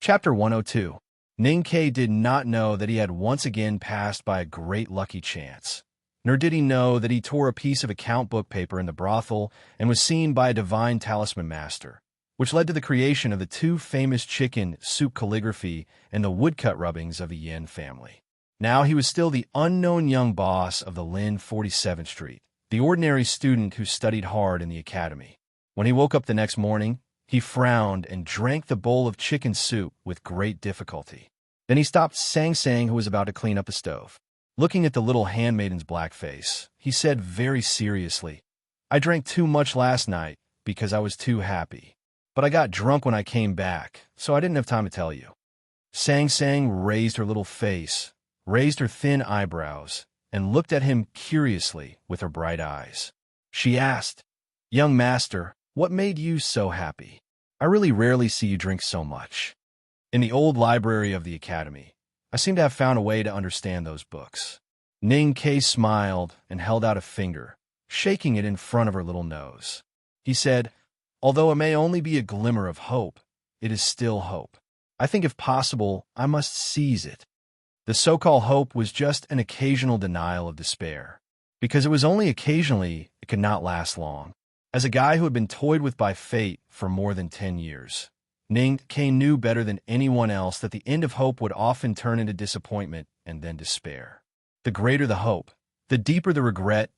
Chapter 102. Ninkei did not know that he had once again passed by a great lucky chance. Nor did he know that he tore a piece of account book paper in the brothel and was seen by a divine talisman master, which led to the creation of the two famous chicken soup calligraphy and the woodcut rubbings of the Yin family. Now he was still the unknown young boss of the Lin 47th Street, the ordinary student who studied hard in the academy. When he woke up the next morning, he frowned and drank the bowl of chicken soup with great difficulty. Then he stopped Sang, who was about to clean up the stove. Looking at the little handmaiden's black face, he said very seriously, "I drank too much last night because I was too happy. But I got drunk when I came back, so I didn't have time to tell you." Sang raised her little face, raised her thin eyebrows, and looked at him curiously with her bright eyes. She asked, "Young master, what made you so happy? I really rarely see you drink so much." In the old library of the academy, I seem to have found a way to understand those books. Ninkei smiled and held out a finger, shaking it in front of her little nose. He said, "Although it may only be a glimmer of hope, it is still hope. I think if possible, I must seize it." The so-called hope was just an occasional denial of despair. Because it was only occasionally, it could not last long. As a guy who had been toyed with by fate for more than 10 years, Ninkei knew better than anyone else that the end of hope would often turn into disappointment and then despair. The greater the hope, the deeper the regret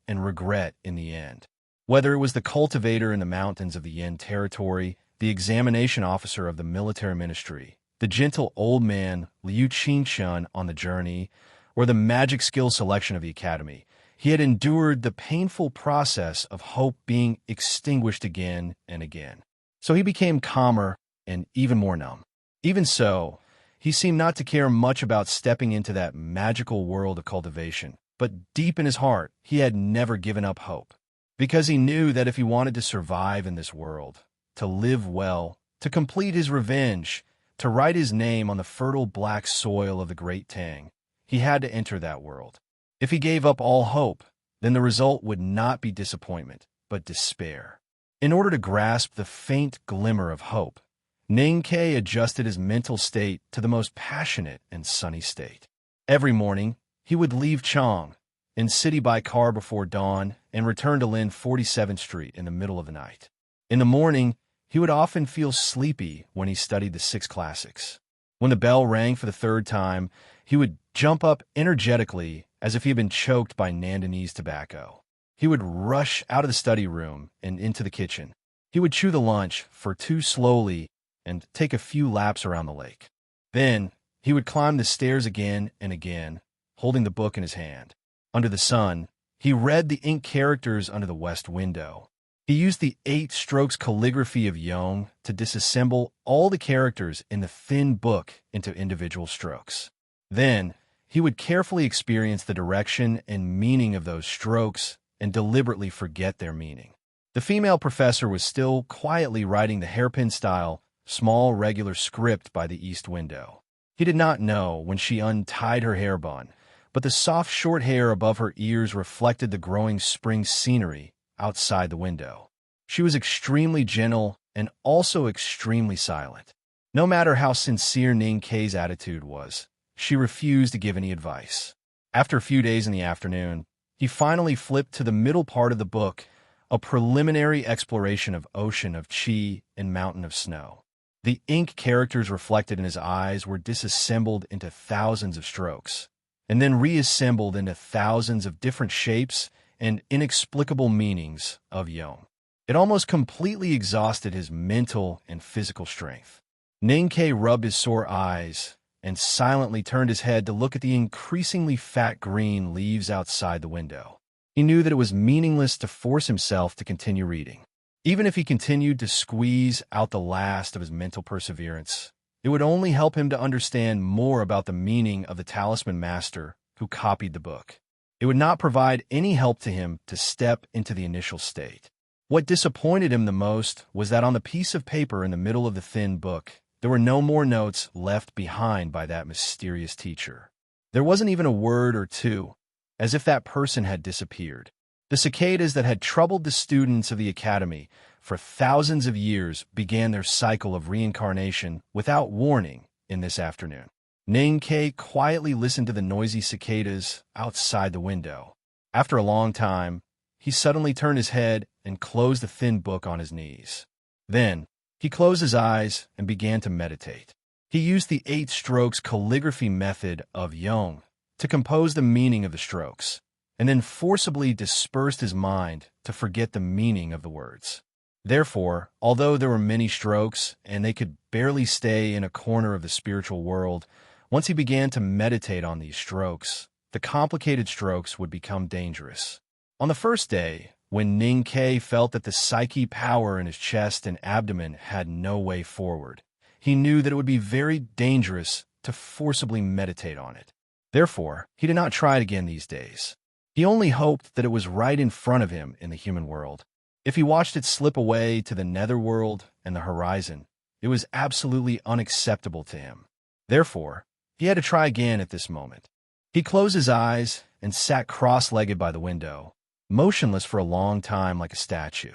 in the end. Whether it was the cultivator in the mountains of the Yin territory, the examination officer of the military ministry, the gentle old man Liu Qingchun on the journey, or the magic skill selection of the academy, he had endured the painful process of hope being extinguished again and again. So he became calmer and even more numb. Even so, he seemed not to care much about stepping into that magical world of cultivation, but deep in his heart, he had never given up hope. Because he knew that if he wanted to survive in this world, to live well, to complete his revenge, to write his name on the fertile black soil of the Great Tang, he had to enter that world. If he gave up all hope, then the result would not be disappointment, but despair. In order to grasp the faint glimmer of hope, Ninkei adjusted his mental state to the most passionate and sunny state. Every morning, he would leave Chang and city by car before dawn and return to Lin 47th Street in the middle of the night. In the morning, he would often feel sleepy when he studied the 6 classics. When the bell rang for the 3rd time, he would jump up energetically as if he had been choked by Nandanese tobacco. He would rush out of the study room and into the kitchen. He would chew the lunch for too slowly and take a few laps around the lake. Then, he would climb the stairs again and again, holding the book in his hand. Under the sun, he read the ink characters under the west window. He used the 8 strokes calligraphy of Yong to disassemble all the characters in the thin book into individual strokes. Then, he would carefully experience the direction and meaning of those strokes and deliberately forget their meaning. The female professor was still quietly writing the hairpin-style, small regular script by the east window. He did not know when she untied her hair bun, but the soft short hair above her ears reflected the growing spring scenery outside the window. She was extremely gentle and also extremely silent. No matter how sincere Ninkei's attitude was, she refused to give any advice. After a few days in the afternoon, he finally flipped to the middle part of the book, a preliminary exploration of ocean of Qi and mountain of snow. The ink characters reflected in his eyes were disassembled into thousands of strokes, and then reassembled into thousands of different shapes and inexplicable meanings of Yong. It almost completely exhausted his mental and physical strength. Ninkei rubbed his sore eyes and silently turned his head to look at the increasingly fat green leaves outside the window. He knew that it was meaningless to force himself to continue reading. Even if he continued to squeeze out the last of his mental perseverance, it would only help him to understand more about the meaning of the talisman master who copied the book. It would not provide any help to him to step into the initial state. What disappointed him the most was that on the piece of paper in the middle of the thin book, there were no more notes left behind by that mysterious teacher. There wasn't even a word or two, as if that person had disappeared. The cicadas that had troubled the students of the academy for thousands of years began their cycle of reincarnation without warning in this afternoon. Ning-Ke quietly listened to the noisy cicadas outside the window. After a long time, he suddenly turned his head and closed the thin book on his knees. Then, he closed his eyes and began to meditate. He used the 8 strokes calligraphy method of Yong to compose the meaning of the strokes, and then forcibly dispersed his mind to forget the meaning of the words. Therefore, although there were many strokes, and they could barely stay in a corner of the spiritual world, once he began to meditate on these strokes, the complicated strokes would become dangerous. On the first day, when Ning-Ke felt that the psyche power in his chest and abdomen had no way forward, he knew that it would be very dangerous to forcibly meditate on it. Therefore, he did not try it again these days. He only hoped that it was right in front of him in the human world. If he watched it slip away to the netherworld and the horizon, it was absolutely unacceptable to him. Therefore, he had to try again at this moment. He closed his eyes and sat cross-legged by the window, motionless for a long time like a statue.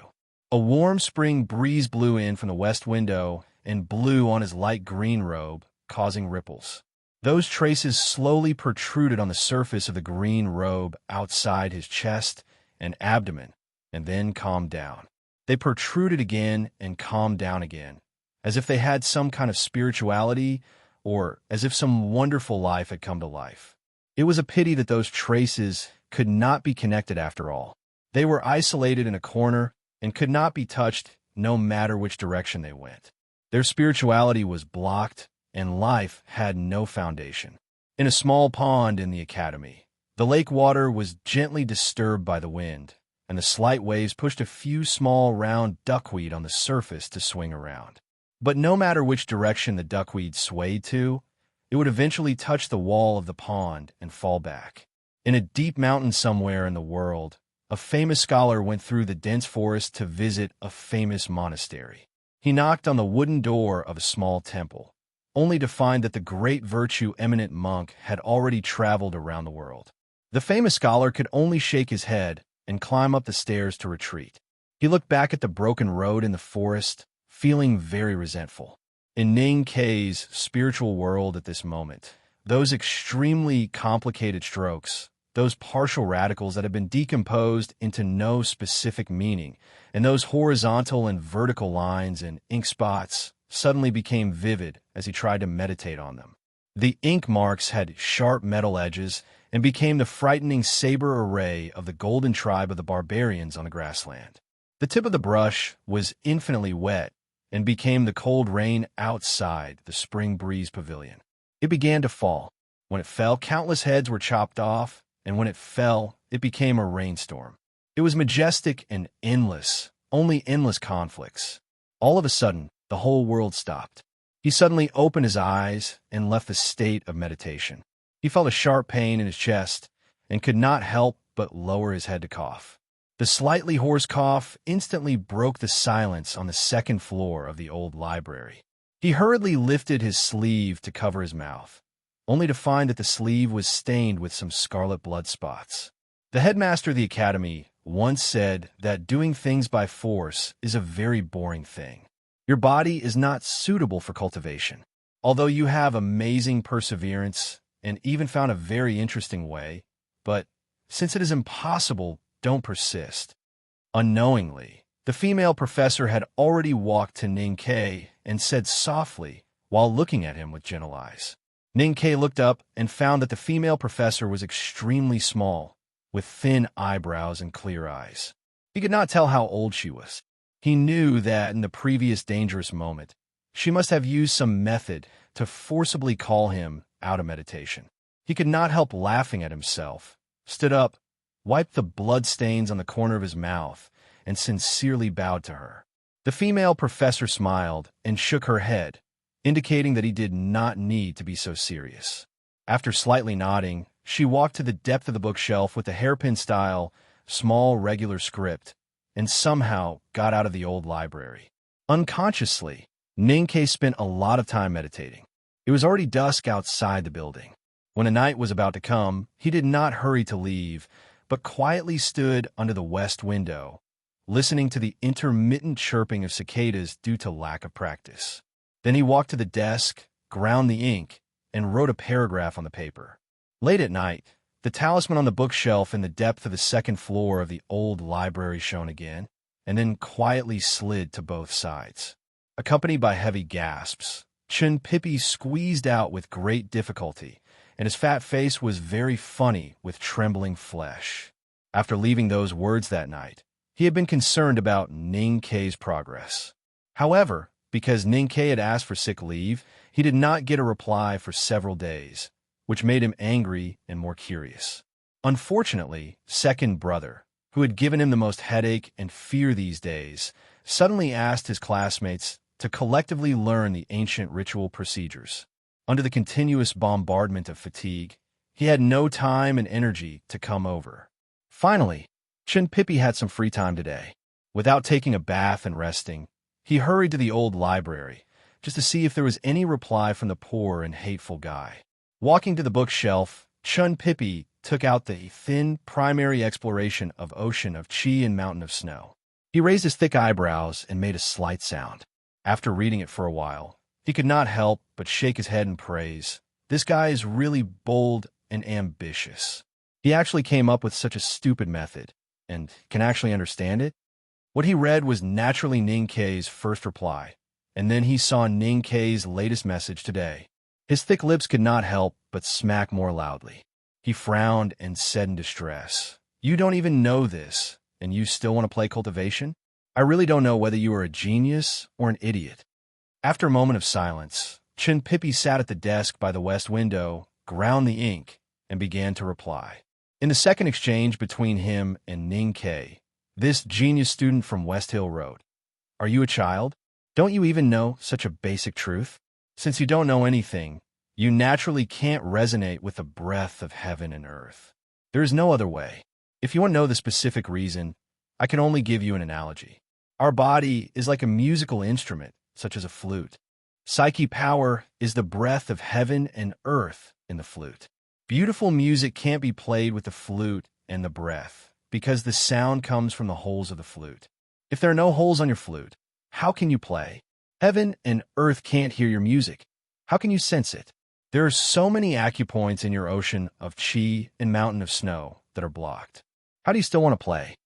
A warm spring breeze blew in from the west window and blew on his light green robe, causing ripples. Those traces slowly protruded on the surface of the green robe outside his chest and abdomen, and then calmed down. They protruded again and calmed down again, as if they had some kind of spirituality or as if some wonderful life had come to life. It was a pity that those traces could not be connected after all. They were isolated in a corner and could not be touched no matter which direction they went. Their spirituality was blocked, and life had no foundation. In a small pond in the academy, the lake water was gently disturbed by the wind, and the slight waves pushed a few small round duckweed on the surface to swing around. But no matter which direction the duckweed swayed to, it would eventually touch the wall of the pond and fall back. In a deep mountain somewhere in the world, a famous scholar went through the dense forest to visit a famous monastery. He knocked on the wooden door of a small temple, only to find that the great virtue-eminent monk had already traveled around the world. The famous scholar could only shake his head and climb up the stairs to retreat. He looked back at the broken road in the forest, feeling very resentful. In Ning-Ke's spiritual world at this moment, those extremely complicated strokes, those partial radicals that had been decomposed into no specific meaning, and those horizontal and vertical lines and ink spots suddenly became vivid as he tried to meditate on them. The ink marks had sharp metal edges and became the frightening saber array of the golden tribe of the barbarians on the grassland. The tip of the brush was infinitely wet and became the cold rain outside the spring breeze pavilion. It began to fall. When it fell, countless heads were chopped off, and when it fell, it became a rainstorm. It was majestic and endless, only endless conflicts. All of a sudden, the whole world stopped. He suddenly opened his eyes and left the state of meditation. He felt a sharp pain in his chest and could not help but lower his head to cough. The slightly hoarse cough instantly broke the silence on the second floor of the old library. He hurriedly lifted his sleeve to cover his mouth, only to find that the sleeve was stained with some scarlet blood spots. The headmaster of the academy once said that doing things by force is a very boring thing. Your body is not suitable for cultivation. Although you have amazing perseverance and even found a very interesting way, but since it is impossible, don't persist. Unknowingly, the female professor had already walked to Ning-Ke and said softly, while looking at him with gentle eyes. Ning-Ke looked up and found that the female professor was extremely small, with thin eyebrows and clear eyes. He could not tell how old she was. He knew that in the previous dangerous moment, she must have used some method to forcibly call him out of meditation. He could not help laughing at himself, stood up, wiped the blood stains on the corner of his mouth, and sincerely bowed to her. The female professor smiled and shook her head, indicating that he did not need to be so serious. After slightly nodding, she walked to the depth of the bookshelf with the hairpin-style, small regular script, and somehow got out of the old library. Unconsciously, Ning-Ke spent a lot of time meditating. It was already dusk outside the building. When the night was about to come, he did not hurry to leave, but quietly stood under the west window, listening to the intermittent chirping of cicadas due to lack of practice. Then he walked to the desk, ground the ink, and wrote a paragraph on the paper. Late at night, the talisman on the bookshelf in the depth of the second floor of the old library shone again, and then quietly slid to both sides. Accompanied by heavy gasps, Chun Pippi squeezed out with great difficulty, and his fat face was very funny with trembling flesh. After leaving those words that night, he had been concerned about Ning Kei's progress. However, because Ning Kei had asked for sick leave, he did not get a reply for several days, which made him angry and more curious. Unfortunately, second brother, who had given him the most headache and fear these days, suddenly asked his classmates to collectively learn the ancient ritual procedures. Under the continuous bombardment of fatigue, he had no time and energy to come over. Finally, Chun Pippi had some free time today. Without taking a bath and resting, he hurried to the old library, just to see if there was any reply from the poor and hateful guy. Walking to the bookshelf, Chun Pippi took out the thin primary exploration of Ocean of Chi and Mountain of Snow. He raised his thick eyebrows and made a slight sound. After reading it for a while, he could not help but shake his head in praise. This guy is really bold and ambitious. He actually came up with such a stupid method, and can actually understand it. What he read was naturally Ning Kei's first reply, and then he saw Ning Kei's latest message today. His thick lips could not help but smack more loudly. He frowned and said in distress, "You don't even know this, and you still want to play cultivation? I really don't know whether you are a genius or an idiot." After a moment of silence, Chun Pippi sat at the desk by the west window, ground the ink, and began to reply. In the second exchange between him and Ning Kei, this genius student from West Hill wrote, "Are you a child? Don't you even know such a basic truth? Since you don't know anything, you naturally can't resonate with the breath of heaven and earth. There is no other way. If you want to know the specific reason, I can only give you an analogy. Our body is like a musical instrument, such as a flute. Psyche power is the breath of heaven and earth in the flute. Beautiful music can't be played with the flute and the breath, because the sound comes from the holes of the flute. If there are no holes on your flute, how can you play? Heaven and earth can't hear your music. How can you sense it? There are so many acupoints in your ocean of chi and mountain of snow that are blocked. How do you still want to play?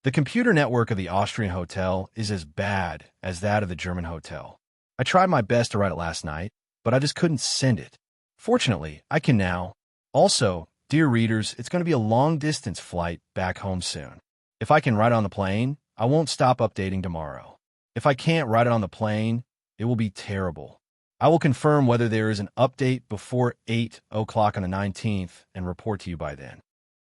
The computer network of the Austrian hotel is as bad as that of the German hotel. I tried my best to write it last night, but I just couldn't send it. Fortunately, I can now. Also, dear readers, it's going to be a long-distance flight back home soon. If I can write it on the plane, I won't stop updating tomorrow. If I can't write it on the plane, it will be terrible. I will confirm whether there is an update before 8 o'clock on the 19th and report to you by then.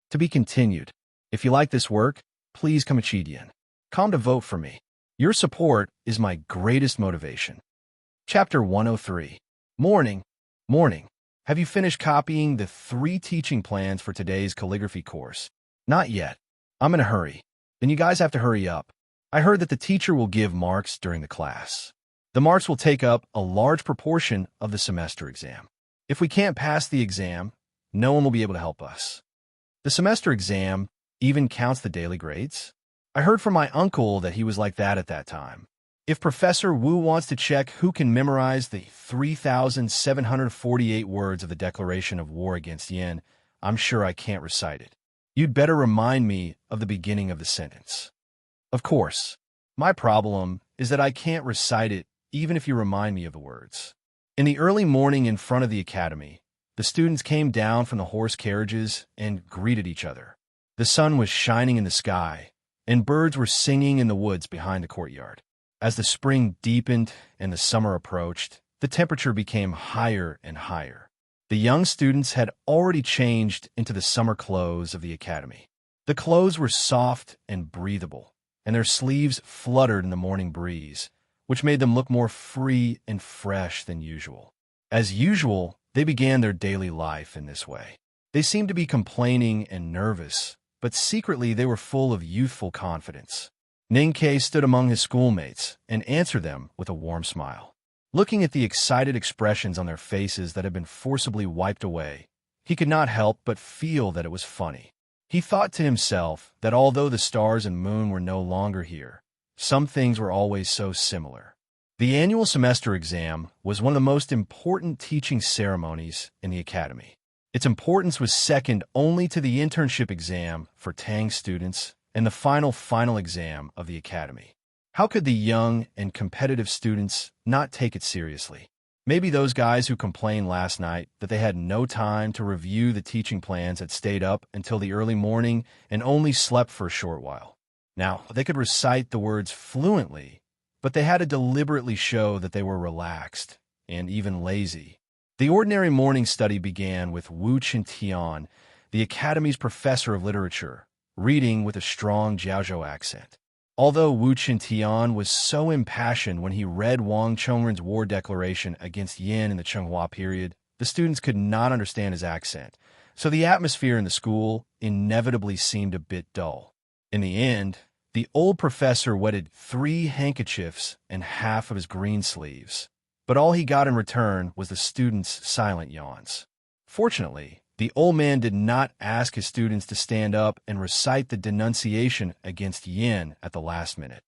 To be continued. If you like this work, please come to vote for me. Your support is my greatest motivation. Chapter 103. Morning. Have you finished copying the 3 teaching plans for today's calligraphy course? Not yet. I'm in a hurry. Then you guys have to hurry up. I heard that the teacher will give marks during the class. The marks will take up a large proportion of the semester exam. If we can't pass the exam, no one will be able to help us. The semester exam even counts the daily grades? I heard from my uncle that he was like that at that time. If Professor Wu wants to check who can memorize the 3,748 words of the Declaration of War against Yin, I'm sure I can't recite it. You'd better remind me of the beginning of the sentence. Of course, my problem is that I can't recite it even if you remind me of the words. In the early morning in front of the academy, the students came down from the horse carriages and greeted each other. The sun was shining in the sky, and birds were singing in the woods behind the courtyard. As the spring deepened and the summer approached, the temperature became higher and higher. The young students had already changed into the summer clothes of the academy. The clothes were soft and breathable, and their sleeves fluttered in the morning breeze, which made them look more free and fresh than usual. As usual, they began their daily life in this way. They seemed to be complaining and nervous, but secretly they were full of youthful confidence. Ning Kei stood among his schoolmates and answered them with a warm smile. Looking at the excited expressions on their faces that had been forcibly wiped away, he could not help but feel that it was funny. He thought to himself that although the stars and moon were no longer here, some things were always so similar. The annual semester exam was one of the most important teaching ceremonies in the academy. Its importance was second only to the internship exam for Tang students and the final exam of the academy. How could the young and competitive students not take it seriously? Maybe those guys who complained last night that they had no time to review the teaching plans had stayed up until the early morning and only slept for a short while. Now, they could recite the words fluently, but they had to deliberately show that they were relaxed and even lazy. The ordinary morning study began with Wu Qintian, the Academy's professor of literature, reading with a strong Jiaozhou accent. Although Wu Qintian was so impassioned when he read Wang Chongren's war declaration against Yin in the Chenghua period, the students could not understand his accent, so the atmosphere in the school inevitably seemed a bit dull. In the end, the old professor wetted 3 handkerchiefs and half of his green sleeves, but all he got in return was the students' silent yawns. Fortunately, the old man did not ask his students to stand up and recite the denunciation against Yin at the last minute.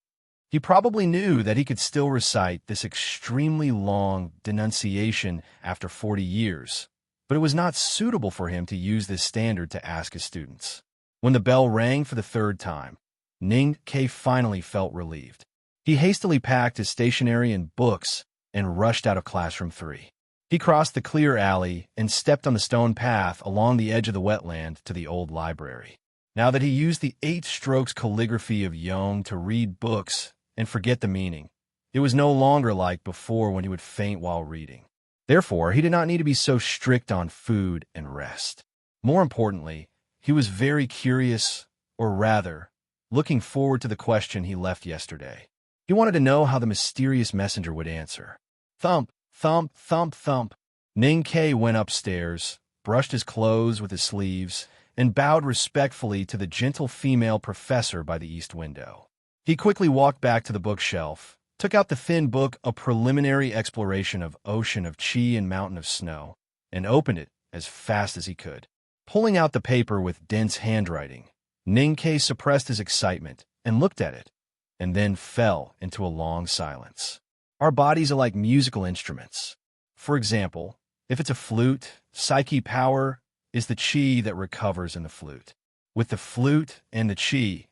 He probably knew that he could still recite this extremely long denunciation after 40 years, but it was not suitable for him to use this standard to ask his students. When the bell rang for the 3rd time, Ning Ke finally felt relieved. He hastily packed his stationery and books and rushed out of classroom 3. He crossed the clear alley and stepped on the stone path along the edge of the wetland to the old library. Now that he used the 8 strokes calligraphy of Yong to read books and forget the meaning, it was no longer like before when he would faint while reading. Therefore, he did not need to be so strict on food and rest. More importantly, he was very curious, or rather, looking forward to the question he left yesterday. He wanted to know how the mysterious messenger would answer. Thump, thump, thump, thump. Ning Ke went upstairs, brushed his clothes with his sleeves, and bowed respectfully to the gentle female professor by the east window. He quickly walked back to the bookshelf, took out the thin book A Preliminary Exploration of Ocean of Qi and Mountain of Snow, and opened it as fast as he could. Pulling out the paper with dense handwriting, Ning Ke suppressed his excitement and looked at it, and then fell into a long silence. Our bodies are like musical instruments. For example, if it's a flute, psyche power is the qi that recovers in the flute. With the flute and the qi,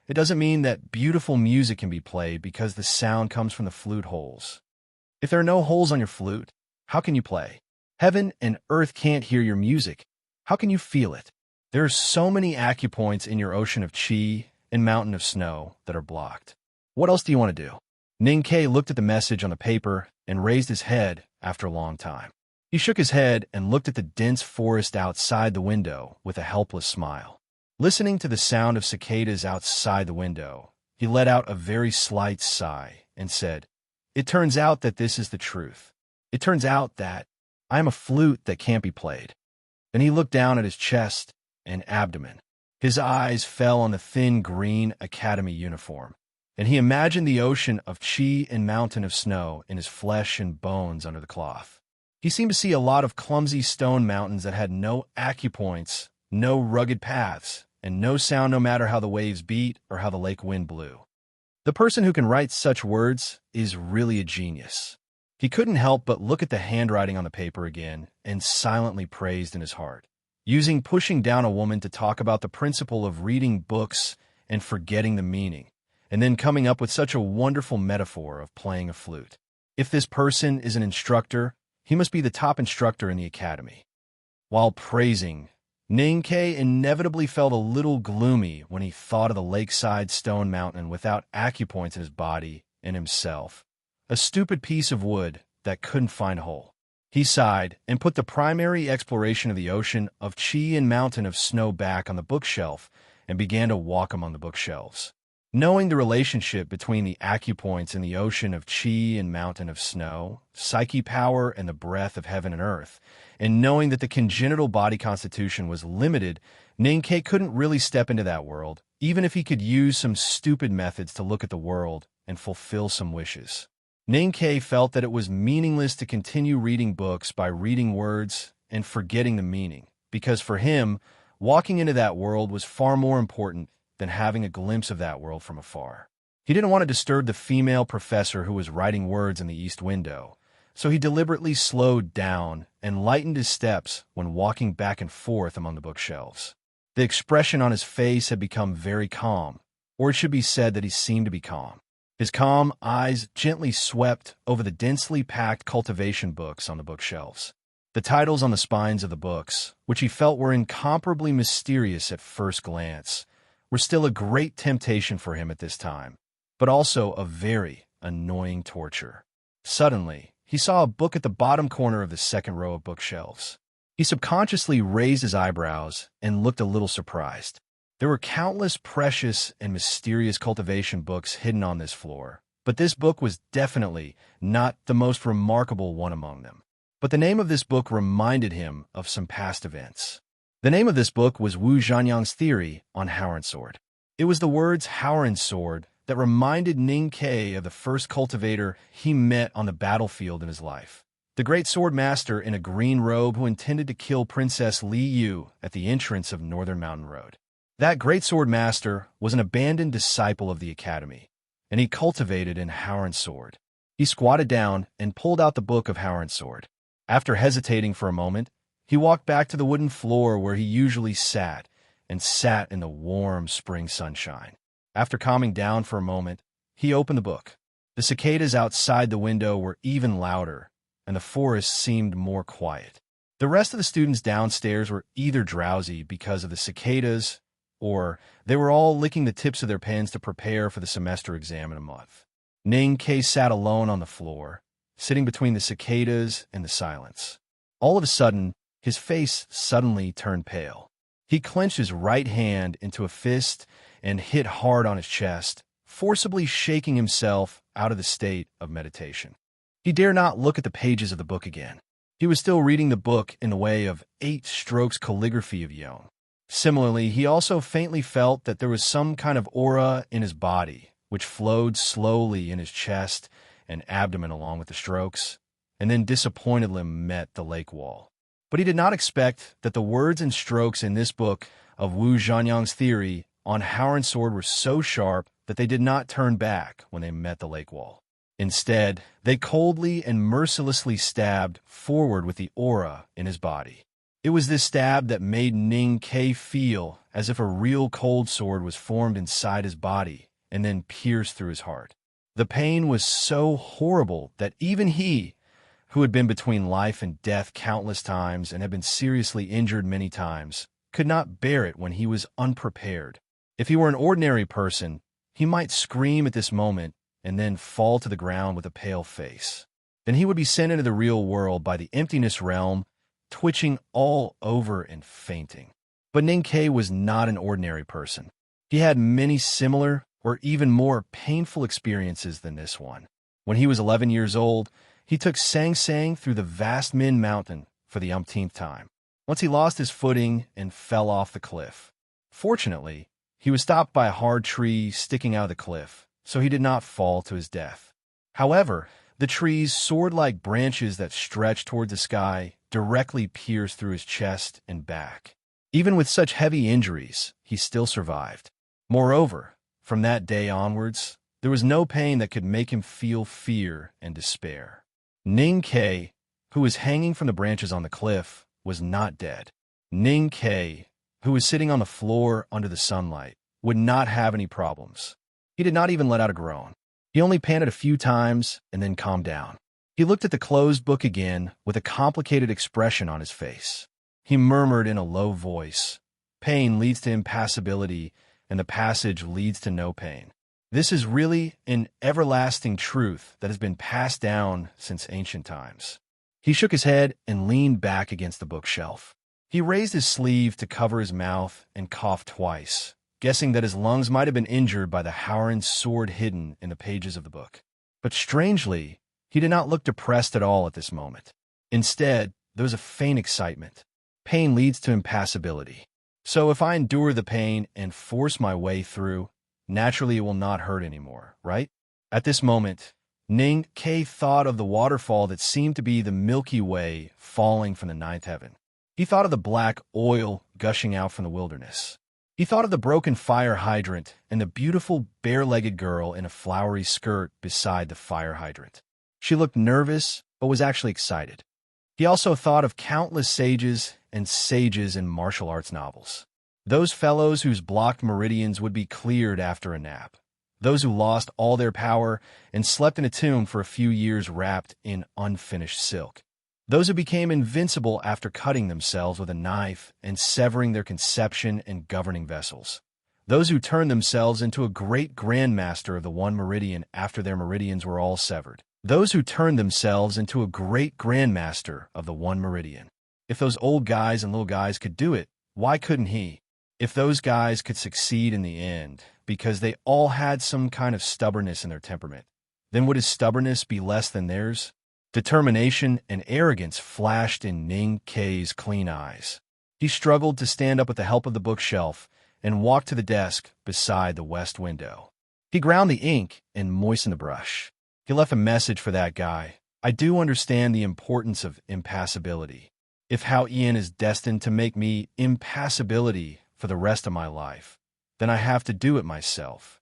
it doesn't mean that beautiful music can be played because the sound comes from the flute holes. If there are no holes on your flute, how can you play? Heaven and earth can't hear your music. How can you feel it? There are so many acupoints in your ocean of qi and mountain of snow that are blocked. What else do you want to do? Ning Ke looked at the message on the paper and raised his head after a long time. He shook his head and looked at the dense forest outside the window with a helpless smile. Listening to the sound of cicadas outside the window, he let out a very slight sigh and said, "It turns out that this is the truth. It turns out that I am a flute that can't be played." Then he looked down at his chest and abdomen. His eyes fell on the thin green academy uniform, and he imagined the ocean of qi and mountain of snow in his flesh and bones under the cloth. He seemed to see a lot of clumsy stone mountains that had no acupoints, no rugged paths, and no sound no matter how the waves beat or how the lake wind blew. The person who can write such words is really a genius. He couldn't help but look at the handwriting on the paper again and silently praised in his heart. Using pushing down a woman to talk about the principle of reading books and forgetting the meaning, and then coming up with such a wonderful metaphor of playing a flute. If this person is an instructor, he must be the top instructor in the academy. While praising, Ning Ke inevitably felt a little gloomy when he thought of the lakeside stone mountain without acupoints in his body and himself, a stupid piece of wood that couldn't find a hole. He sighed and put the primary exploration of the ocean of qi and mountain of snow back on the bookshelf and began to walk among the bookshelves. Knowing the relationship between the acupoints in the ocean of qi and mountain of snow, psyche power and the breath of heaven and earth, and knowing that the congenital body constitution was limited, Ning Ke couldn't really step into that world, even if he could use some stupid methods to look at the world and fulfill some wishes. Ning Ke felt that it was meaningless to continue reading books by reading words and forgetting the meaning, because for him, walking into that world was far more important than having a glimpse of that world from afar. He didn't want to disturb the female professor who was writing words in the east window, so he deliberately slowed down and lightened his steps when walking back and forth among the bookshelves. The expression on his face had become very calm, or it should be said that he seemed to be calm. His calm eyes gently swept over the densely packed cultivation books on the bookshelves. The titles on the spines of the books, which he felt were incomparably mysterious at first glance, were still a great temptation for him at this time, but also a very annoying torture. Suddenly, he saw a book at the bottom corner of the second row of bookshelves. He subconsciously raised his eyebrows and looked a little surprised. There were countless precious and mysterious cultivation books hidden on this floor, but this book was definitely not the most remarkable one among them. But the name of this book reminded him of some past events. The name of this book was Wu Zhanyang's Theory on Howard Sword. It was the words Howard Sword that reminded Ning Ke of the first cultivator he met on the battlefield in his life. The great sword master in a green robe who intended to kill Princess Li Yu at the entrance of Northern Mountain Road. That great sword master was an abandoned disciple of the academy, and he cultivated in Howard Sword. He squatted down and pulled out the book of Howard Sword. After hesitating for a moment, he walked back to the wooden floor where he usually sat, and sat in the warm spring sunshine. After calming down for a moment, he opened the book. The cicadas outside the window were even louder, and the forest seemed more quiet. The rest of the students downstairs were either drowsy because of the cicadas, or they were all licking the tips of their pens to prepare for the semester exam in a month. Ning Ke sat alone on the floor, sitting between the cicadas and the silence. All of a sudden, his face suddenly turned pale. He clenched his right hand into a fist and hit hard on his chest, forcibly shaking himself out of the state of meditation. He dare not look at the pages of the book again. He was still reading the book in the way of 8 strokes calligraphy of Yone. Similarly, he also faintly felt that there was some kind of aura in his body, which flowed slowly in his chest and abdomen along with the strokes, and then disappointedly met the lake wall. But he did not expect that the words and strokes in this book of Wu Zhanyang's Theory on Howard Sword were so sharp that they did not turn back when they met the lake wall. Instead, they coldly and mercilessly stabbed forward with the aura in his body. It was this stab that made Ning Ke feel as if a real cold sword was formed inside his body and then pierced through his heart. The pain was so horrible that even he, who had been between life and death countless times and had been seriously injured many times, could not bear it when he was unprepared. If he were an ordinary person, he might scream at this moment and then fall to the ground with a pale face. Then he would be sent into the real world by the emptiness realm, twitching all over and fainting. But Ning Ke was not an ordinary person. He had many similar or even more painful experiences than this one. When he was 11 years old, he took Sang Sang through the vast Min Mountain for the umpteenth time. Once he lost his footing and fell off the cliff. Fortunately, he was stopped by a hard tree sticking out of the cliff, so he did not fall to his death. However, the tree's sword-like branches that stretched toward the sky directly pierced through his chest and back. Even with such heavy injuries, he still survived. Moreover, from that day onwards, there was no pain that could make him feel fear and despair. Ning Ke, who was hanging from the branches on the cliff, was not dead. Ning Ke, who was sitting on the floor under the sunlight, would not have any problems. He did not even let out a groan. He only panted a few times and then calmed down. He looked at the closed book again with a complicated expression on his face. He murmured in a low voice, "Pain leads to impassibility, and the passage leads to no pain. This is really an everlasting truth that has been passed down since ancient times." He shook his head and leaned back against the bookshelf. He raised his sleeve to cover his mouth and coughed twice, guessing that his lungs might have been injured by the Howard Sword hidden in the pages of the book. But strangely, he did not look depressed at all at this moment. Instead, there was a faint excitement. Pain leads to impassibility. So if I endure the pain and force my way through, naturally it will not hurt anymore, right? At this moment, Ning Ke thought of the waterfall that seemed to be the Milky Way falling from the ninth heaven. He thought of the black oil gushing out from the wilderness. He thought of the broken fire hydrant and the beautiful bare-legged girl in a flowery skirt beside the fire hydrant. She looked nervous, but was actually excited. He also thought of countless sages and sages in martial arts novels. Those fellows whose blocked meridians would be cleared after a nap. Those who lost all their power and slept in a tomb for a few years wrapped in unfinished silk. Those who became invincible after cutting themselves with a knife and severing their conception and governing vessels. Those who turned themselves into a great grandmaster of the one meridian after their meridians were all severed. Those who turned themselves into a great grandmaster of the one meridian. If those old guys and little guys could do it, why couldn't he? If those guys could succeed in the end, because they all had some kind of stubbornness in their temperament, then would his stubbornness be less than theirs? Determination and arrogance flashed in Ning Kei's clean eyes. He struggled to stand up with the help of the bookshelf and walk to the desk beside the west window. He ground the ink and moistened the brush. He left a message for that guy. I do understand the importance of impassibility. If Hao Ian is destined to make me impassibility for the rest of my life, then I have to do it myself.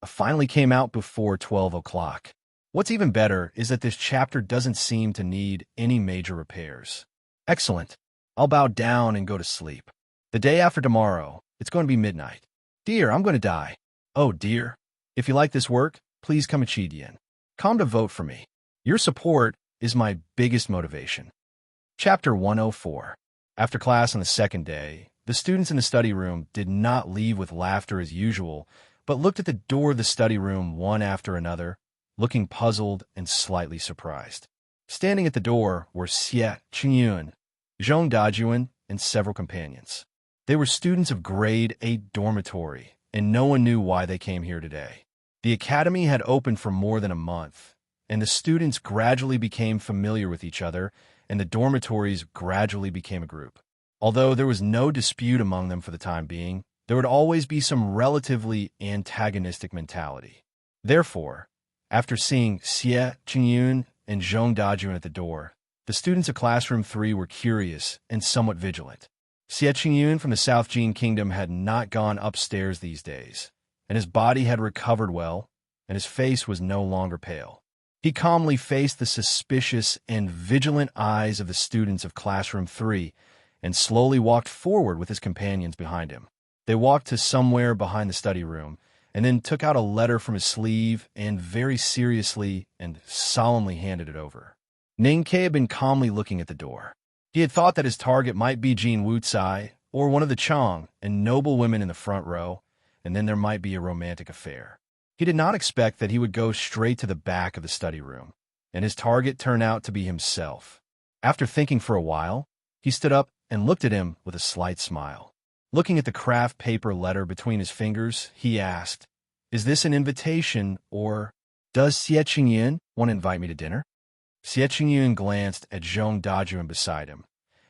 I finally came out before 12 o'clock. What's even better is that this chapter doesn't seem to need any major repairs. Excellent. I'll bow down and go to sleep. The day after tomorrow, it's going to be midnight. Dear, I'm going to die. Oh, dear. If you like this work, please come achieve yen. Come to vote for me. Your support is my biggest motivation. Chapter 104. After class on the second day, the students in the study room did not leave with laughter as usual, but looked at the door of the study room one after another, looking puzzled and slightly surprised. Standing at the door were Xie Qingyun, Zhong Dajuan, and several companions. They were students of grade 8 dormitory, and no one knew why they came here today. The academy had opened for more than a month, and the students gradually became familiar with each other, and the dormitories gradually became a group. Although there was no dispute among them for the time being, there would always be some relatively antagonistic mentality. Therefore, after seeing Xie Qingyun and Zhong Dajuan at the door, the students of Classroom 3 were curious and somewhat vigilant. Xie Qingyun from the South Jin Kingdom had not gone upstairs these days, and his body had recovered well, and his face was no longer pale. He calmly faced the suspicious and vigilant eyes of the students of Classroom 3 and slowly walked forward with his companions behind him. They walked to somewhere behind the study room, and then took out a letter from his sleeve and very seriously and solemnly handed it over. Ning Kei had been calmly looking at the door. He had thought that his target might be Jin Wucai or one of the Chang and noble women in the front row, and then there might be a romantic affair. He did not expect that he would go straight to the back of the study room, and his target turned out to be himself. After thinking for a while, he stood up and looked at him with a slight smile. Looking at the craft paper letter between his fingers, he asked, "Is this an invitation, or does Xie Qingyun want to invite me to dinner?" Xie Qingyun glanced at Zhong Dajuan beside him,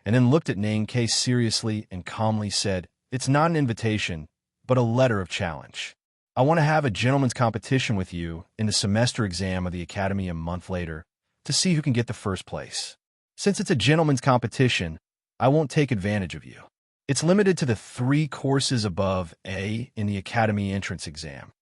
and then looked at Ning Kei seriously and calmly said, "It's not an invitation, but a letter of challenge. I want to have a gentleman's competition with you in the semester exam of the academy a month later to see who can get the first place. Since it's a gentleman's competition, I won't take advantage of you. It's limited to the 3 courses above A in the academy entrance exam."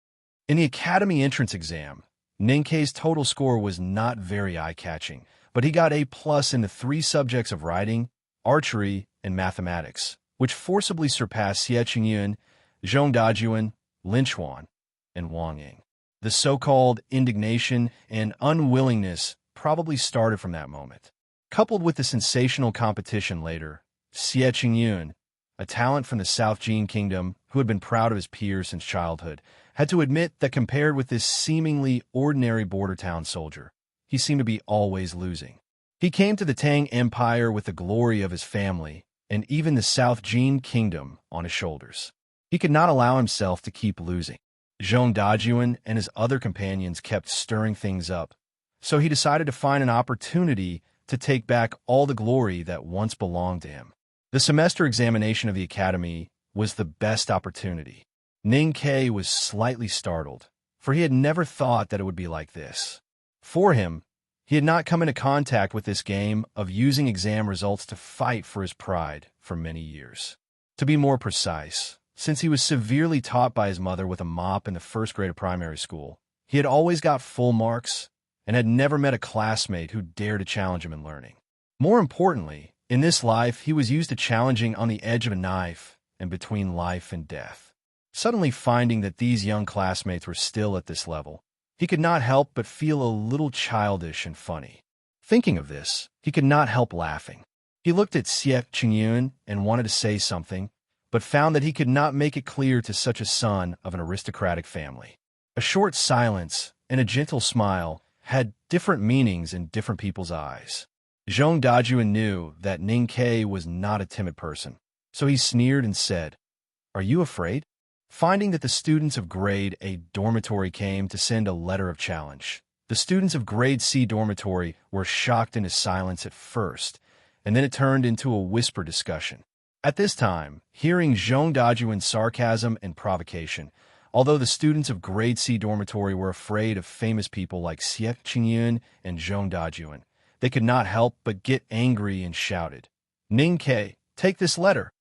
In the academy entrance exam, Ninkei's total score was not very eye-catching, but he got A+ in the 3 subjects of writing, archery, and mathematics, which forcibly surpassed Xie Qingyun, Zhong Dajuan, Lin Chuan, and Wang Ying. The so-called indignation and unwillingness probably started from that moment. Coupled with the sensational competition later, Xie Qingyun, a talent from the South Jin Kingdom who had been proud of his peers since childhood, had to admit that compared with this seemingly ordinary border town soldier, he seemed to be always losing. He came to the Tang Empire with the glory of his family and even the South Jin Kingdom on his shoulders. He could not allow himself to keep losing. Zhong Dajuan and his other companions kept stirring things up, so he decided to find an opportunity to take back all the glory that once belonged to him. The semester examination of the academy was the best opportunity. Ning Kei was slightly startled, for he had never thought that it would be like this. For him, he had not come into contact with this game of using exam results to fight for his pride for many years. To be more precise, Since he was severely taught by his mother with a mop in the first grade of primary school, he had always got full marks and had never met a classmate who dared to challenge him in learning. More importantly, in this life, he was used to challenging on the edge of a knife and between life and death. Suddenly finding that these young classmates were still at this level, he could not help but feel a little childish and funny. Thinking of this, he could not help laughing. He looked at Xie Qingyun and wanted to say something, but found that he could not make it clear to such a son of an aristocratic family. A short silence and a gentle smile had different meanings in different people's eyes. Zhong Dajuan knew that Ning Ke was not a timid person, so he sneered and said, "Are you afraid?" Finding that the students of Grade A dormitory came to send a letter of challenge, the students of Grade C dormitory were shocked into silence at first, and then it turned into a whisper discussion. At this time, hearing Zhong Dajuan's sarcasm and provocation, although the students of Grade C dormitory were afraid of famous people like Xie Qingyun and Zhong Dajuan, they could not help but get angry and shouted, "Ning Ke, take this letter!"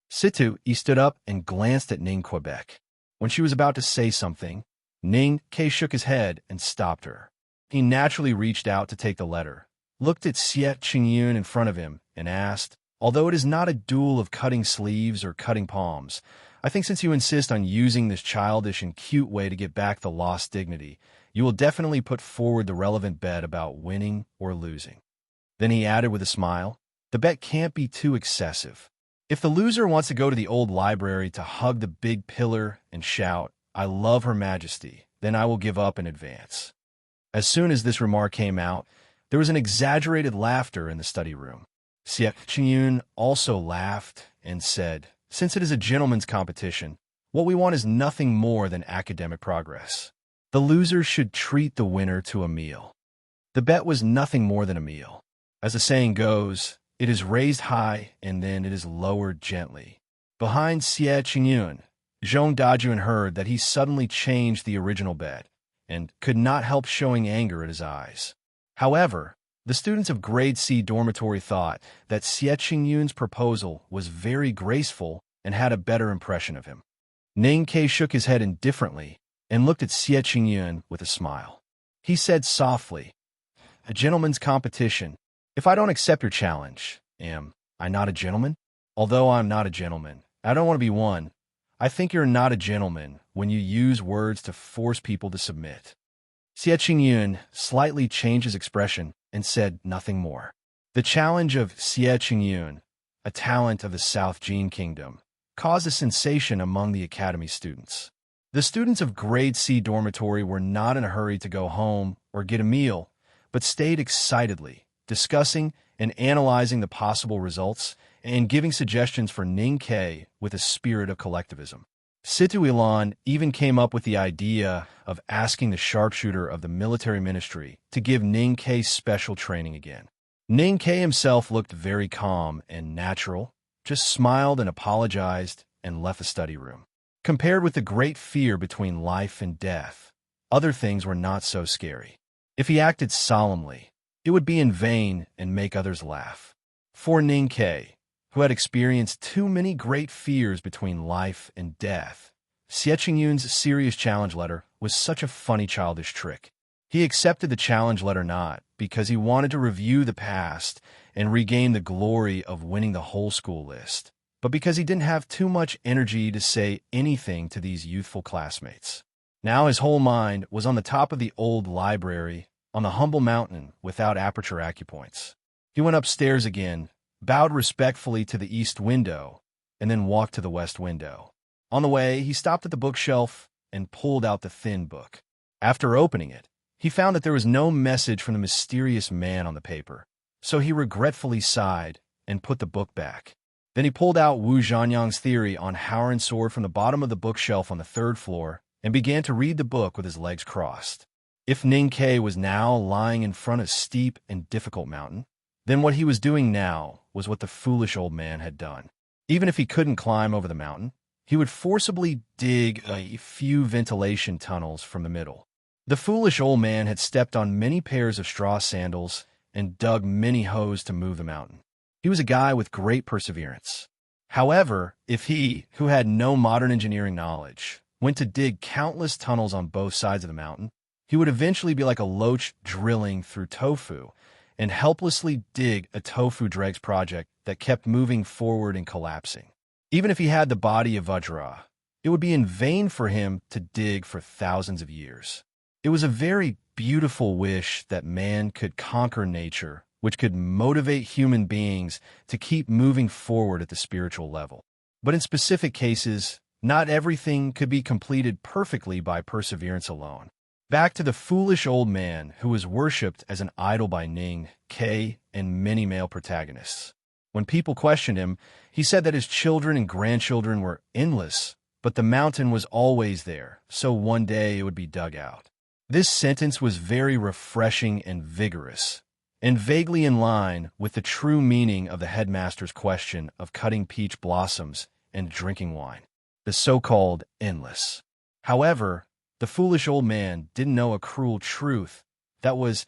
Situ stood up and glanced at Ning Quebec. When she was about to say something, Ning Ke shook his head and stopped her. He naturally reached out to take the letter, looked at Xie Qingyun in front of him, and asked, "Although it is not a duel of cutting sleeves or cutting palms, I think since you insist on using this childish and cute way to get back the lost dignity, you will definitely put forward the relevant bet about winning or losing." Then he added with a smile, "The bet can't be too excessive. If the loser wants to go to the old library to hug the big pillar and shout, 'I love Her Majesty,' then I will give up in advance." As soon as this remark came out, there was an exaggerated laughter in the study room. Xie Qingyun also laughed and said, "Since it is a gentleman's competition, what we want is nothing more than academic progress. The loser should treat the winner to a meal." The bet was nothing more than a meal. As the saying goes, it is raised high and then it is lowered gently. Behind Xie Qingyun, Zhong Dajuan heard that he suddenly changed the original bet and could not help showing anger at his eyes. However, the students of Grade C dormitory thought that Xie Qingyun's proposal was very graceful and had a better impression of him. Ning Ke shook his head indifferently and looked at Xie Qingyun with a smile. He said softly, "A gentleman's competition. If I don't accept your challenge, am I not a gentleman? Although I'm not a gentleman, I don't want to be one. I think you're not a gentleman when you use words to force people to submit." Xie Qingyun slightly changed his expression and said nothing more. The challenge of Xie Qingyun, a talent of the South Jin Kingdom, caused a sensation among the academy students. The students of Grade C dormitory were not in a hurry to go home or get a meal, but stayed excitedly, discussing and analyzing the possible results and giving suggestions for Ning Ke with a spirit of collectivism. Situ Ilan even came up with the idea of asking the sharpshooter of the military ministry to give Ning Ke special training again. Ning Ke himself looked very calm and natural, just smiled and apologized and left the study room. Compared with the great fear between life and death, other things were not so scary. If he acted solemnly, it would be in vain and make others laugh. For Ning Ke, who had experienced too many great fears between life and death, Xie Qingyun's serious challenge letter was such a funny childish trick. He accepted the challenge letter not because he wanted to review the past and regain the glory of winning the whole school list, but because he didn't have too much energy to say anything to these youthful classmates. Now his whole mind was on the top of the old library on the humble mountain without aperture acupoints. He went upstairs again, bowed respectfully to the east window, and then walked to the west window. On the way, he stopped at the bookshelf and pulled out the thin book. After opening it, he found that there was no message from the mysterious man on the paper, so he regretfully sighed and put the book back. Then he pulled out Wu Zhanyang's theory on Howren's sword from the bottom of the bookshelf on the third floor and began to read the book with his legs crossed. If Ning Ke was now lying in front of a steep and difficult mountain, then what he was doing now was what the foolish old man had done. Even if he couldn't climb over the mountain, he would forcibly dig a few ventilation tunnels from the middle. The foolish old man had stepped on many pairs of straw sandals and dug many holes to move the mountain. He was a guy with great perseverance. However, if he, who had no modern engineering knowledge, went to dig countless tunnels on both sides of the mountain, he would eventually be like a loach drilling through tofu and helplessly dig a tofu dregs project that kept moving forward and collapsing. Even if he had the body of Vajra, it would be in vain for him to dig for thousands of years. It was a very beautiful wish that man could conquer nature, which could motivate human beings to keep moving forward at the spiritual level. But in specific cases, not everything could be completed perfectly by perseverance alone. Back to the foolish old man who was worshipped as an idol by Ning, Kay, and many male protagonists. When people questioned him, he said that his children and grandchildren were endless, but the mountain was always there, so one day it would be dug out. This sentence was very refreshing and vigorous, and vaguely in line with the true meaning of the headmaster's question of cutting peach blossoms and drinking wine, the so-called endless. However, the foolish old man didn't know a cruel truth, that was,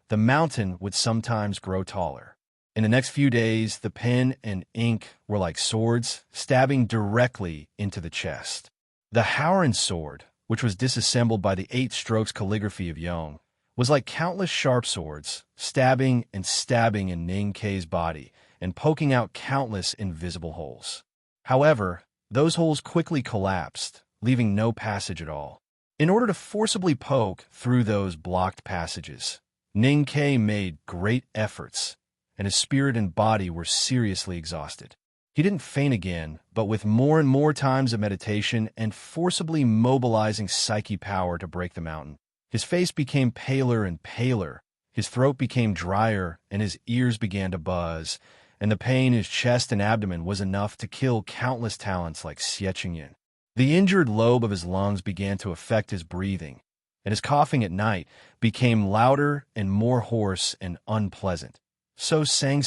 the mountain would sometimes grow taller. In the next few days, the pen and ink were like swords, stabbing directly into the chest. The Howran sword, which was disassembled by the 8 strokes calligraphy of Yong, was like countless sharp swords, stabbing and stabbing in Ning K's body and poking out countless invisible holes. However, those holes quickly collapsed, leaving no passage at all. In order to forcibly poke through those blocked passages, Ning K made great efforts, and his spirit and body were seriously exhausted. He didn't faint again, but with more and more times of meditation and forcibly mobilizing psyche power to break the mountain, his face became paler and paler, his throat became drier, and his ears began to buzz, and the pain in his chest and abdomen was enough to kill countless talents like Xie. The injured lobe of his lungs began to affect his breathing, and his coughing at night became louder and more hoarse and unpleasant. So Sang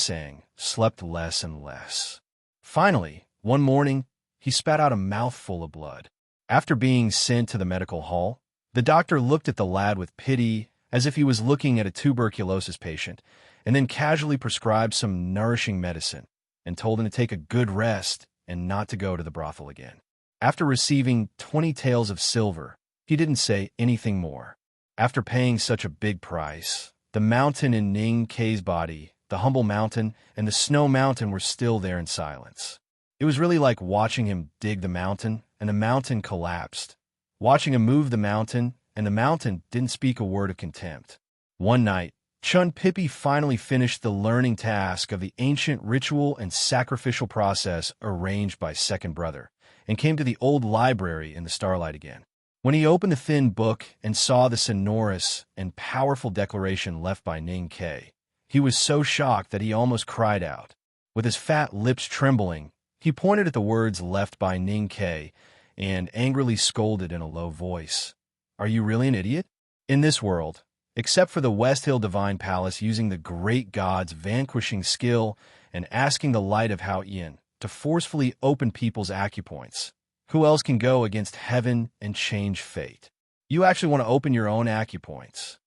slept less and less. Finally, one morning, he spat out a mouthful of blood. After being sent to the medical hall, the doctor looked at the lad with pity as if he was looking at a tuberculosis patient, and then casually prescribed some nourishing medicine and told him to take a good rest and not to go to the brothel again. After receiving 20 taels of silver, he didn't say anything more. After paying such a big price, the mountain in Ning K's body, the humble mountain, and the snow mountain were still there in silence. It was really like watching him dig the mountain, and the mountain collapsed. Watching him move the mountain, and the mountain didn't speak a word of contempt. One night, Chun Pippi finally finished the learning task of the ancient ritual and sacrificial process arranged by Second Brother, and came to the old library in the starlight again. When he opened the thin book and saw the sonorous and powerful declaration left by Ning K, he was so shocked that he almost cried out. With his fat lips trembling, he pointed at the words left by Ning K and angrily scolded in a low voice. "Are you really an idiot? In this world, except for the West Hill Divine Palace using the great god's vanquishing skill and asking the light of Hao Yin to forcefully open people's acupoints, who else can go against heaven and change fate? You actually want to open your own acupoints.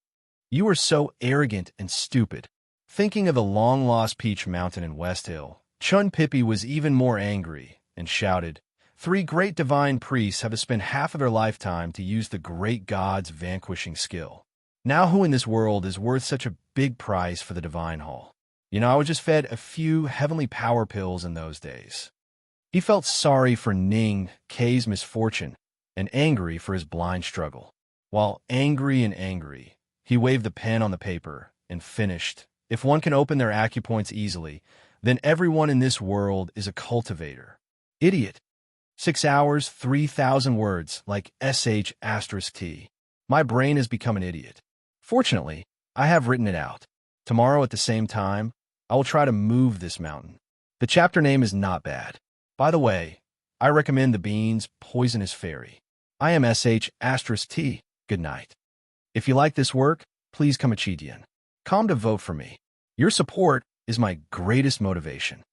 You are so arrogant and stupid." Thinking of the long-lost Peach Mountain in West Hill, Chun Pippi was even more angry and shouted, "3 great divine priests have to spend half of their lifetime to use the great god's vanquishing skill. Now who in this world is worth such a big price for the divine hall? I was just fed a few heavenly power pills in those days." He felt sorry for Ning K's misfortune and angry for his blind struggle. While angry, he waved the pen on the paper and finished. If one can open their acupoints easily, then everyone in this world is a cultivator. Idiot. 6 hours, 3,000 words, like sh*t. My brain has become an idiot. Fortunately, I have written it out. Tomorrow at the same time, I will try to move this mountain. The chapter name is not bad. By the way, I recommend the beans Poisonous Fairy. I am sh*t. Good night. If you like this work, please come Chidian. Come to vote for me. Your support is my greatest motivation.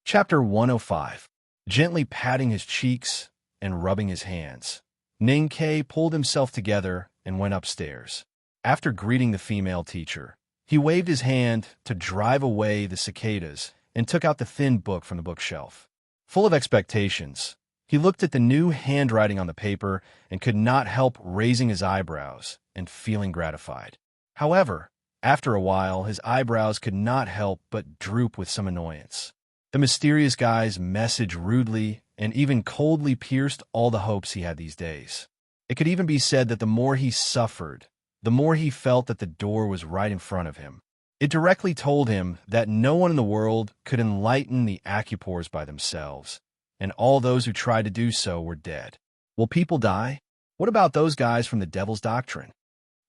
Chapter 105. Gently patting his cheeks and rubbing his hands, Ning K pulled himself together and went upstairs. After greeting the female teacher, he waved his hand to drive away the cicadas and took out the thin book from the bookshelf. Full of expectations, he looked at the new handwriting on the paper and could not help raising his eyebrows and feeling gratified. However, after a while, his eyebrows could not help but droop with some annoyance. The mysterious guy's message rudely and even coldly pierced all the hopes he had these days. It could even be said that the more he suffered, the more he felt that the door was right in front of him. It directly told him that no one in the world could enlighten the acupores by themselves, and all those who tried to do so were dead. Will people die? What about those guys from the Devil's Doctrine?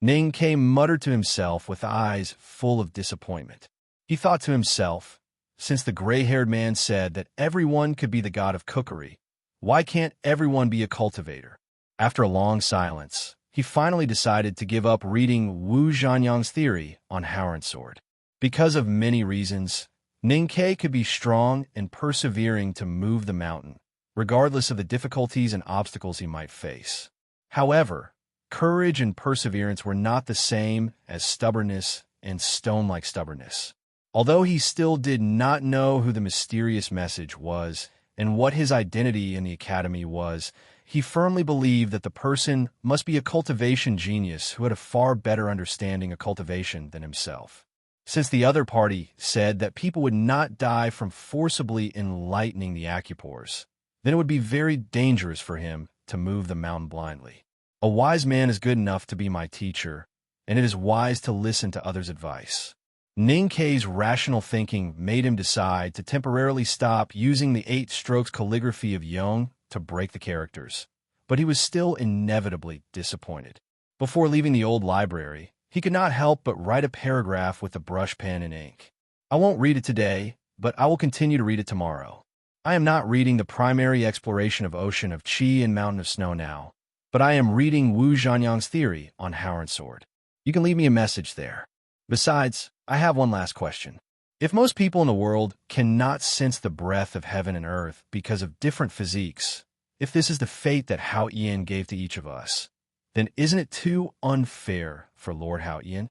Ning Ke muttered to himself with eyes full of disappointment. He thought to himself, since the gray-haired man said that everyone could be the god of cookery, why can't everyone be a cultivator? After a long silence, he finally decided to give up reading Wu Zhanyang's theory on Howard Sword. Because of many reasons, Ning Ke could be strong and persevering to move the mountain, regardless of the difficulties and obstacles he might face. However, courage and perseverance were not the same as stubbornness and stone-like stubbornness. Although he still did not know who the mysterious message was and what his identity in the academy was, he firmly believed that the person must be a cultivation genius who had a far better understanding of cultivation than himself. Since the other party said that people would not die from forcibly enlightening the acupores, then it would be very dangerous for him to move the mountain blindly. A wise man is good enough to be my teacher, and it is wise to listen to others' advice. Ning Ke's rational thinking made him decide to temporarily stop using the 8 strokes calligraphy of Yong to break the characters, but he was still inevitably disappointed. Before leaving the old library, he could not help but write a paragraph with a brush pen and ink. I won't read it today, but I will continue to read it tomorrow. I am not reading the primary exploration of Ocean of Qi and Mountain of Snow now, but I am reading Wu Zhanyang's theory on Howard Sword. You can leave me a message there. Besides, I have one last question. If most people in the world cannot sense the breath of heaven and earth because of different physiques, if this is the fate that Hao Ian gave to each of us, then isn't it too unfair for Lord Hao Ian?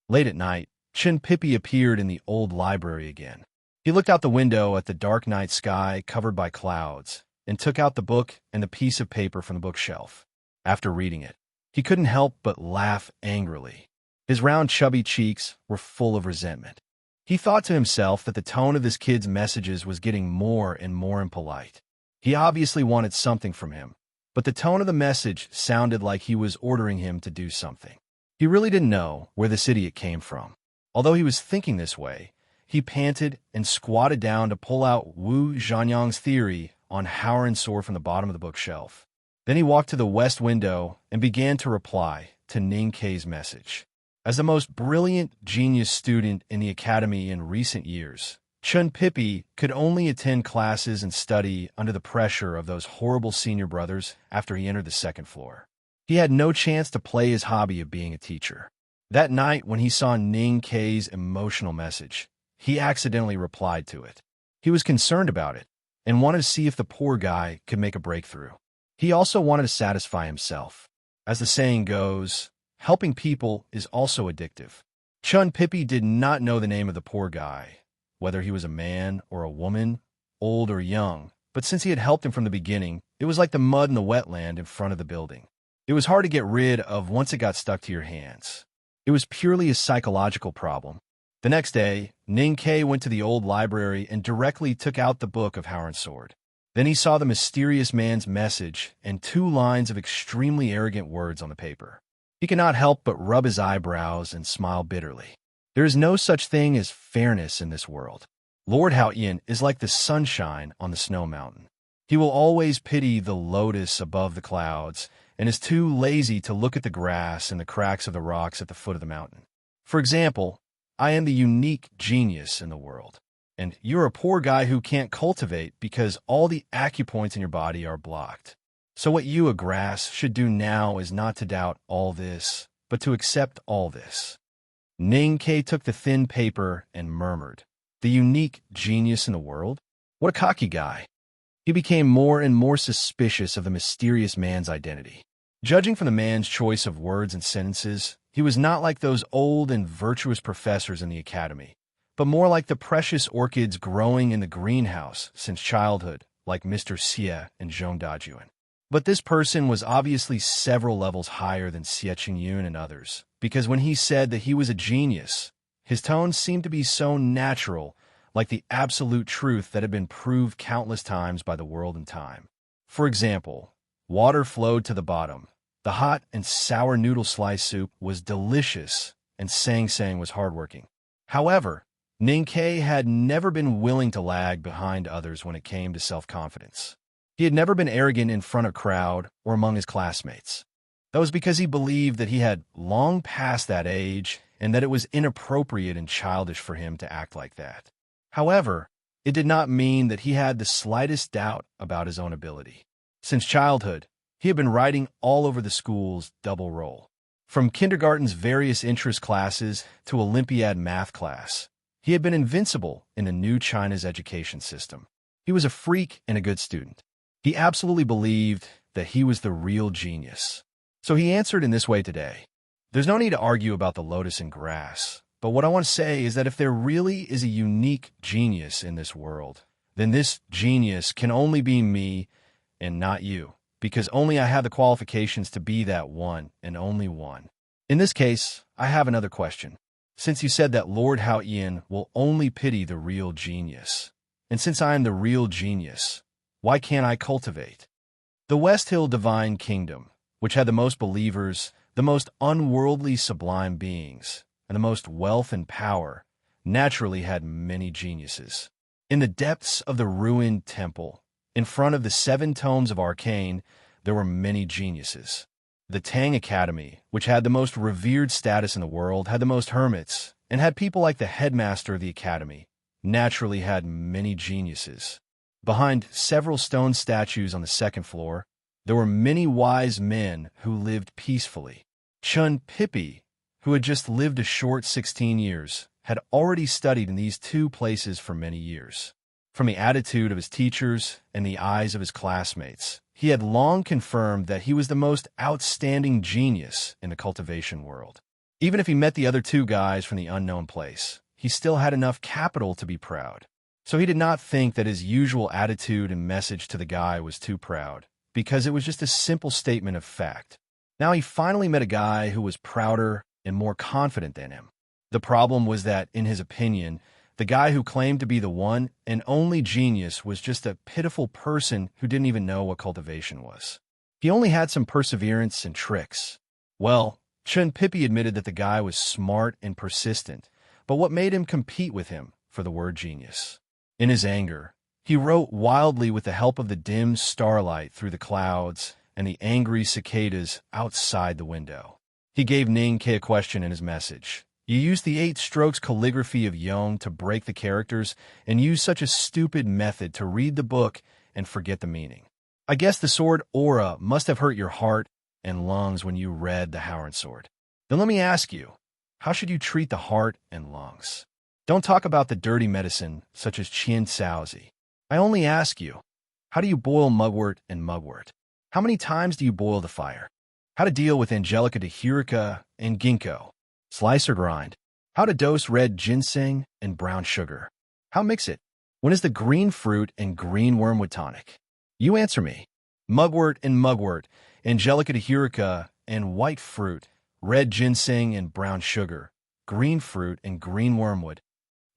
Late at night, Chen Pippi appeared in the old library again. He looked out the window at the dark night sky covered by clouds and took out the book and the piece of paper from the bookshelf. After reading it, he couldn't help but laugh angrily. His round, chubby cheeks were full of resentment. He thought to himself that the tone of this kid's messages was getting more and more impolite. He obviously wanted something from him, but the tone of the message sounded like he was ordering him to do something. He really didn't know where this idiot came from. Although he was thinking this way, he panted and squatted down to pull out Wu Zhanyang's theory on Howard Sword from the bottom of the bookshelf. Then he walked to the west window and began to reply to Ning Ke's message. As the most brilliant genius student in the academy in recent years, Chen Pippi could only attend classes and study under the pressure of those horrible senior brothers after he entered the second floor. He had no chance to play his hobby of being a teacher. That night, when he saw Ning Ke's emotional message, he accidentally replied to it. He was concerned about it and wanted to see if the poor guy could make a breakthrough. He also wanted to satisfy himself. As the saying goes, helping people is also addictive. Chen Pippi did not know the name of the poor guy, whether he was a man or a woman, old or young, but since he had helped him from the beginning, it was like the mud in the wetland in front of the building. It was hard to get rid of once it got stuck to your hands. It was purely a psychological problem. The next day, Ning Ke went to the old library and directly took out the book of Howard Sword. Then he saw the mysterious man's message and 2 lines of extremely arrogant words on the paper. He could not help but rub his eyebrows and smile bitterly. There is no such thing as fairness in this world. Lord Hao Ian is like the sunshine on the snow mountain. He will always pity the lotus above the clouds and is too lazy to look at the grass and the cracks of the rocks at the foot of the mountain. For example, I am the unique genius in the world, and you're a poor guy who can't cultivate because all the acupoints in your body are blocked. So what you, a grass, should do now is not to doubt all this, but to accept all this. Ning Ke took the thin paper and murmured, "The unique genius in the world? What a cocky guy." He became more and more suspicious of the mysterious man's identity. Judging from the man's choice of words and sentences, he was not like those old and virtuous professors in the academy, but more like the precious orchids growing in the greenhouse since childhood, like Mr. Xie and Zhong Dajuan. But this person was obviously several levels higher than Xie Qingyun and others, because when he said that he was a genius, his tone seemed to be so natural, like the absolute truth that had been proved countless times by the world and time. For example, water flowed to the bottom. The hot and sour noodle slice soup was delicious, and Sang Sang was hardworking. However, Ninkei had never been willing to lag behind others when it came to self-confidence. He had never been arrogant in front of a crowd or among his classmates. That was because he believed that he had long passed that age and that it was inappropriate and childish for him to act like that. However, it did not mean that he had the slightest doubt about his own ability. Since childhood, he had been riding all over the school's double roll. From kindergarten's various interest classes to Olympiad math class, he had been invincible in the new China's education system. He was a freak and a good student. He absolutely believed that he was the real genius. So he answered in this way today. There's no need to argue about the lotus and grass, but what I want to say is that if there really is a unique genius in this world, then this genius can only be me and not you, because only I have the qualifications to be that one and only one. In this case, I have another question. Since you said that Lord Hao Yin will only pity the real genius, and since I am the real genius, why can't I cultivate? The West Hill Divine Kingdom, which had the most believers, the most unworldly sublime beings, and the most wealth and power, naturally had many geniuses. In the depths of the ruined temple, in front of the 7 tomes of arcane, there were many geniuses. The Tang Academy, which had the most revered status in the world, had the most hermits, and had people like the headmaster of the academy, naturally had many geniuses. Behind several stone statues on the 2nd floor, there were many wise men who lived peacefully. Chun Pippi, who had just lived a short 16 years, had already studied in these 2 places for many years. From the attitude of his teachers and the eyes of his classmates, he had long confirmed that he was the most outstanding genius in the cultivation world. Even if he met the other 2 guys from the unknown place, he still had enough capital to be proud. So he did not think that his usual attitude and message to the guy was too proud, because it was just a simple statement of fact. Now he finally met a guy who was prouder and more confident than him. The problem was that, in his opinion, the guy who claimed to be the one and only genius was just a pitiful person who didn't even know what cultivation was. He only had some perseverance and tricks. Well, Chun Pippi admitted that the guy was smart and persistent, but what made him compete with him for the word genius? In his anger, he wrote wildly with the help of the dim starlight through the clouds and the angry cicadas outside the window. He gave Ninkei a question in his message. You used the 8 strokes calligraphy of Yong to break the characters and used such a stupid method to read the book and forget the meaning. I guess the sword aura must have hurt your heart and lungs when you read the Howren sword. Then let me ask you, how should you treat the heart and lungs? Don't talk about the dirty medicine such as Qian Caozi. I only ask you, how do you boil mugwort and mugwort? How many times do you boil the fire? How to deal with Angelica dehurica and ginkgo? Slice or grind? How to dose red ginseng and brown sugar? How mix it? When is the green fruit and green wormwood tonic? You answer me. Mugwort and mugwort, Angelica dehurica and white fruit, red ginseng and brown sugar, green fruit and green wormwood.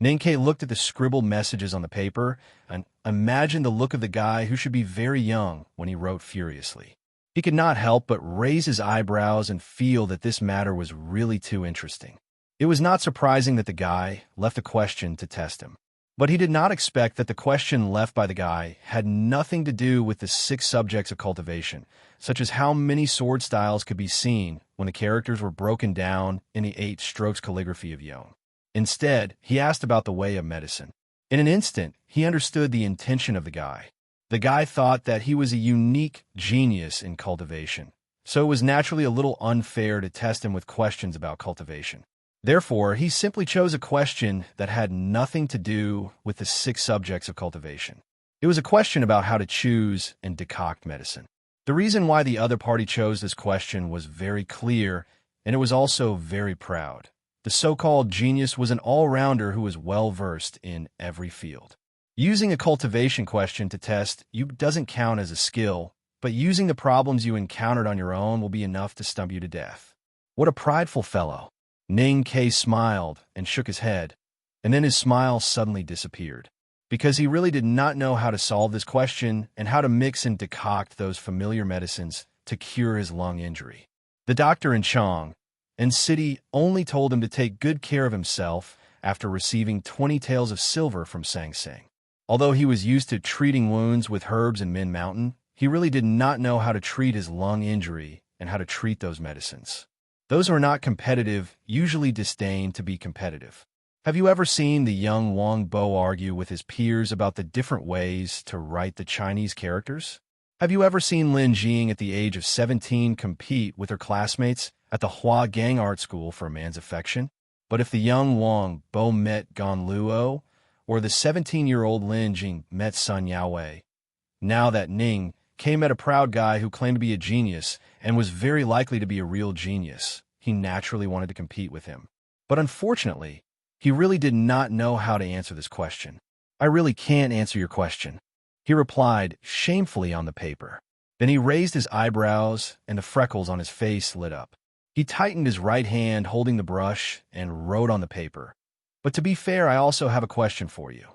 Ninkei looked at the scribbled messages on the paper and imagined the look of the guy who should be very young when he wrote furiously. He could not help but raise his eyebrows and feel that this matter was really too interesting. It was not surprising that the guy left a question to test him. But he did not expect that the question left by the guy had nothing to do with the 6 subjects of cultivation, such as how many sword styles could be seen when the characters were broken down in the 8 strokes calligraphy of Yong. Instead, he asked about the way of medicine. In an instant, he understood the intention of the guy. The guy thought that he was a unique genius in cultivation, so it was naturally a little unfair to test him with questions about cultivation. Therefore, he simply chose a question that had nothing to do with the 6 subjects of cultivation. It was a question about how to choose and decoct medicine. The reason why the other party chose this question was very clear, and it was also very proud. The so-called genius was an all-rounder who was well-versed in every field. Using a cultivation question to test you doesn't count as a skill, but using the problems you encountered on your own will be enough to stump you to death. What a prideful fellow. Ning Ke smiled and shook his head, and then his smile suddenly disappeared, because he really did not know how to solve this question and how to mix and decoct those familiar medicines to cure his lung injury. The doctor in Chong and City only told him to take good care of himself after receiving 20 taels of silver from Sang Sing. Although he was used to treating wounds with herbs in Min Mountain, he really did not know how to treat his lung injury and how to treat those medicines. Those who are not competitive usually disdain to be competitive. Have you ever seen the young Wang Bo argue with his peers about the different ways to write the Chinese characters? Have you ever seen Lin Jing at the age of 17 compete with her classmates at the Hua Gang Art School for a man's affection? But if the young Wang Bo met Gan Luo, or the 17-year-old Lin Jing met Sun Yaowei, now that Ning Ke met a proud guy who claimed to be a genius and was very likely to be a real genius, he naturally wanted to compete with him. But unfortunately, he really did not know how to answer this question. I really can't answer your question, he replied shamefully on the paper. Then he raised his eyebrows and the freckles on his face lit up. He tightened his right hand holding the brush and wrote on the paper. But to be fair, I also have a question for you.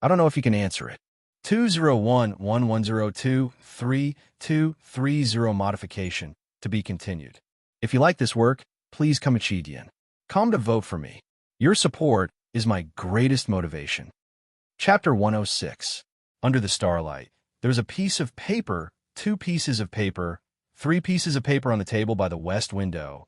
I don't know if you can answer it. 201-1102-3230 modification to be continued. If you like this work, please come Chidian. Come to vote for me. Your support is my greatest motivation. Chapter 106. Under the starlight, there's a piece of paper, 2 pieces of paper, 3 pieces of paper on the table by the west window.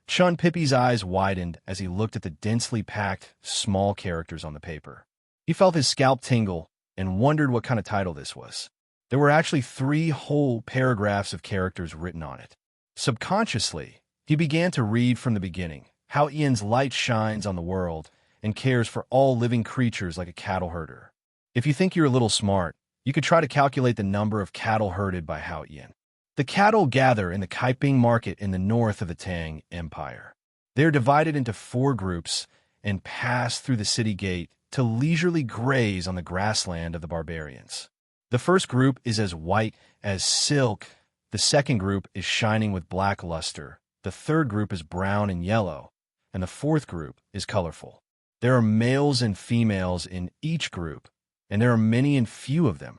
Chun Pippi's eyes widened as he looked at the densely packed, small characters on the paper. He felt his scalp tingle and wondered what kind of title this was. There were actually 3 whole paragraphs of characters written on it. Subconsciously, he began to read from the beginning, how Ian's light shines on the world and cares for all living creatures like a cattle herder. If you think you're a little smart, you could try to calculate the number of cattle herded by Hao Ian. The cattle gather in the Kaiping market in the north of the Tang Empire. They are divided into 4 groups and pass through the city gate to leisurely graze on the grassland of the barbarians. The first group is as white as silk, the second group is shining with black luster, the third group is brown and yellow, and the fourth group is colorful. There are males and females in each group, and there are many and few of them.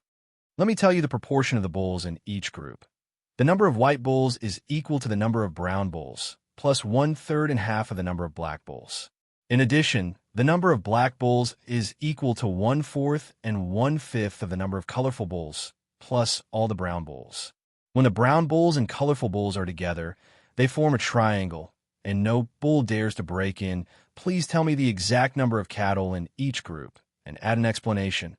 Let me tell you the proportion of the bulls in each group. The number of white bulls is equal to the number of brown bulls, plus 1/3 and half of the number of black bulls. In addition, the number of black bulls is equal to 1/4 and 1/5 of the number of colorful bulls, plus all the brown bulls. When the brown bulls and colorful bulls are together, they form a triangle, and no bull dares to break in. Please tell me the exact number of cattle in each group, and add an explanation.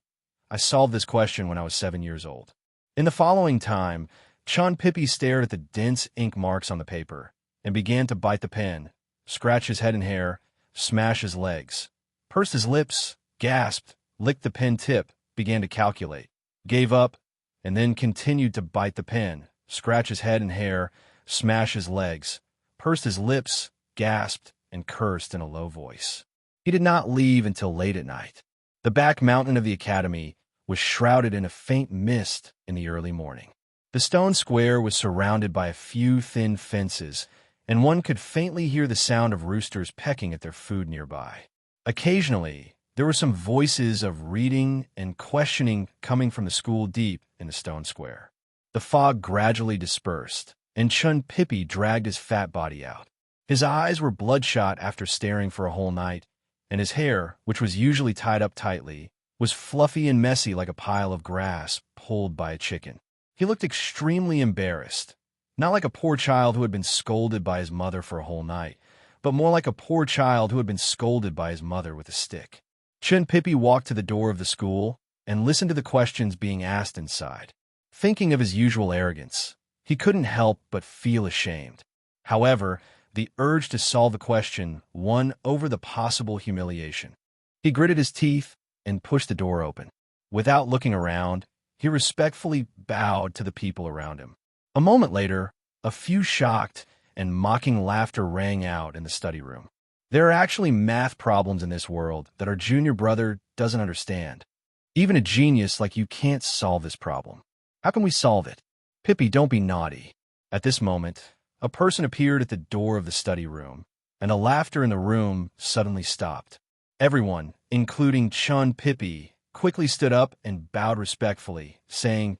I solved this question when I was 7 years old. In the following time, Chun Pippi stared at the dense ink marks on the paper, and began to bite the pen, scratch his head and hair, smash his legs, pursed his lips, gasped, licked the pen tip, began to calculate, gave up, and then continued to bite the pen, scratch his head and hair, smash his legs, pursed his lips, gasped, and cursed in a low voice. He did not leave until late at night. The back mountain of the academy was shrouded in a faint mist in the early morning. The stone square was surrounded by a few thin fences, and one could faintly hear the sound of roosters pecking at their food nearby. Occasionally, there were some voices of reading and questioning coming from the school deep in the stone square. The fog gradually dispersed, and Chun Pippi dragged his fat body out. His eyes were bloodshot after staring for a whole night, and his hair, which was usually tied up tightly, was fluffy and messy like a pile of grass pulled by a chicken. He looked extremely embarrassed, not like a poor child who had been scolded by his mother for a whole night, but more like a poor child who had been scolded by his mother with a stick. Chun Pippi walked to the door of the school and listened to the questions being asked inside. Thinking of his usual arrogance, he couldn't help but feel ashamed. However, the urge to solve the question won over the possible humiliation. He gritted his teeth and pushed the door open. Without looking around, he respectfully bowed to the people around him. A moment later, a few shocked and mocking laughter rang out in the study room. There are actually math problems in this world that our junior brother doesn't understand. Even a genius like you can't solve this problem. How can we solve it? Pippi, don't be naughty. At this moment, a person appeared at the door of the study room, and the laughter in the room suddenly stopped. Everyone, including Chun Pippi, quickly stood up and bowed respectfully, saying,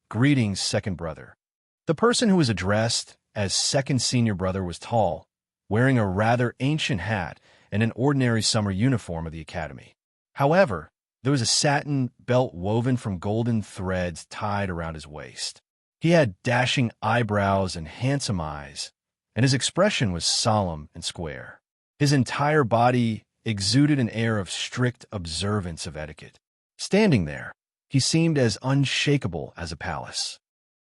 "Greetings, second brother." The person who was addressed as second senior brother was tall, wearing a rather ancient hat and an ordinary summer uniform of the academy. However, there was a satin belt woven from golden threads tied around his waist. He had dashing eyebrows and handsome eyes, and his expression was solemn and square. His entire body exuded an air of strict observance of etiquette. Standing there, he seemed as unshakable as a palace.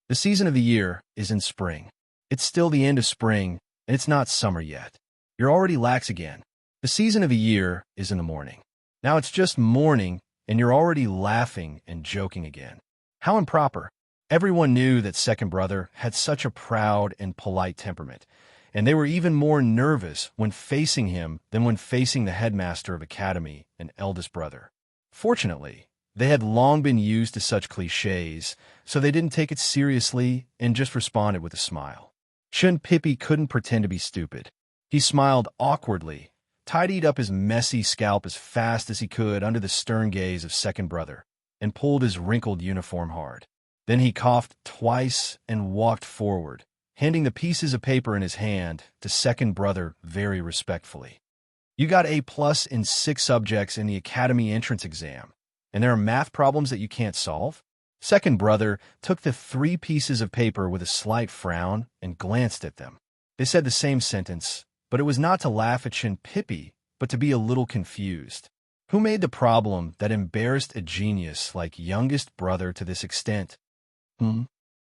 The season of the year is in spring. It's still the end of spring, and it's not summer yet. You're already lax again. The season of the year is in the morning. Now it's just morning, and you're already laughing and joking again. How improper. Everyone knew that second brother had such a proud and polite temperament, and they were even more nervous when facing him than when facing the headmaster of academy and eldest brother. Fortunately, they had long been used to such cliches, so they didn't take it seriously and just responded with a smile. Chun Pippi couldn't pretend to be stupid. He smiled awkwardly, tidied up his messy scalp as fast as he could under the stern gaze of second brother, and pulled his wrinkled uniform hard. Then he coughed twice and walked forward, handing the pieces of paper in his hand to second brother very respectfully. "You got A+ in 6 subjects in the academy entrance exam, and there are math problems that you can't solve?" Second brother took the 3 pieces of paper with a slight frown and glanced at them. They said the same sentence, but it was not to laugh at Chun Pippi, but to be a little confused. Who made the problem that embarrassed a genius like youngest brother to this extent?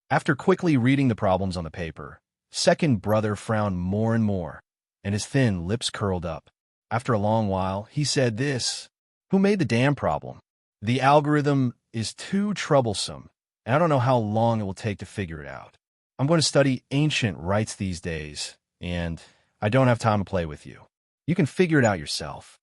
After quickly reading the problems on the paper, second brother frowned more and more, and his thin lips curled up. After a long while, he said this: "Who made the damn problem? The algorithm is too troublesome, and I don't know how long it will take to figure it out. I'm going to study ancient rites these days, and I don't have time to play with you. You can figure it out yourself."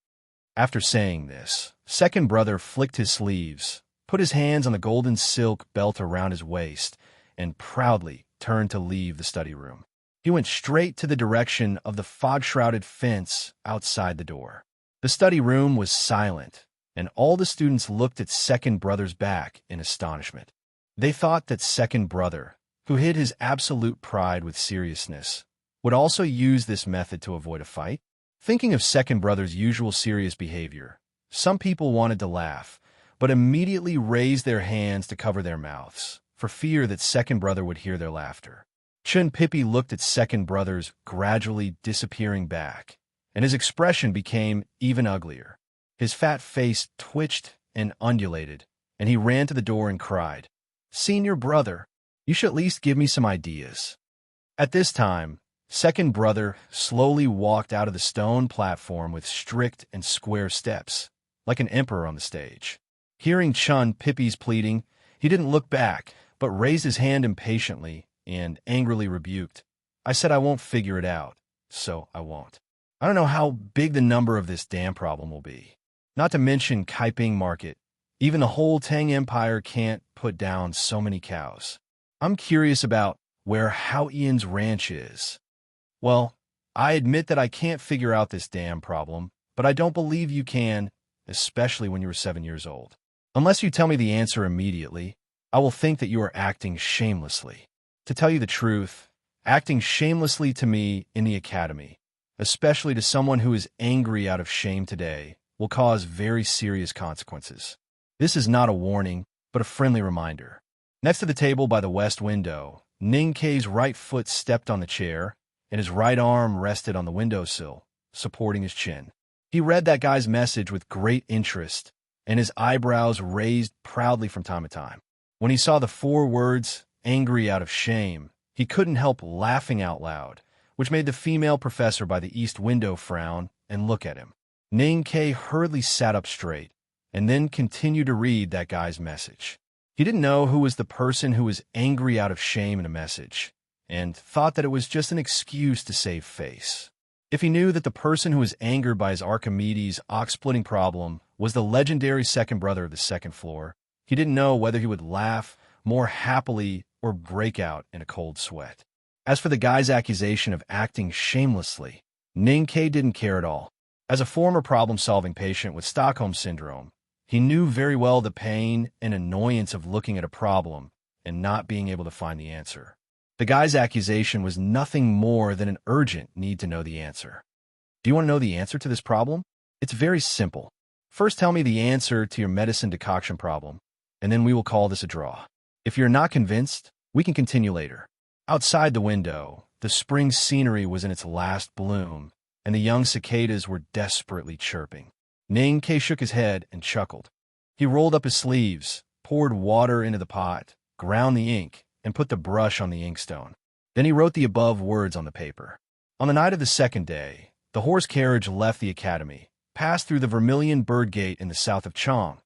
After saying this, second brother flicked his sleeves, put his hands on the golden silk belt around his waist, and proudly turned to leave the study room. He went straight to the direction of the fog-shrouded fence outside the door. The study room was silent, and all the students looked at second brother's back in astonishment. They thought that second brother, who hid his absolute pride with seriousness, would also use this method to avoid a fight. Thinking of second brother's usual serious behavior, some people wanted to laugh, but immediately raised their hands to cover their mouths, for fear that second brother would hear their laughter. Chun Pippi looked at second brother's gradually disappearing back, and his expression became even uglier. His fat face twitched and undulated, and he ran to the door and cried, "Senior brother, you should at least give me some ideas." At this time, second brother slowly walked out of the stone platform with strict and square steps, like an emperor on the stage. Hearing Chun Pippi's pleading, he didn't look back, but raised his hand impatiently and angrily rebuked, "I said I won't figure it out, so I won't. I don't know how big the number of this damn problem will be. Not to mention Kaiping Market. Even the whole Tang Empire can't put down so many cows. I'm curious about where Hao Ian's ranch is. Well, I admit that I can't figure out this damn problem, but I don't believe you can, especially when you were 7 years old. Unless you tell me the answer immediately, I will think that you are acting shamelessly. To tell you the truth, acting shamelessly to me in the academy, especially to someone who is angry out of shame today, will cause very serious consequences. This is not a warning, but a friendly reminder." Next to the table by the west window, Ning Kei's right foot stepped on the chair, and his right arm rested on the windowsill, supporting his chin. He read that guy's message with great interest, and his eyebrows raised proudly from time to time. When he saw the 4 words, "angry out of shame," he couldn't help laughing out loud, which made the female professor by the east window frown and look at him. Ning Kei hurriedly sat up straight, and then continued to read that guy's message. He didn't know who was the person who was angry out of shame in a message, and thought that it was just an excuse to save face. If he knew that the person who was angered by his Archimedes ox-splitting problem was the legendary second brother of the second floor. He didn't know whether he would laugh more happily or break out in a cold sweat. As for the guy's accusation of acting shamelessly, Ning-K didn't care at all. As a former problem-solving patient with Stockholm Syndrome, he knew very well the pain and annoyance of looking at a problem and not being able to find the answer. The guy's accusation was nothing more than an urgent need to know the answer. Do you want to know the answer to this problem? It's very simple. First, tell me the answer to your medicine decoction problem, and then we will call this a draw. If you're not convinced, we can continue later. Outside the window, the spring scenery was in its last bloom, and the young cicadas were desperately chirping. Ning-K shook his head and chuckled. He rolled up his sleeves, poured water into the pot, ground the ink, and put the brush on the inkstone. Then he wrote the above words on the paper. On the night of the second day, the horse carriage left the academy, passed through the Vermilion Bird Gate in the south of Chong,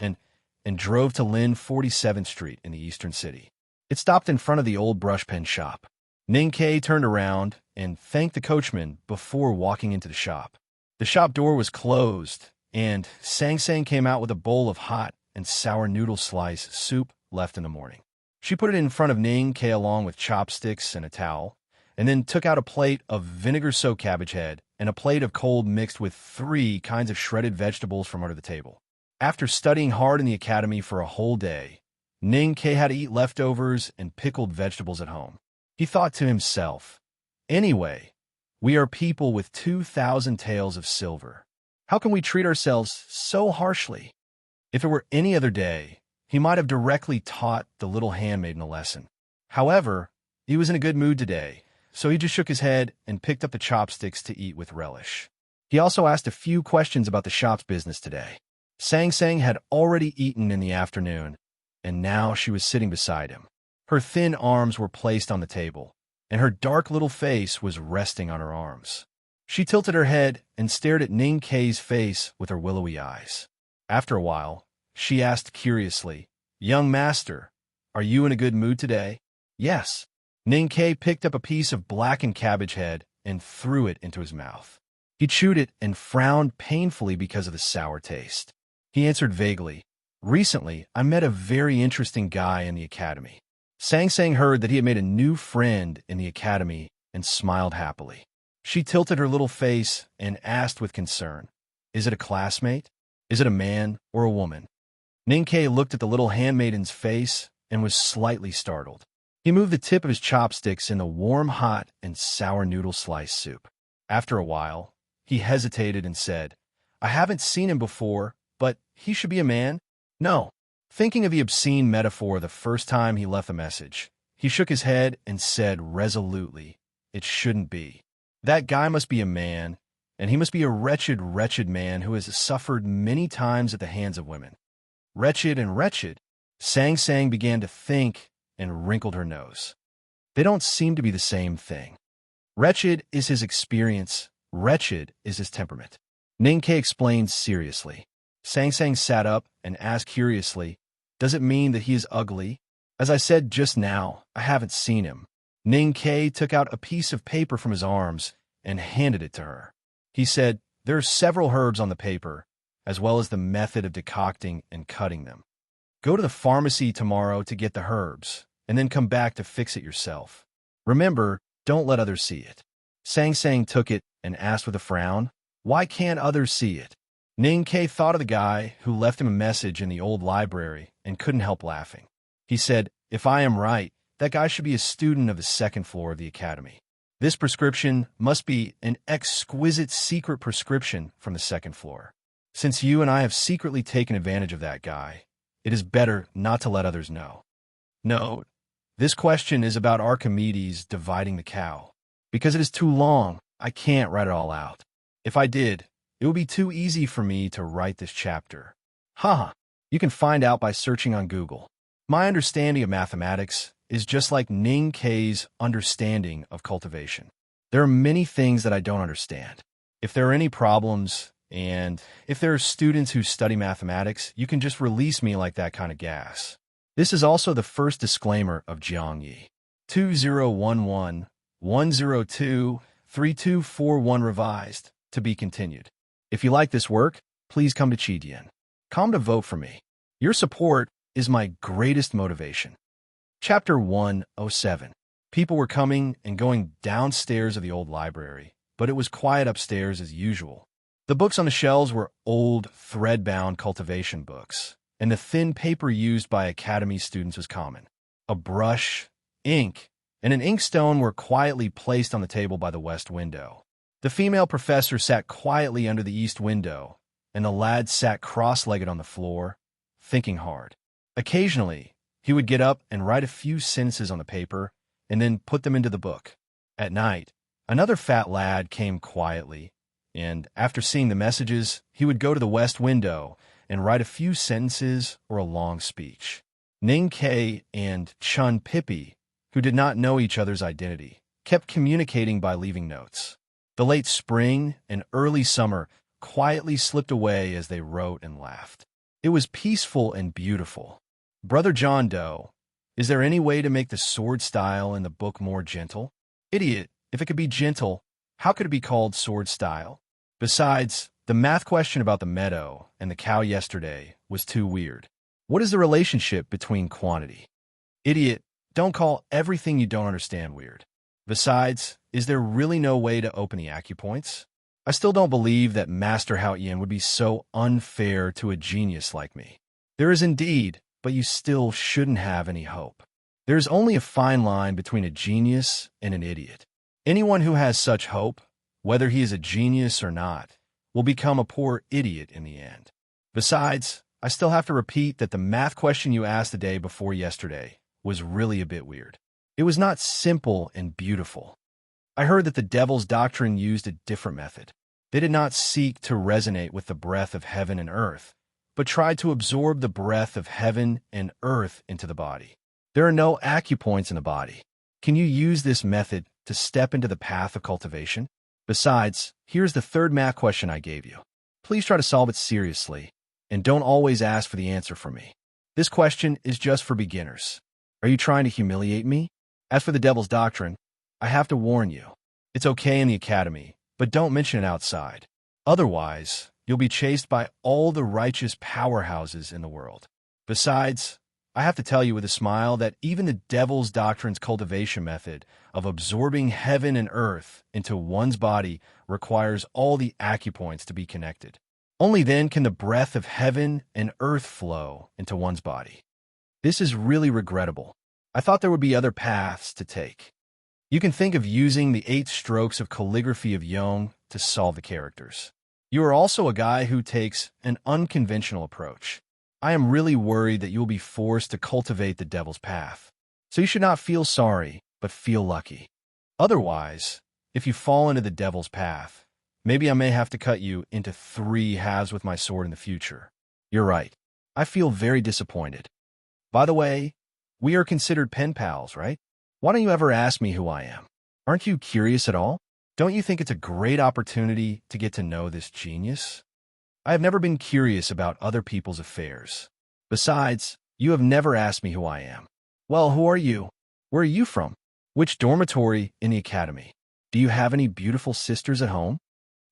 and drove to Lin 47th Street in the eastern city. It stopped in front of the old brush pen shop. Ning-K turned around and thanked the coachman before walking into the shop. The shop door was closed, and Sang-Sang came out with a bowl of hot and sour noodle slice soup left in the morning. She put it in front of Ning-K along with chopsticks and a towel, and then took out a plate of vinegar-soaked cabbage head and a plate of cold mixed with 3 kinds of shredded vegetables from under the table. After studying hard in the academy for a whole day, Ning-K had to eat leftovers and pickled vegetables at home. He thought to himself, anyway, we are people with 2,000 taels of silver. How can we treat ourselves so harshly? If it were any other day, he might have directly taught the little handmaiden a lesson. However, he was in a good mood today, so he just shook his head and picked up the chopsticks to eat with relish. He also asked a few questions about the shop's business today. Sang-Sang had already eaten in the afternoon, and now she was sitting beside him. Her thin arms were placed on the table, and her dark little face was resting on her arms. She tilted her head and stared at Ning-K's face with her willowy eyes. After a while, she asked curiously, "Young master, are you in a good mood today?" "Yes." Ning-K picked up a piece of blackened cabbage head and threw it into his mouth. He chewed it and frowned painfully because of the sour taste. He answered vaguely, "Recently, I met a very interesting guy in the academy." Sang-Sang heard that he had made a new friend in the academy and smiled happily. She tilted her little face and asked with concern, "Is it a classmate? Is it a man or a woman?" Ning-K looked at the little handmaiden's face and was slightly startled. He moved the tip of his chopsticks in the warm, hot, and sour noodle slice soup. After a while, he hesitated and said, "I haven't seen him before, but he should be a man?" "No." Thinking of the obscene metaphor the first time he left the message, he shook his head and said resolutely, "It shouldn't be. That guy must be a man, and he must be a wretched, wretched man who has suffered many times at the hands of women." Wretched and wretched. Sang-Sang began to think and wrinkled her nose. They don't seem to be the same thing. Wretched is his experience, wretched is his temperament. Ning-K explained seriously. Sang-Sang sat up and asked curiously, "Does it mean that he is ugly?" "As I said just now, I haven't seen him." Ning-K took out a piece of paper from his arms and handed it to her. He said, "There are several herbs on the paper, as well as the method of decocting and cutting them. Go to the pharmacy tomorrow to get the herbs, and then come back to fix it yourself. Remember, don't let others see it." Sang-Sang took it and asked with a frown, "Why can't others see it?" Ning-K thought of the guy who left him a message in the old library and couldn't help laughing. He said, "If I am right, that guy should be a student of the second floor of the academy. This prescription must be an exquisite secret prescription from the second floor. Since you and I have secretly taken advantage of that guy, it is better not to let others know." Note, this question is about Archimedes dividing the cow. Because it is too long, I can't write it all out. If I did, it would be too easy for me to write this chapter. Haha, you can find out by searching on Google. My understanding of mathematics is just like Ning-K's understanding of cultivation. There are many things that I don't understand. If there are any problems, and if there are students who study mathematics, you can just release me like that kind of gas. This is also the first disclaimer of Jiangyi. 2011-102-3241 revised, to be continued. If you like this work, please come to Chidian. Come to vote for me. Your support is my greatest motivation. Chapter 107. People were coming and going downstairs of the old library, but it was quiet upstairs as usual. The books on the shelves were old, thread-bound cultivation books, and the thin paper used by academy students was common. A brush, ink, and an inkstone were quietly placed on the table by the west window. The female professor sat quietly under the east window, and the lad sat cross-legged on the floor, thinking hard. Occasionally, he would get up and write a few sentences on the paper and then put them into the book. At night, another fat lad came quietly, and after seeing the messages, he would go to the west window and write a few sentences or a long speech. Ning K and Chun Pippi, who did not know each other's identity, kept communicating by leaving notes. The late spring and early summer quietly slipped away as they wrote and laughed. It was peaceful and beautiful. Brother John Doe, is there any way to make the sword style in the book more gentle? Idiot, if it could be gentle, how could it be called sword style? Besides, the math question about the meadow and the cow yesterday was too weird. What is the relationship between quantity? Idiot, don't call everything you don't understand weird. Besides, is there really no way to open the acupoints? I still don't believe that Master Hao Yin would be so unfair to a genius like me. There is indeed, but you still shouldn't have any hope. There is only a fine line between a genius and an idiot. Anyone who has such hope, whether he is a genius or not, will become a poor idiot in the end. Besides, I still have to repeat that the math question you asked the day before yesterday was really a bit weird. It was not simple and beautiful. I heard that the devil's doctrine used a different method. They did not seek to resonate with the breath of heaven and earth, but tried to absorb the breath of heaven and earth into the body. There are no acupoints in the body. Can you use this method to step into the path of cultivation? Besides, here's the third math question I gave you. Please try to solve it seriously, and don't always ask for the answer from me. This question is just for beginners. Are you trying to humiliate me? As for the devil's doctrine, I have to warn you. It's okay in the academy, but don't mention it outside. Otherwise, you'll be chased by all the righteous powerhouses in the world. Besides, I have to tell you with a smile that even the devil's doctrine's cultivation method of absorbing heaven and earth into one's body requires all the acupoints to be connected. Only then can the breath of heaven and earth flow into one's body. This is really regrettable. I thought there would be other paths to take. You can think of using the 8 strokes of calligraphy of Yong to solve the characters. You are also a guy who takes an unconventional approach. I am really worried that you will be forced to cultivate the devil's path. So you should not feel sorry, but feel lucky. Otherwise, if you fall into the devil's path, maybe I may have to cut you into 3 halves with my sword in the future. You're right. I feel very disappointed. By the way, we are considered pen pals, right? Why don't you ever ask me who I am? Aren't you curious at all? Don't you think it's a great opportunity to get to know this genius? I have never been curious about other people's affairs. Besides, you have never asked me who I am. Well, who are you? Where are you from? Which dormitory in the academy? Do you have any beautiful sisters at home?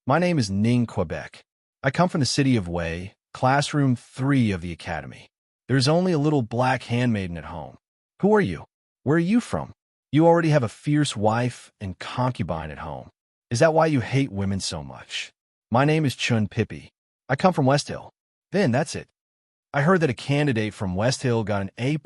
My name is Ning Quebec. I come from the city of Wei, classroom 3 of the academy. There's only a little black handmaiden at home. Who are you? Where are you from? You already have a fierce wife and concubine at home. Is that why you hate women so much? My name is Chun Pippi. I come from West Hill. Then that's it. I heard that a candidate from West Hill got an A+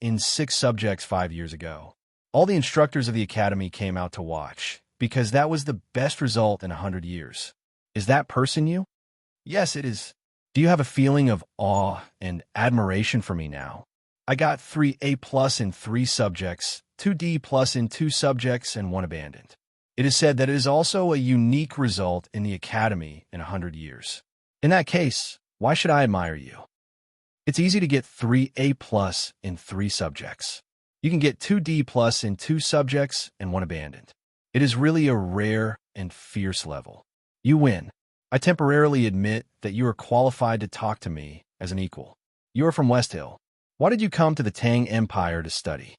in 6 subjects 5 years ago. All the instructors of the academy came out to watch, because that was the best result in 100 years. Is that person you? Yes, it is. Do you have a feeling of awe and admiration for me now? I got 3 A+ in 3 subjects, 2 D+ in 2 subjects, and 1 abandoned. It is said that it is also a unique result in the academy in 100 years. In that case, why should I admire you? It's easy to get 3 A+ in 3 subjects. You can get 2 D+ in 2 subjects and 1 abandoned. It is really a rare and fierce level. You win. I temporarily admit that you are qualified to talk to me as an equal. You are from West Hill. Why did you come to the Tang Empire to study?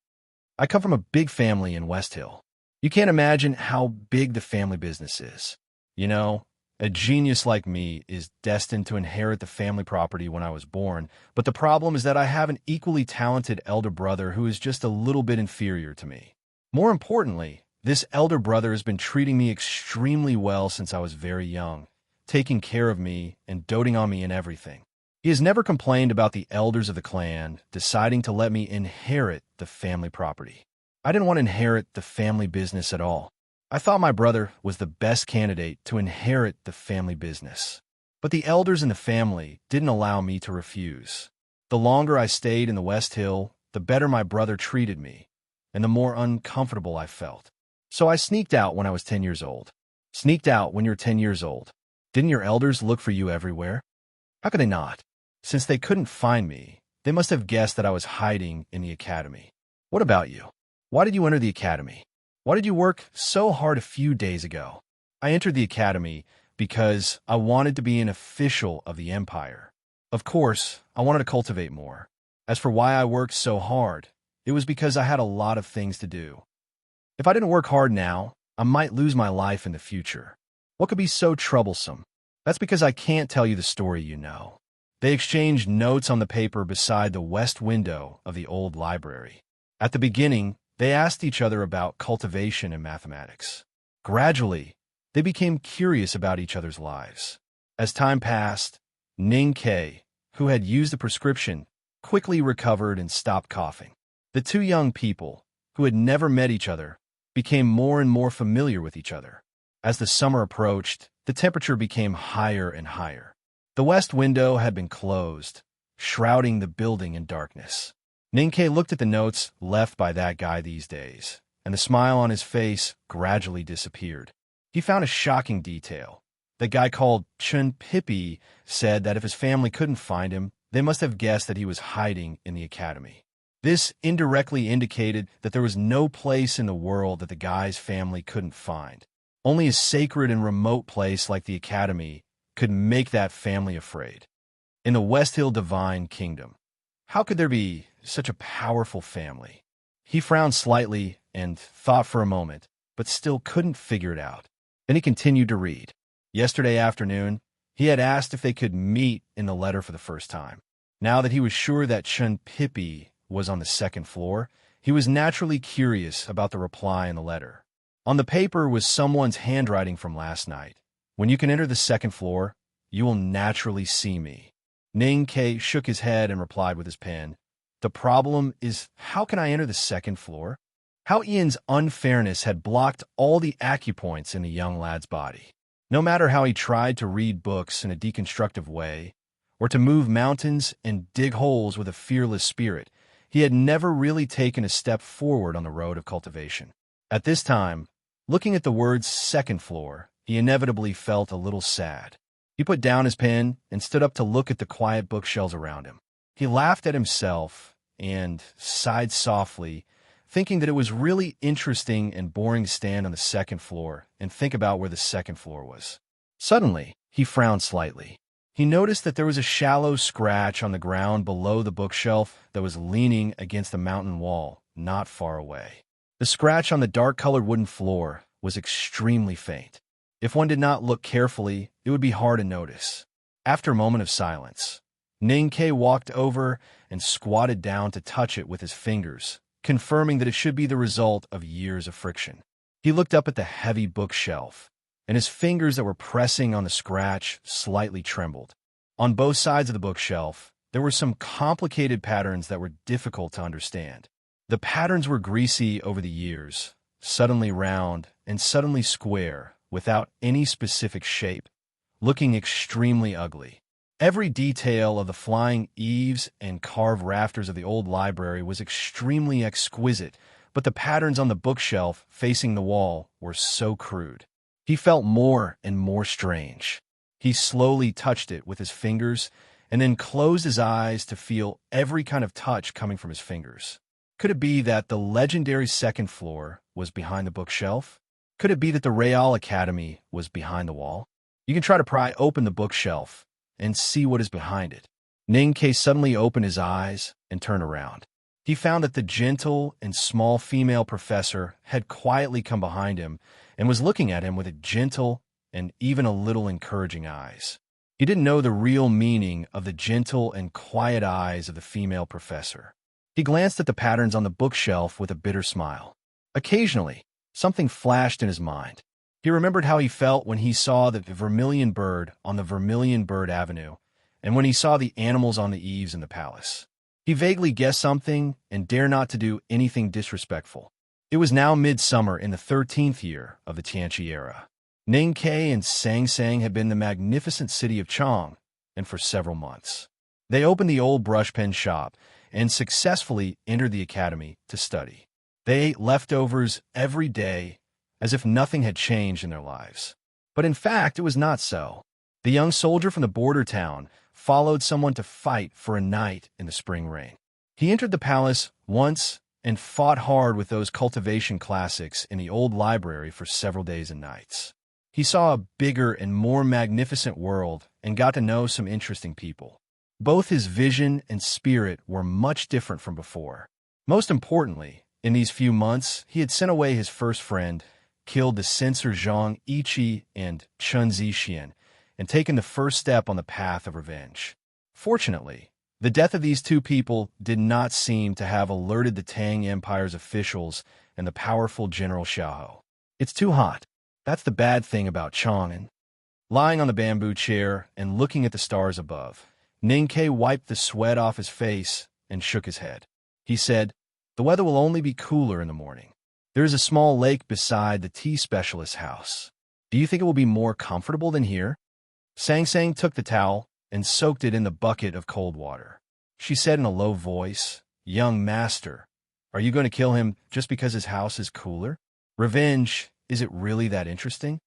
I come from a big family in West Hill. You can't imagine how big the family business is. You know, A genius like me is destined to inherit the family property when I was born, but the problem is that I have an equally talented elder brother who is just a little bit inferior to me. More importantly, this elder brother has been treating me extremely well since I was very young, taking care of me and doting on me in everything. He has never complained about the elders of the clan deciding to let me inherit the family property. I didn't want to inherit the family business at all. I thought my brother was the best candidate to inherit the family business. But the elders in the family didn't allow me to refuse. The longer I stayed in the West Hill, the better my brother treated me, and the more uncomfortable I felt. So I sneaked out when I was 10 years old. Sneaked out when you're 10 years old. Didn't your elders look for you everywhere? How could they not? Since they couldn't find me, they must have guessed that I was hiding in the academy. What about you? Why did you enter the academy? Why did you work so hard a few days ago? I entered the academy because I wanted to be an official of the empire. Of course, I wanted to cultivate more. As for why I worked so hard, it was because I had a lot of things to do. If I didn't work hard now, I might lose my life in the future. What could be so troublesome? That's because I can't tell you the story you know. They exchanged notes on the paper beside the west window of the old library. At the beginning, they asked each other about cultivation and mathematics. Gradually, they became curious about each other's lives. As time passed, Ning K, who had used the prescription, quickly recovered and stopped coughing. The two young people, who had never met each other, became more and more familiar with each other. As the summer approached, the temperature became higher and higher. The west window had been closed, shrouding the building in darkness. Ninkei looked at the notes left by that guy these days, and the smile on his face gradually disappeared. He found a shocking detail. The guy called Chun Pippi said that if his family couldn't find him, they must have guessed that he was hiding in the academy. This indirectly indicated that there was no place in the world that the guy's family couldn't find. Only a sacred and remote place like the academy could make that family afraid. In the West Hill Divine Kingdom, how could there be such a powerful family? He frowned slightly and thought for a moment, but still couldn't figure it out. Then he continued to read. Yesterday afternoon, he had asked if they could meet in the letter for the first time. Now that he was sure that Chun Pippi was on the second floor, he was naturally curious about the reply in the letter. On the paper was someone's handwriting from last night. When you can enter the second floor, you will naturally see me. Ning K shook his head and replied with his pen, "The problem is, how can I enter the second floor?" How Ian's unfairness had blocked all the acupoints in the young lad's body. No matter how he tried to read books in a deconstructive way, or to move mountains and dig holes with a fearless spirit, he had never really taken a step forward on the road of cultivation. At this time, looking at the words second floor, he inevitably felt a little sad. He put down his pen and stood up to look at the quiet bookshelves around him. He laughed at himself and sighed softly, thinking that it was really interesting and boring to stand on the second floor and think about where the second floor was. Suddenly, he frowned slightly. He noticed that there was a shallow scratch on the ground below the bookshelf that was leaning against the mountain wall not far away. The scratch on the dark-colored wooden floor was extremely faint. If one did not look carefully, it would be hard to notice. After a moment of silence, Ning K walked over and squatted down to touch it with his fingers, confirming that it should be the result of years of friction. He looked up at the heavy bookshelf, and his fingers that were pressing on the scratch slightly trembled. On both sides of the bookshelf, there were some complicated patterns that were difficult to understand. The patterns were greasy over the years, suddenly round and suddenly square, without any specific shape, looking extremely ugly. Every detail of the flying eaves and carved rafters of the old library was extremely exquisite, but the patterns on the bookshelf facing the wall were so crude. He felt more and more strange. He slowly touched it with his fingers and then closed his eyes to feel every kind of touch coming from his fingers. Could it be that the legendary second floor was behind the bookshelf? Could it be that the Real Academy was behind the wall? You can try to pry open the bookshelf and see what is behind it. Ning K suddenly opened his eyes and turned around. He found that the gentle and small female professor had quietly come behind him and was looking at him with a gentle and even a little encouraging eyes. He didn't know the real meaning of the gentle and quiet eyes of the female professor. He glanced at the patterns on the bookshelf with a bitter smile. Occasionally, something flashed in his mind. He remembered how he felt when he saw the vermilion bird on the Vermilion Bird Avenue, and when he saw the animals on the eaves in the palace. He vaguely guessed something and dared not to do anything disrespectful. It was now midsummer in the 13th year of the Tianqi era. Ningke and Sang Sang had been in the magnificent city of Chang, and for several months. They opened the old brush pen shop and successfully entered the academy to study. They ate leftovers every day as if nothing had changed in their lives. But in fact, it was not so. The young soldier from the border town followed someone to fight for a night in the spring rain. He entered the palace once and fought hard with those cultivation classics in the old library for several days and nights. He saw a bigger and more magnificent world and got to know some interesting people. Both his vision and spirit were much different from before. Most importantly, in these few months, he had sent away his first friend, killed the censor Zhang Yiqi and Chen Zixian, and taken the first step on the path of revenge. Fortunately, the death of these two people did not seem to have alerted the Tang Empire's officials and the powerful General Xiaohou. It's too hot. That's the bad thing about Chang'an. Lying on the bamboo chair and looking at the stars above, Ningke wiped the sweat off his face and shook his head. He said, "The weather will only be cooler in the morning. There is a small lake beside the tea specialist's house. Do you think it will be more comfortable than here?" Sang Sang took the towel and soaked it in the bucket of cold water. She said in a low voice, "Young master, are you going to kill him just because his house is cooler? Revenge, is it really that interesting?"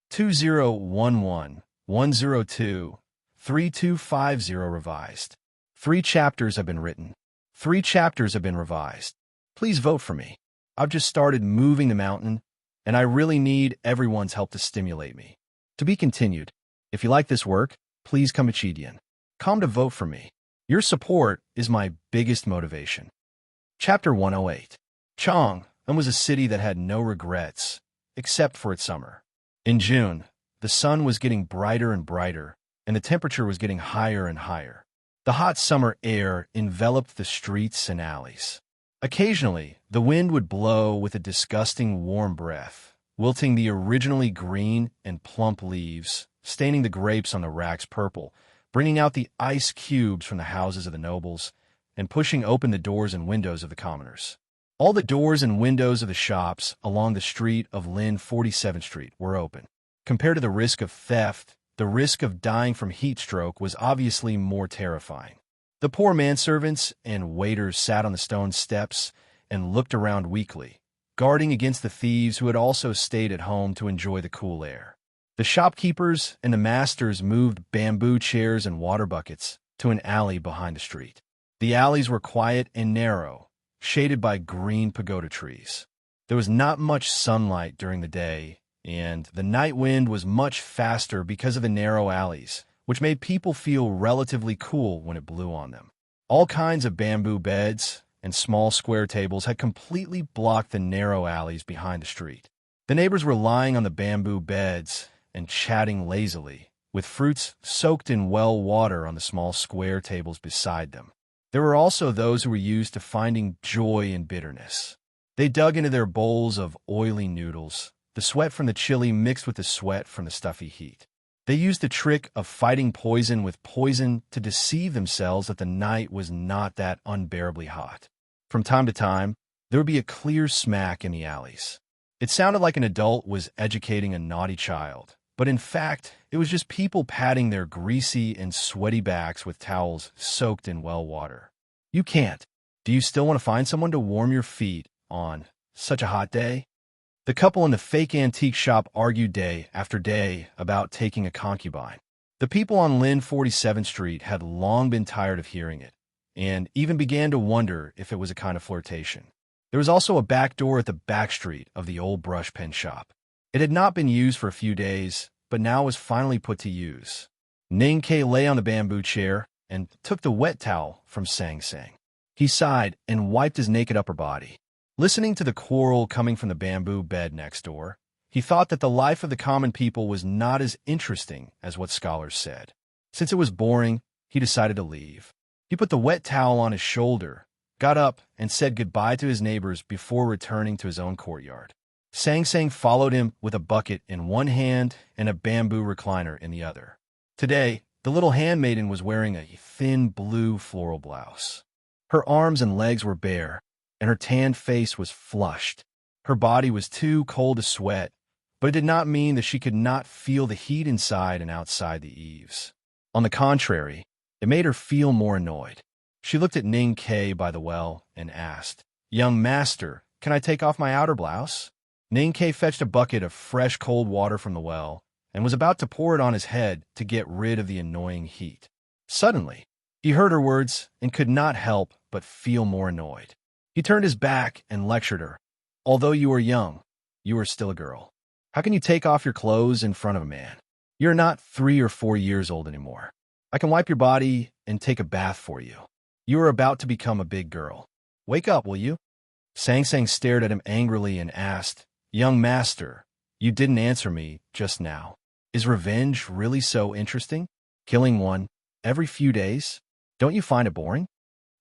2011-102-3250 revised. 3 chapters have been written. 3 chapters have been revised. Please vote for me. I've just started moving the mountain, and I really need everyone's help to stimulate me. To be continued. If you like this work, please come to Chidian. Come to vote for me. Your support is my biggest motivation. Chapter 108. Chang'an was a city that had no regrets, except for its summer. In June, the sun was getting brighter and brighter, and the temperature was getting higher and higher. The hot summer air enveloped the streets and alleys. Occasionally, the wind would blow with a disgusting warm breath, wilting the originally green and plump leaves, staining the grapes on the racks purple, bringing out the ice cubes from the houses of the nobles, and pushing open the doors and windows of the commoners. All the doors and windows of the shops along the street of Lin 47th Street were open. Compared to the risk of theft, the risk of dying from heat stroke was obviously more terrifying. The poor manservants and waiters sat on the stone steps and looked around weakly, guarding against the thieves who had also stayed at home to enjoy the cool air. The shopkeepers and the masters moved bamboo chairs and water buckets to an alley behind the street. The alleys were quiet and narrow, shaded by green pagoda trees. There was not much sunlight during the day, and the night wind was much faster because of the narrow alleys, which made people feel relatively cool when it blew on them. All kinds of bamboo beds and small square tables had completely blocked the narrow alleys behind the street. The neighbors were lying on the bamboo beds and chatting lazily, with fruits soaked in well water on the small square tables beside them. There were also those who were used to finding joy in bitterness. They dug into their bowls of oily noodles, the sweat from the chili mixed with the sweat from the stuffy heat. They used the trick of fighting poison with poison to deceive themselves that the night was not that unbearably hot. From time to time, there would be a clear smack in the alleys. It sounded like an adult was educating a naughty child, but in fact, it was just people patting their greasy and sweaty backs with towels soaked in well water. You can't. Do you still want to find someone to warm your feet on such a hot day? The couple in the fake antique shop argued day after day about taking a concubine. The people on Lin 47th Street had long been tired of hearing it, and even began to wonder if it was a kind of flirtation. There was also a back door at the back street of the old brush pen shop. It had not been used for a few days, but now was finally put to use. Ningke lay on the bamboo chair and took the wet towel from Sang Sang. He sighed and wiped his naked upper body. Listening to the quarrel coming from the bamboo bed next door, He thought that the life of the common people was not as interesting as what scholars said. Since it was boring, he decided to leave. He put the wet towel on his shoulder, got up, and said goodbye to his neighbors before returning to his own courtyard. Sang Sang followed him with a bucket in one hand and a bamboo recliner in the other. Today, the little handmaiden was wearing a thin blue floral blouse. Her arms and legs were bare, and her tanned face was flushed. Her body was too cold to sweat, but it did not mean that she could not feel the heat inside and outside the eaves. On the contrary, it made her feel more annoyed. She looked at Ning Ke by the well and asked, "Young master, can I take off my outer blouse?" Ning Ke fetched a bucket of fresh cold water from the well and was about to pour it on his head to get rid of the annoying heat. Suddenly, he heard her words and could not help but feel more annoyed. He turned his back and lectured her. "Although you are young, you are still a girl. How can you take off your clothes in front of a man? You're not 3 or 4 years old anymore. I can wipe your body and take a bath for you. You are about to become a big girl. Wake up, will you?" Sang Sang stared at him angrily and asked, "Young master, you didn't answer me just now. Is revenge really so interesting? Killing one every few days? Don't you find it boring?"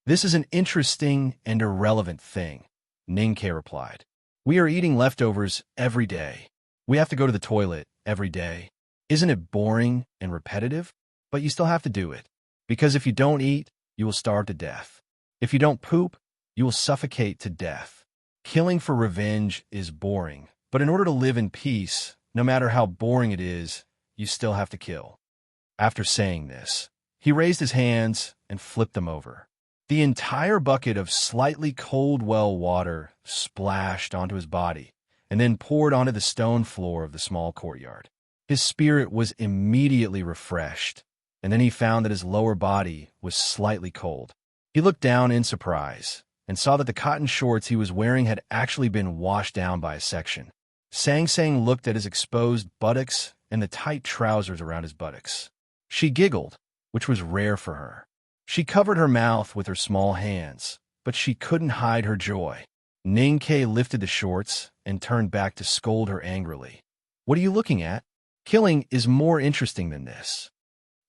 "This is an interesting and irrelevant thing," Ning Ke replied. "We are eating leftovers every day. We have to go to the toilet every day. Isn't it boring and repetitive? But you still have to do it, because if you don't eat, you will starve to death. If you don't poop, you will suffocate to death. Killing for revenge is boring, but in order to live in peace, no matter how boring it is, you still have to kill." After saying this, he raised his hands and flipped them over. The entire bucket of slightly cold well water splashed onto his body and then poured onto the stone floor of the small courtyard. His spirit was immediately refreshed, and then he found that his lower body was slightly cold. He looked down in surprise and saw that the cotton shorts he was wearing had actually been washed down by a section. Sang Sang looked at his exposed buttocks and the tight trousers around his buttocks. She giggled, which was rare for her. She covered her mouth with her small hands, but she couldn't hide her joy. Ning Ke lifted the shorts and turned back to scold her angrily. "What are you looking at? Killing is more interesting than this."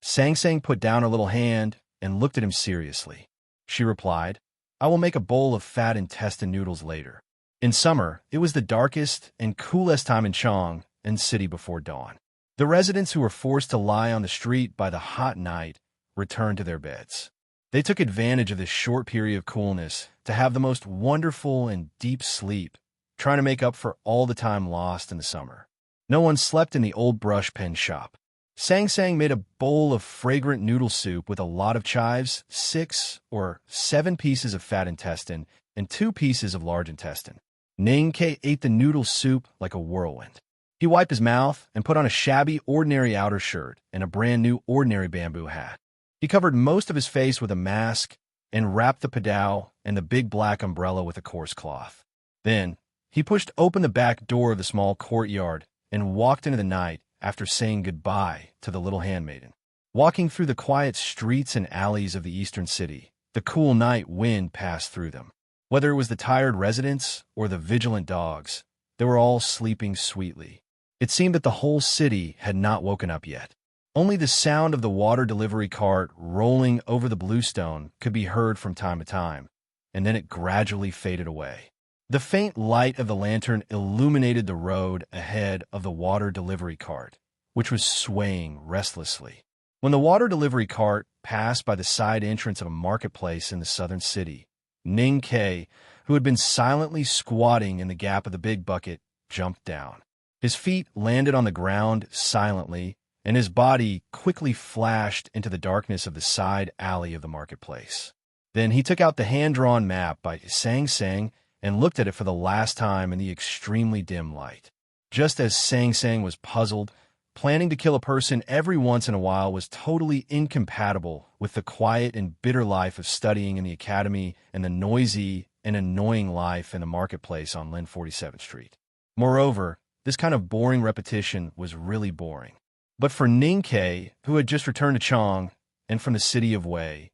Sang Sang put down her little hand and looked at him seriously. She replied, "I will make a bowl of fat intestine noodles later." In summer, it was the darkest and coolest time in Chang and city before dawn. The residents who were forced to lie on the street by the hot night returned to their beds. They took advantage of this short period of coolness to have the most wonderful and deep sleep, trying to make up for all the time lost in the summer. No one slept in the old brush pen shop. Sang Sang made a bowl of fragrant noodle soup with a lot of chives, 6 or 7 pieces of fat intestine, and 2 pieces of large intestine. Ning Ke ate the noodle soup like a whirlwind. He wiped his mouth and put on a shabby, ordinary outer shirt and a brand-new ordinary bamboo hat. He covered most of his face with a mask and wrapped the padao and the big black umbrella with a coarse cloth. Then, he pushed open the back door of the small courtyard and walked into the night after saying goodbye to the little handmaiden. Walking through the quiet streets and alleys of the eastern city, the cool night wind passed through them. Whether it was the tired residents or the vigilant dogs, they were all sleeping sweetly. It seemed that the whole city had not woken up yet. Only the sound of the water delivery cart rolling over the bluestone could be heard from time to time, and then it gradually faded away. The faint light of the lantern illuminated the road ahead of the water delivery cart, which was swaying restlessly. When the water delivery cart passed by the side entrance of a marketplace in the southern city, Ning Ke, who had been silently squatting in the gap of the big bucket, jumped down. His feet landed on the ground silently, and his body quickly flashed into the darkness of the side alley of the marketplace. Then he took out the hand-drawn map by Sang Sang and looked at it for the last time in the extremely dim light. Just as Sang Sang was puzzled, planning to kill a person every once in a while was totally incompatible with the quiet and bitter life of studying in the academy and the noisy and annoying life in the marketplace on Lin 47th Street. Moreover, this kind of boring repetition was really boring. But for Ning Ke, who had just returned to Chang and from the city of Wei,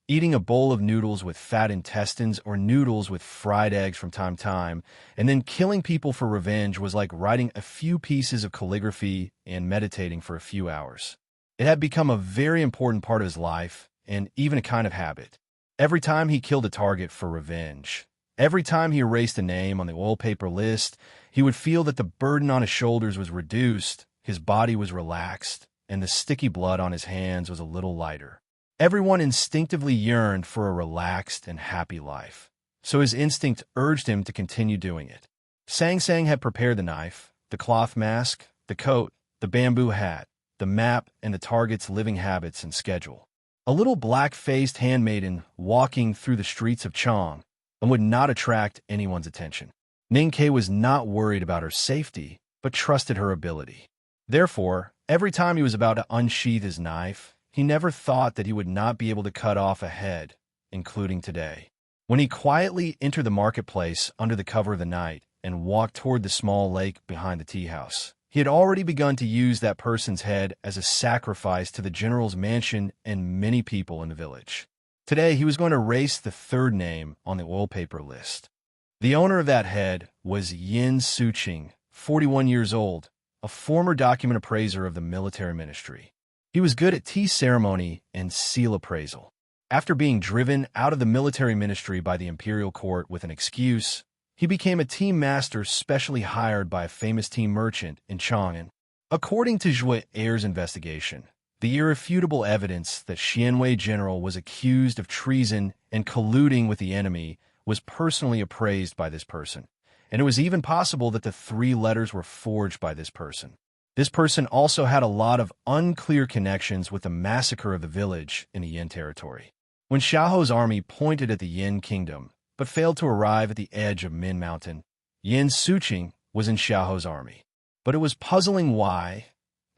eating a bowl of noodles with fat intestines or noodles with fried eggs from time to time, and then killing people for revenge was like writing a few pieces of calligraphy and meditating for a few hours. It had become a very important part of his life, and even a kind of habit. Every time he killed a target for revenge, every time he erased a name on the wallpaper list, he would feel that the burden on his shoulders was reduced, his body was relaxed, and the sticky blood on his hands was a little lighter. Everyone instinctively yearned for a relaxed and happy life, so his instinct urged him to continue doing it. Sang Sang had prepared the knife, the cloth mask, the coat, the bamboo hat, the map, and the target's living habits and schedule. A little black-faced handmaiden walking through the streets of Chong and would not attract anyone's attention. Ninkei was not worried about her safety, but trusted her ability. Therefore, every time he was about to unsheath his knife, he never thought that he would not be able to cut off a head, including today. When he quietly entered the marketplace under the cover of the night and walked toward the small lake behind the tea house, he had already begun to use that person's head as a sacrifice to the general's mansion and many people in the village. Today, he was going to erase the third name on the wallpaper list. The owner of that head was Yin Suqing, 41 years old, a former document appraiser of the military ministry. He was good at tea ceremony and seal appraisal. After being driven out of the military ministry by the imperial court with an excuse, he became a tea master specially hired by a famous tea merchant in Chang'an. According to Zhui Er's investigation, the irrefutable evidence that Xianwei general was accused of treason and colluding with the enemy was personally appraised by this person, and it was even possible that the 3 letters were forged by this person. This person also had a lot of unclear connections with the massacre of the village in the Yin territory. When Xiaoho's army pointed at the Yin kingdom, but failed to arrive at the edge of Min Mountain, Yin Suqing was in Xiaoho's army. But it was puzzling why,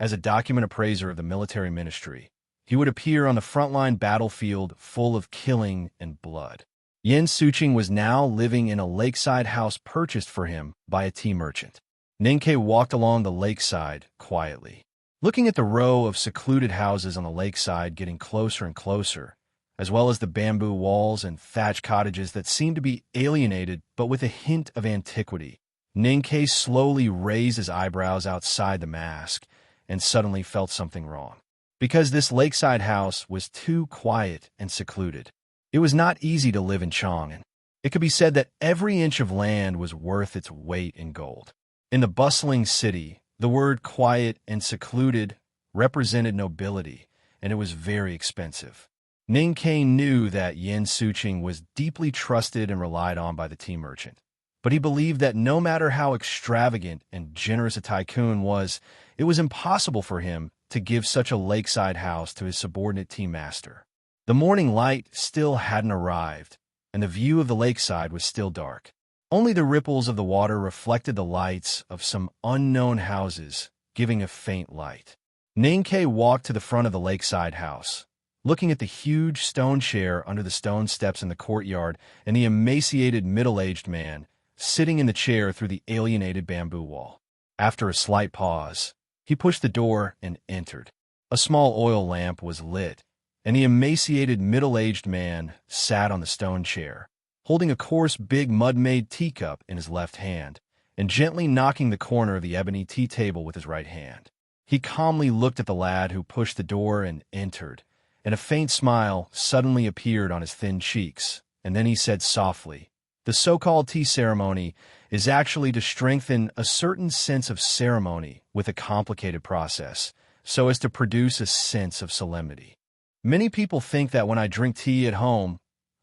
as a document appraiser of the military ministry, he would appear on the frontline battlefield full of killing and blood. Yin Suqing was now living in a lakeside house purchased for him by a tea merchant. Ninkei walked along the lakeside quietly, looking at the row of secluded houses on the lakeside getting closer and closer, as well as the bamboo walls and thatch cottages that seemed to be alienated but with a hint of antiquity. Ninkei slowly raised his eyebrows outside the mask and suddenly felt something wrong. Because this lakeside house was too quiet and secluded. It was not easy to live in Chang'an. It could be said that every inch of land was worth its weight in gold. In the bustling city, the word quiet and secluded represented nobility, and it was very expensive. Ninkei knew that Yin Suqing was deeply trusted and relied on by the tea merchant, but he believed that no matter how extravagant and generous a tycoon was, it was impossible for him to give such a lakeside house to his subordinate tea master. The morning light still hadn't arrived, and the view of the lakeside was still dark. Only the ripples of the water reflected the lights of some unknown houses, giving a faint light. Ninkei walked to the front of the lakeside house, looking at the huge stone chair under the stone steps in the courtyard and the emaciated middle-aged man sitting in the chair through the alienated bamboo wall. After a slight pause, he pushed the door and entered. A small oil lamp was lit, and the emaciated middle-aged man sat on the stone chair, holding a coarse, big mud-made teacup in his left hand, and gently knocking the corner of the ebony tea table with his right hand. He calmly looked at the lad who pushed the door and entered, and a faint smile suddenly appeared on his thin cheeks, and then he said softly, "The so-called tea ceremony is actually to strengthen a certain sense of ceremony with a complicated process, so as to produce a sense of solemnity. Many people think that when I drink tea at home,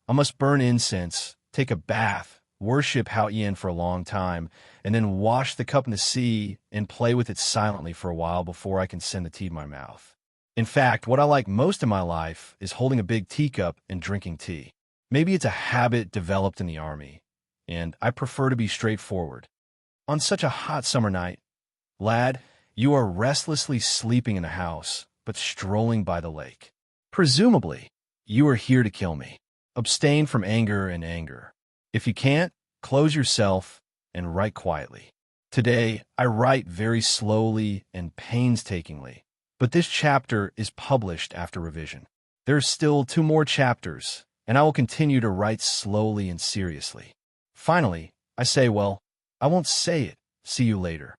I must burn incense, take a bath, worship Hao Yin for a long time, and then wash the cup in the sea and play with it silently for a while before I can send the tea to my mouth. In fact, what I like most in my life is holding a big teacup and drinking tea. Maybe it's a habit developed in the army, and I prefer to be straightforward. On such a hot summer night, lad, you are restlessly sleeping in the house, but strolling by the lake. Presumably, you are here to kill me. Abstain from anger and anger. If you can't, close yourself and write quietly. Today, I write very slowly and painstakingly, but this chapter is published after revision. There's still 2 more chapters, and I will continue to write slowly and seriously. Finally, I say, well, I won't say it. See you later.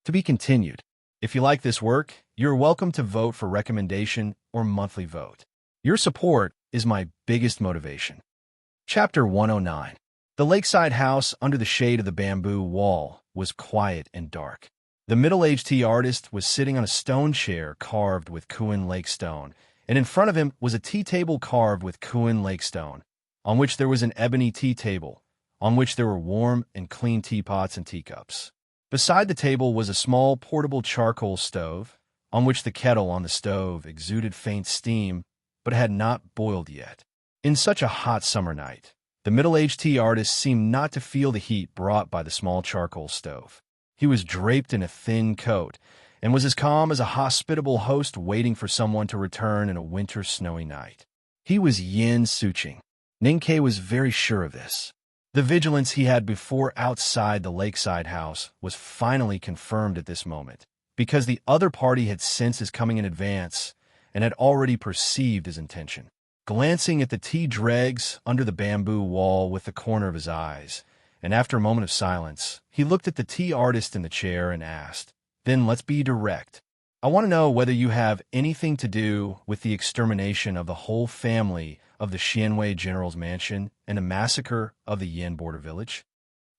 To be continued. If you like this work, you're welcome to vote for recommendation or monthly vote. Your support is my biggest motivation. Chapter 109. The lakeside house under the shade of the bamboo wall was quiet and dark. The middle-aged tea artist was sitting on a stone chair carved with Kuin Lake stone, and in front of him was a tea table carved with Kuin Lake stone, on which there was an ebony tea table, on which there were warm and clean teapots and teacups. Beside the table was a small portable charcoal stove, on which the kettle on the stove exuded faint steam, but had not boiled yet. In such a hot summer night, the middle-aged tea artist seemed not to feel the heat brought by the small charcoal stove. He was draped in a thin coat, and was as calm as a hospitable host waiting for someone to return in a winter snowy night. He was Yin Suching. Ninkei was very sure of this. The vigilance he had before outside the lakeside house was finally confirmed at this moment, because the other party had sensed his coming in advance and had already perceived his intention. Glancing at the tea dregs under the bamboo wall with the corner of his eyes, and after a moment of silence, he looked at the tea artist in the chair and asked, "Then let's be direct. I want to know whether you have anything to do with the extermination of the whole family of the Xianwei general's mansion and the massacre of the Yin border village?"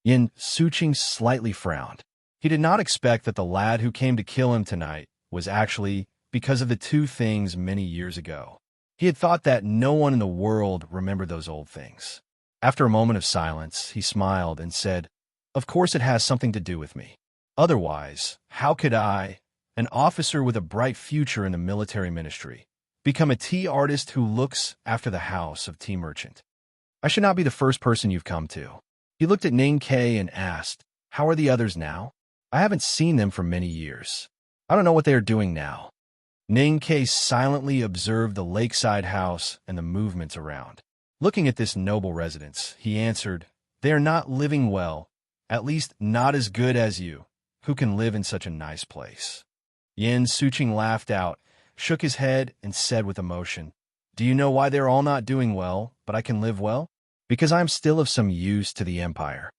Yin Suching slightly frowned. He did not expect that the lad who came to kill him tonight was actually because of the 2 things many years ago. He had thought that no one in the world remembered those old things. After a moment of silence, he smiled and said, "Of course it has something to do with me. Otherwise, how could I, an officer with a bright future in the military ministry, become a tea artist who looks after the house of tea merchant? I should not be the first person you've come to." He looked at Ninkei and asked, "How are the others now? I haven't seen them for many years. I don't know what they are doing now." Ninkei silently observed the lakeside house and the movements around. Looking at this noble residence, he answered, "They are not living well, at least not as good as you, who can live in such a nice place." Yin Suching laughed out, shook his head, and said with emotion, "Do you know why they are all not doing well, but I can live well? Because I am still of some use to the empire."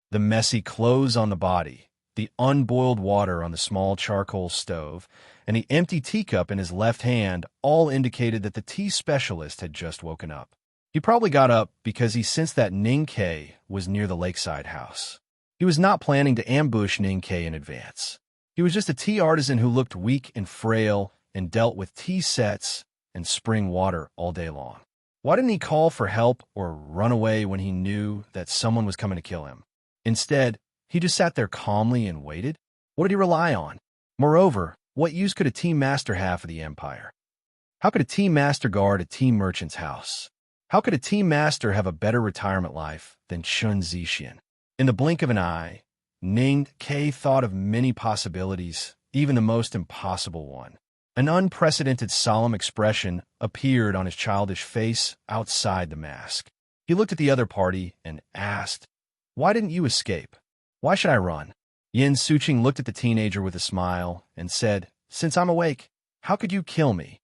The messy clothes on the body, the unboiled water on the small charcoal stove, and the empty teacup in his left hand all indicated that the tea specialist had just woken up. He probably got up because he sensed that Ninkei was near the lakeside house. He was not planning to ambush Ninkei in advance. He was just a tea artisan who looked weak and frail and dealt with tea sets and spring water all day long. Why didn't he call for help or run away when he knew that someone was coming to kill him? Instead, he just sat there calmly and waited. What did he rely on? Moreover, what use could a tea master have for the empire? How could a tea master guard a tea merchant's house? How could a tea master have a better retirement life than Chun Zixian? In the blink of an eye, Ning Kei thought of many possibilities, even the most impossible one. An unprecedented solemn expression appeared on his childish face outside the mask. He looked at the other party and asked, "Why didn't you escape? Why should I run?" Yin Suching looked at the teenager with a smile and said, "Since I'm awake, how could you kill me?"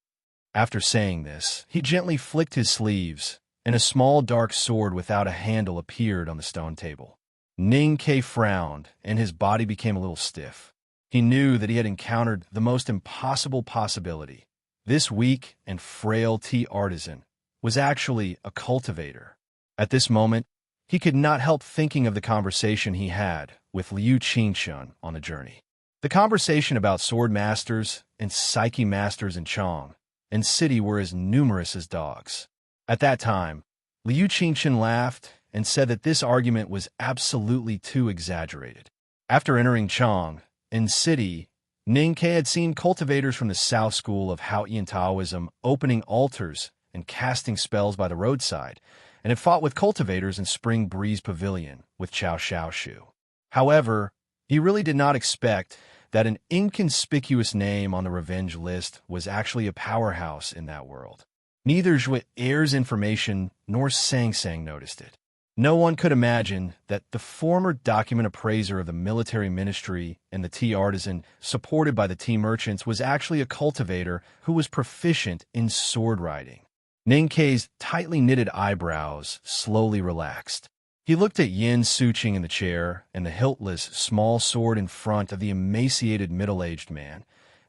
After saying this, he gently flicked his sleeves, and a small dark sword without a handle appeared on the stone table. Ning Kei frowned, and his body became a little stiff. He knew that he had encountered the most impossible possibility. This weak and frail tea artisan was actually a cultivator. At this moment, he could not help thinking of the conversation he had with Liu Qingshun on the journey. The conversation about sword masters and psyche masters in Chong and city were as numerous as dogs. At that time, Liu Qingshun laughed and said that this argument was absolutely too exaggerated. After entering Chong and city, Ning Kei had seen cultivators from the South School of Haotian Taoism opening altars and casting spells by the roadside, and had fought with cultivators in Spring Breeze Pavilion with Chao Xiaoshu. However, he really did not expect that an inconspicuous name on the revenge list was actually a powerhouse in that world. Neither Zhuit Air's information nor Sang Sang noticed it. No one could imagine that the former document appraiser of the military ministry and the tea artisan supported by the tea merchants was actually a cultivator who was proficient in sword riding. Ninkei's tightly knitted eyebrows slowly relaxed. He looked at Yin Suqing in the chair and the hiltless, small sword in front of the emaciated middle-aged man,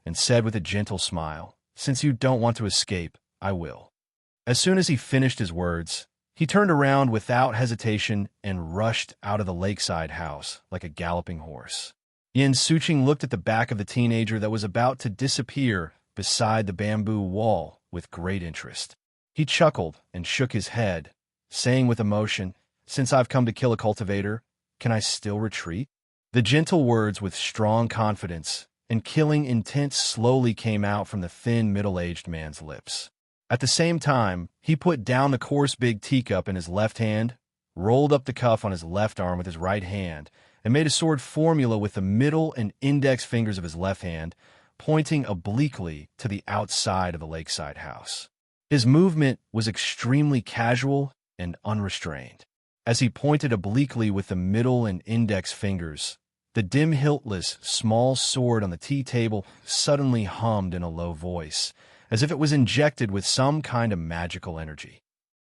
and said with a gentle smile, "Since you don't want to escape, I will." As soon as he finished his words, he turned around without hesitation and rushed out of the lakeside house like a galloping horse. Yin Suqing looked at the back of the teenager that was about to disappear beside the bamboo wall with great interest. He chuckled and shook his head, saying with emotion, "Since I've come to kill a cultivator, can I still retreat?" The gentle words with strong confidence and killing intent slowly came out from the thin, middle-aged man's lips. At the same time, he put down the coarse big teacup in his left hand, rolled up the cuff on his left arm with his right hand, and made a sword formula with the middle and index fingers of his left hand, pointing obliquely to the outside of the lakeside house. His movement was extremely casual and unrestrained. As he pointed obliquely with the middle and index fingers, the dim hiltless, small sword on the tea table suddenly hummed in a low voice, as if it was injected with some kind of magical energy.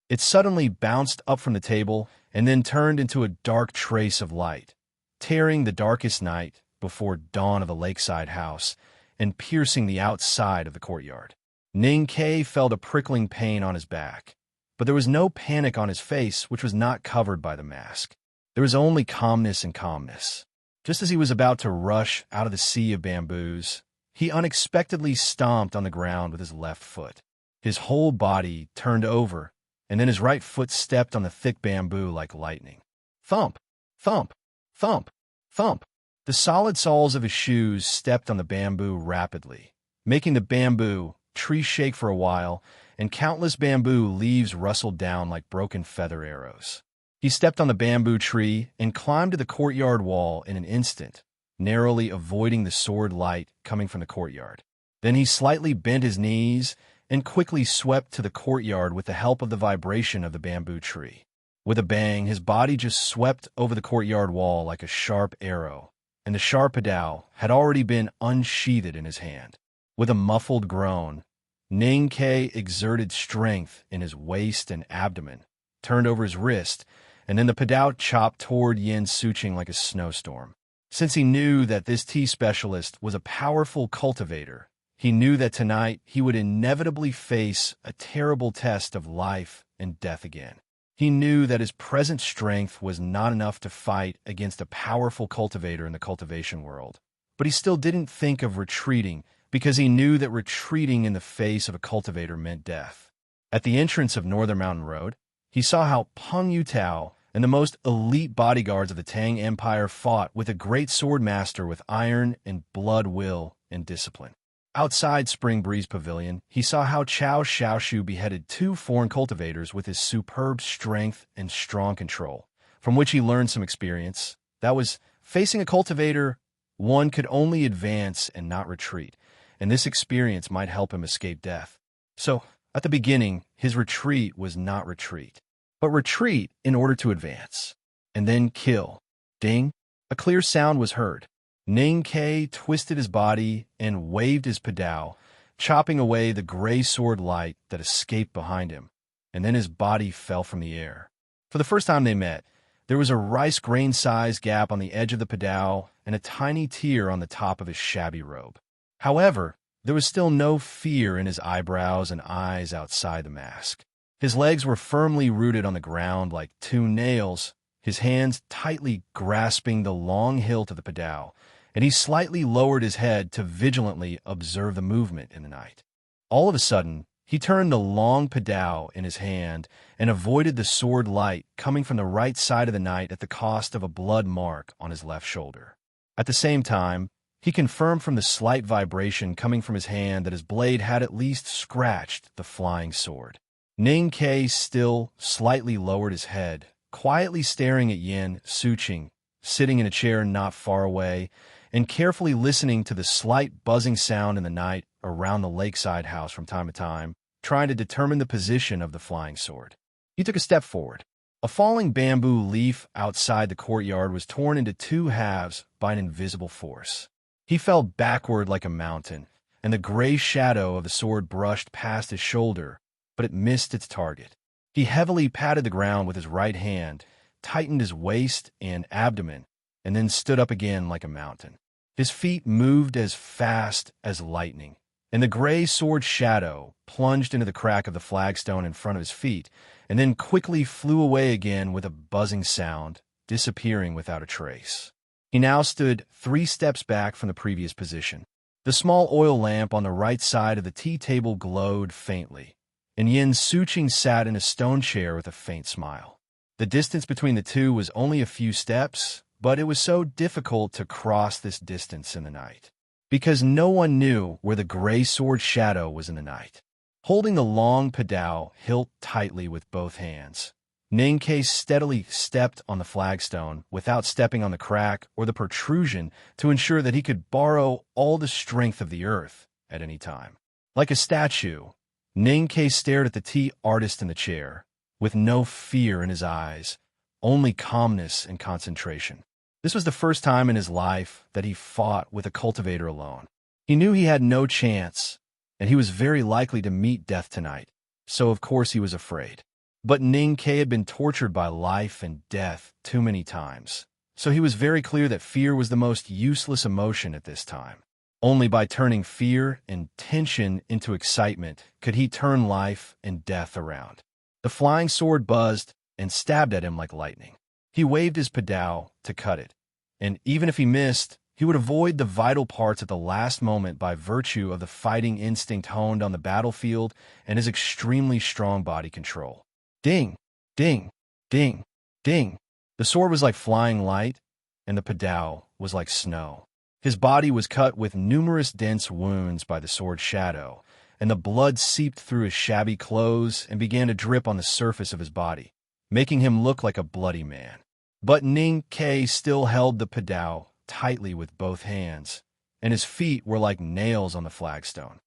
It suddenly bounced up from the table and then turned into a dark trace of light, tearing the darkest night before dawn of the lakeside house and piercing the outside of the courtyard. Ninkei felt a prickling pain on his back, but there was no panic on his face, which was not covered by the mask. There was only calmness and calmness. Just as he was about to rush out of the sea of bamboos, he unexpectedly stomped on the ground with his left foot. His whole body turned over, and then his right foot stepped on the thick bamboo like lightning. Thump! Thump! Thump! Thump! The solid soles of his shoes stepped on the bamboo rapidly, making the bamboo tree shake for a while, and countless bamboo leaves rustled down like broken feather arrows. He stepped on the bamboo tree and climbed to the courtyard wall in an instant, narrowly avoiding the sword light coming from the courtyard. Then he slightly bent his knees and quickly swept to the courtyard with the help of the vibration of the bamboo tree. With a bang, his body just swept over the courtyard wall like a sharp arrow, and the sharp padao had already been unsheathed in his hand. With a muffled groan, Ninkei exerted strength in his waist and abdomen, turned over his wrist, and then the padao chopped toward Yin Suqing like a snowstorm. Since he knew that this tea specialist was a powerful cultivator, he knew that tonight he would inevitably face a terrible test of life and death again. He knew that his present strength was not enough to fight against a powerful cultivator in the cultivation world, but he still didn't think of retreating because he knew that retreating in the face of a cultivator meant death. At the entrance of Northern Mountain Road, he saw how Peng Yutao and the most elite bodyguards of the Tang Empire fought with a great sword master with iron and blood will and discipline. Outside Spring Breeze Pavilion, he saw how Chao Xiaoshu beheaded 2 foreign cultivators with his superb strength and strong control, from which he learned some experience. That was, facing a cultivator, one could only advance and not retreat, and this experience might help him escape death. So, at the beginning, his retreat was not retreat, but retreat in order to advance, and then kill. Ding! A clear sound was heard. Ninkei twisted his body and waved his padao, chopping away the gray sword light that escaped behind him, and then his body fell from the air. For the first time they met, there was a rice grain-sized gap on the edge of the padao and a tiny tear on the top of his shabby robe. However, there was still no fear in his eyebrows and eyes outside the mask. His legs were firmly rooted on the ground like 2 nails, his hands tightly grasping the long hilt of the padao, and he slightly lowered his head to vigilantly observe the movement in the night. All of a sudden, he turned the long padao in his hand and avoided the sword light coming from the right side of the night at the cost of a blood mark on his left shoulder. At the same time, he confirmed from the slight vibration coming from his hand that his blade had at least scratched the flying sword. Ninkei still slightly lowered his head, quietly staring at Yin Suqing, sitting in a chair not far away, and carefully listening to the slight buzzing sound in the night around the lakeside house from time to time, trying to determine the position of the flying sword. He took a step forward. A falling bamboo leaf outside the courtyard was torn into 2 halves by an invisible force. He fell backward like a mountain, and the gray shadow of the sword brushed past his shoulder, but it missed its target. He heavily patted the ground with his right hand, tightened his waist and abdomen, and then stood up again like a mountain. His feet moved as fast as lightning, and the gray sword shadow plunged into the crack of the flagstone in front of his feet, and then quickly flew away again with a buzzing sound, disappearing without a trace. He now stood 3 steps back from the previous position. The small oil lamp on the right side of the tea table glowed faintly, and Yin Suqing sat in a stone chair with a faint smile. The distance between the two was only a few steps, but it was so difficult to cross this distance in the night, because no one knew where the gray sword shadow was in the night. Holding the long padao hilt tightly with both hands, Ninkei steadily stepped on the flagstone without stepping on the crack or the protrusion to ensure that he could borrow all the strength of the earth at any time. Like a statue, Ninkei stared at the tea artist in the chair, with no fear in his eyes, only calmness and concentration. This was the first time in his life that he fought with a cultivator alone. He knew he had no chance, and he was very likely to meet death tonight, so of course he was afraid. But Ninkei had been tortured by life and death too many times, so he was very clear that fear was the most useless emotion at this time. Only by turning fear and tension into excitement could he turn life and death around. The flying sword buzzed and stabbed at him like lightning. He waved his padao to cut it, and even if he missed, he would avoid the vital parts at the last moment by virtue of the fighting instinct honed on the battlefield and his extremely strong body control. Ding, ding, ding, ding. The sword was like flying light, and the padao was like snow. His body was cut with numerous dense wounds by the sword shadow, and the blood seeped through his shabby clothes and began to drip on the surface of his body, making him look like a bloody man. But Ninkei still held the padao tightly with both hands, and his feet were like nails on the flagstone.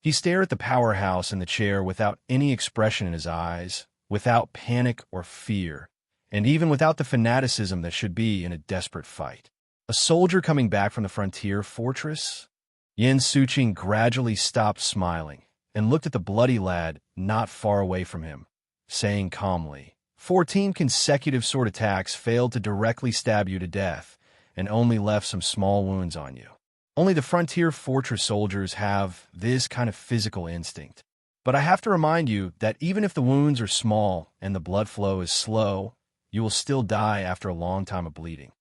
He stared at the powerhouse in the chair without any expression in his eyes, without panic or fear, and even without the fanaticism that should be in a desperate fight. A soldier coming back from the frontier fortress? Yin Suqing gradually stopped smiling and looked at the bloody lad not far away from him, saying calmly, 14 consecutive sword attacks failed to directly stab you to death and only left some small wounds on you. Only the frontier fortress soldiers have this kind of physical instinct. But I have to remind you that even if the wounds are small and the blood flow is slow, you will still die after a long time of bleeding.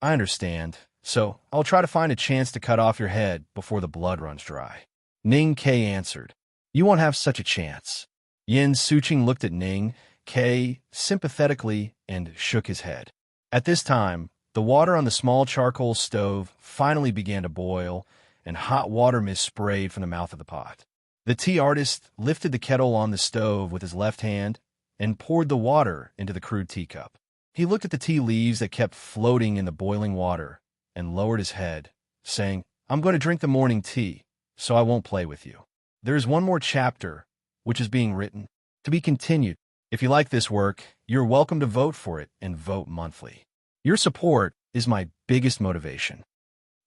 I understand, so I'll try to find a chance to cut off your head before the blood runs dry. Ning Kei answered, You won't have such a chance. Yin Suqing looked at Ning Kei sympathetically and shook his head. At this time, the water on the small charcoal stove finally began to boil, and hot water mist sprayed from the mouth of the pot. The tea artist lifted the kettle on the stove with his left hand and poured the water into the crude teacup. He looked at the tea leaves that kept floating in the boiling water and lowered his head, saying, I'm going to drink the morning tea, so I won't play with you. There is one more chapter, which is being written, to be continued. If you like this work, you're welcome to vote for it and vote monthly. Your support is my biggest motivation.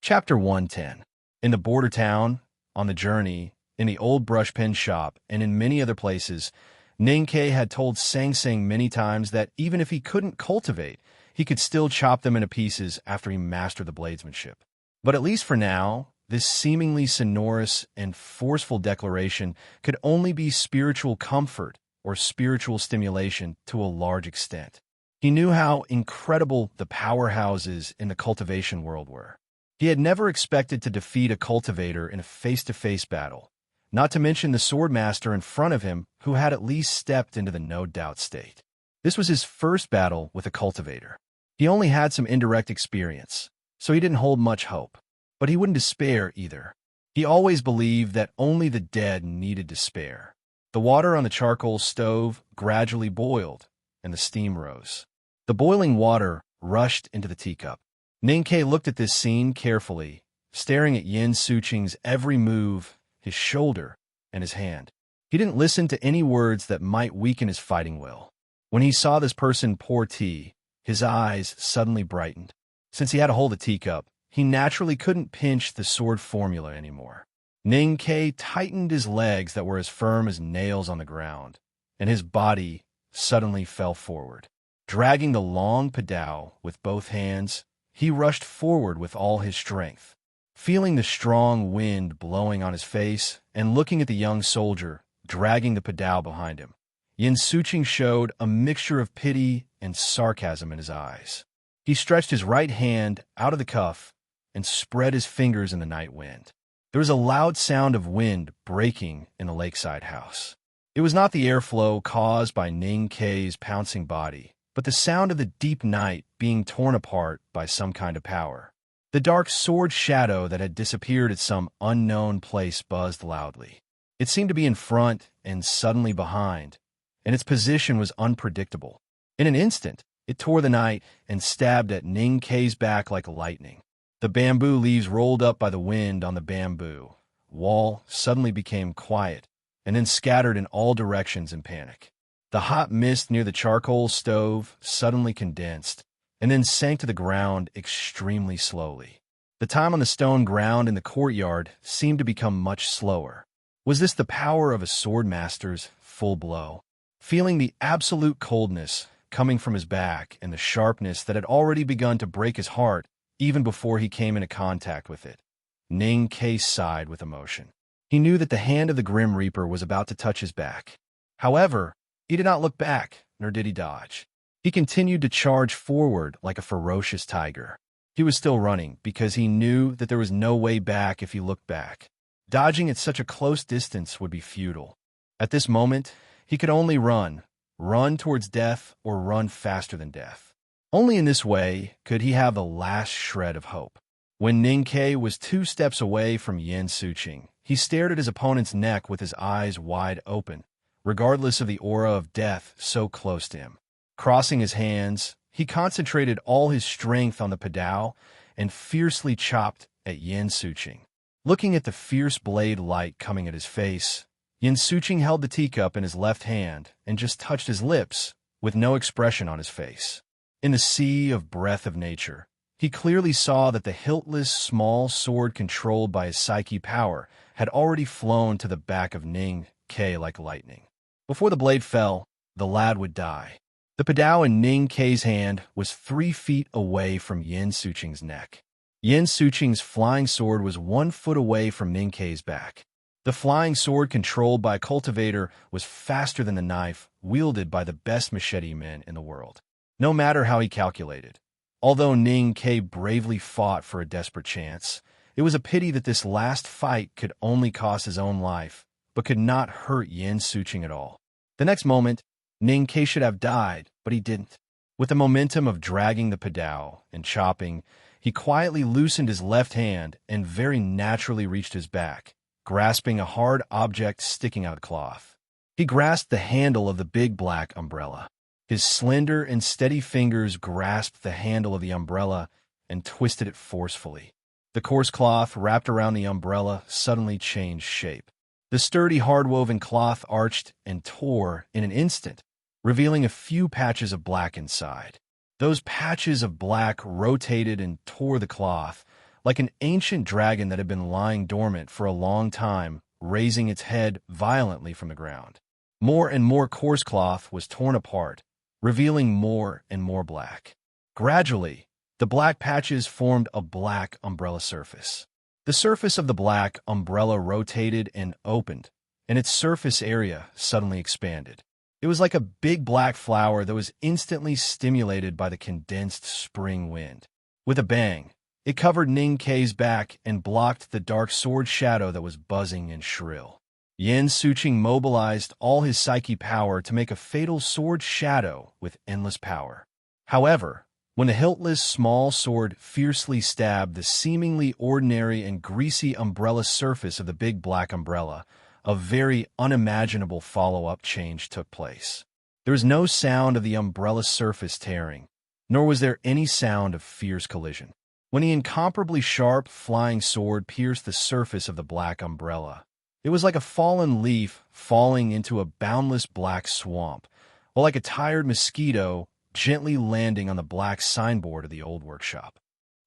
Chapter 110. In the border town, on the journey, in the old brush pen shop, and in many other places, Ninkei had told Sang Sang many times that even if he couldn't cultivate, he could still chop them into pieces after he mastered the bladesmanship. But at least for now, this seemingly sonorous and forceful declaration could only be spiritual comfort or spiritual stimulation to a large extent. He knew how incredible the powerhouses in the cultivation world were. He had never expected to defeat a cultivator in a face-to-face battle, not to mention the swordmaster in front of him who had at least stepped into the no-doubt state. This was his first battle with a cultivator. He only had some indirect experience, so he didn't hold much hope. But he wouldn't despair either. He always believed that only the dead needed despair. The water on the charcoal stove gradually boiled, and the steam rose. The boiling water rushed into the teacup. Ninkei looked at this scene carefully, staring at Yin Suqing's every move, his shoulder, and his hand. He didn't listen to any words that might weaken his fighting will. When he saw this person pour tea, his eyes suddenly brightened. Since he had to hold a teacup, he naturally couldn't pinch the sword formula anymore. Ning Ke tightened his legs that were as firm as nails on the ground, and his body suddenly fell forward. Dragging the long padao with both hands, he rushed forward with all his strength. Feeling the strong wind blowing on his face and looking at the young soldier dragging the padao behind him, Yin Suqing showed a mixture of pity and sarcasm in his eyes. He stretched his right hand out of the cuff and spread his fingers in the night wind. There was a loud sound of wind breaking in the lakeside house. It was not the airflow caused by Ning Ke's pouncing body, but the sound of the deep night being torn apart by some kind of power. The dark sword shadow that had disappeared at some unknown place buzzed loudly. It seemed to be in front and suddenly behind, and its position was unpredictable. In an instant, it tore the night and stabbed at Ning Ke's back like lightning. The bamboo leaves rolled up by the wind on the bamboo wall suddenly became quiet and then scattered in all directions in panic. The hot mist near the charcoal stove suddenly condensed and then sank to the ground extremely slowly. The time on the stone ground in the courtyard seemed to become much slower. Was this the power of a sword master's full blow? Feeling the absolute coldness coming from his back and the sharpness that had already begun to break his heart even before he came into contact with it, Ning Ke sighed with emotion. He knew that the hand of the Grim Reaper was about to touch his back. However, he did not look back, nor did he dodge. He continued to charge forward like a ferocious tiger. He was still running because he knew that there was no way back if he looked back. Dodging at such a close distance would be futile. At this moment, he could only run towards death or run faster than death. Only in this way could he have the last shred of hope. When Ning Ke was 2 steps away from Yin Suqing, he stared at his opponent's neck with his eyes wide open, regardless of the aura of death so close to him. Crossing his hands, he concentrated all his strength on the padao and fiercely chopped at Yin Suqing. Looking at the fierce blade light coming at his face, Yin Suqing held the teacup in his left hand and just touched his lips, with no expression on his face. In the sea of breath of nature, he clearly saw that the hiltless small sword controlled by his psyche power had already flown to the back of Ning Ke like lightning. Before the blade fell, the lad would die. The padao in Ning Ke's hand was 3 feet away from Yin Suqing's neck. Yin Suqing's flying sword was 1 foot away from Ning Ke's back. The flying sword controlled by a cultivator was faster than the knife wielded by the best machete men in the world. No matter how he calculated. Although Ning Ke bravely fought for a desperate chance, it was a pity that this last fight could only cost his own life, but could not hurt Yin Suqing at all. The next moment, Ning Ke should have died, but he didn't. With the momentum of dragging the padao and chopping, he quietly loosened his left hand and very naturally reached his back, grasping a hard object sticking out of the cloth. He grasped the handle of the big black umbrella. His slender and steady fingers grasped the handle of the umbrella and twisted it forcefully. The coarse cloth wrapped around the umbrella suddenly changed shape. The sturdy hard-woven cloth arched and tore in an instant, revealing a few patches of black inside. Those patches of black rotated and tore the cloth, like an ancient dragon that had been lying dormant for a long time, raising its head violently from the ground. More and more coarse cloth was torn apart, revealing more and more black. Gradually, the black patches formed a black umbrella surface. The surface of the black umbrella rotated and opened, and its surface area suddenly expanded. It was like a big black flower that was instantly stimulated by the condensed spring wind. With a bang, it covered Ning Ke's back and blocked the dark sword shadow that was buzzing and shrill. Yin Suqing mobilized all his psyche power to make a fatal sword shadow with endless power. However, when the hiltless small sword fiercely stabbed the seemingly ordinary and greasy umbrella surface of the big black umbrella, a very unimaginable follow-up change took place. There was no sound of the umbrella surface tearing, nor was there any sound of fierce collision. When the incomparably sharp flying sword pierced the surface of the black umbrella, it was like a fallen leaf falling into a boundless black swamp, or like a tired mosquito gently landing on the black signboard of the old workshop.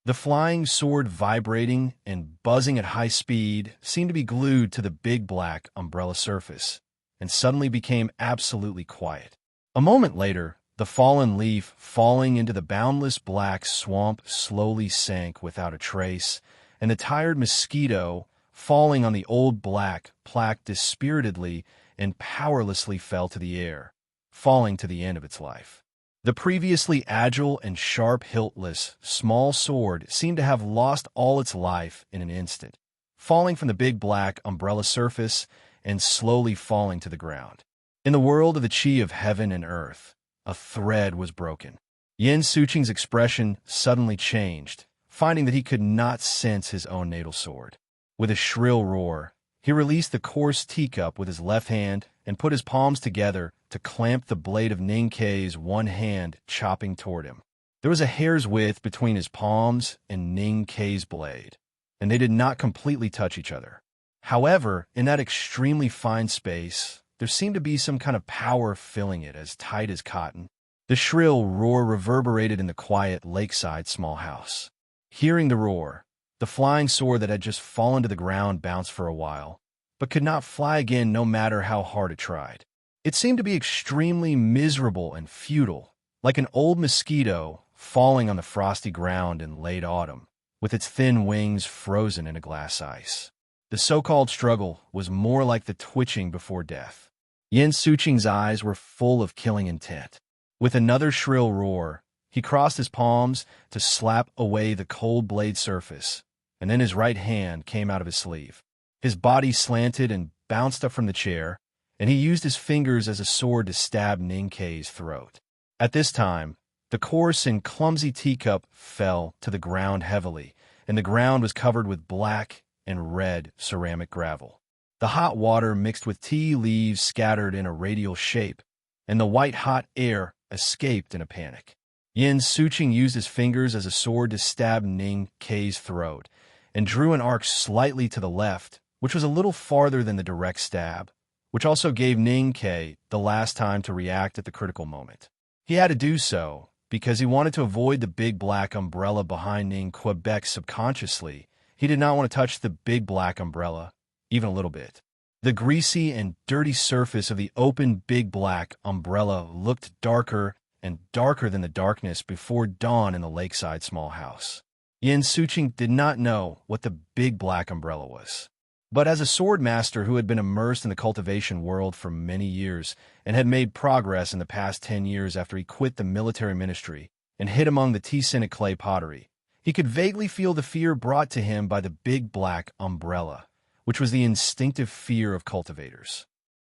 The flying sword, vibrating and buzzing at high speed, seemed to be glued to the big black umbrella surface, and suddenly became absolutely quiet. A moment later, the fallen leaf, falling into the boundless black swamp, slowly sank without a trace, and the tired mosquito, falling on the old black plaque, dispiritedly and powerlessly fell to the air, falling to the end of its life. The previously agile and sharp hiltless small sword seemed to have lost all its life in an instant, falling from the big black umbrella surface and slowly falling to the ground. In the world of the chi of heaven and earth, a thread was broken. Yin Suqing's expression suddenly changed, finding that he could not sense his own natal sword. With a shrill roar, he released the coarse teacup with his left hand and put his palms together to clamp the blade of Ning Kei's one hand, chopping toward him. There was a hair's width between his palms and Ning Kei's blade, and they did not completely touch each other. However, in that extremely fine space, there seemed to be some kind of power filling it as tight as cotton. The shrill roar reverberated in the quiet lakeside small house. Hearing the roar, the flying sword that had just fallen to the ground bounced for a while, but could not fly again no matter how hard it tried. It seemed to be extremely miserable and futile, like an old mosquito falling on the frosty ground in late autumn, with its thin wings frozen in a glass ice. The so-called struggle was more like the twitching before death. Yin Suqing's eyes were full of killing intent. With another shrill roar, he crossed his palms to slap away the cold blade surface, and then his right hand came out of his sleeve. His body slanted and bounced up from the chair, and he used his fingers as a sword to stab Ning Kei's throat. At this time, the coarse and clumsy teacup fell to the ground heavily, and the ground was covered with black and red ceramic gravel. The hot water mixed with tea leaves scattered in a radial shape, and the white-hot air escaped in a panic. Yin Suqing used his fingers as a sword to stab Ning Kei's throat, and drew an arc slightly to the left, which was a little farther than the direct stab, which also gave Ning Kei the last time to react at the critical moment. He had to do so because he wanted to avoid the big black umbrella behind Ning Quebec. Subconsciously, he did not want to touch the big black umbrella, even a little bit. The greasy and dirty surface of the open big black umbrella looked darker and darker than the darkness before dawn in the lakeside small house. Yin Suqing did not know what the big black umbrella was. But as a sword master who had been immersed in the cultivation world for many years and had made progress in the past 10 years after he quit the military ministry and hid among the T-Cynic clay pottery, he could vaguely feel the fear brought to him by the big black umbrella, which was the instinctive fear of cultivators.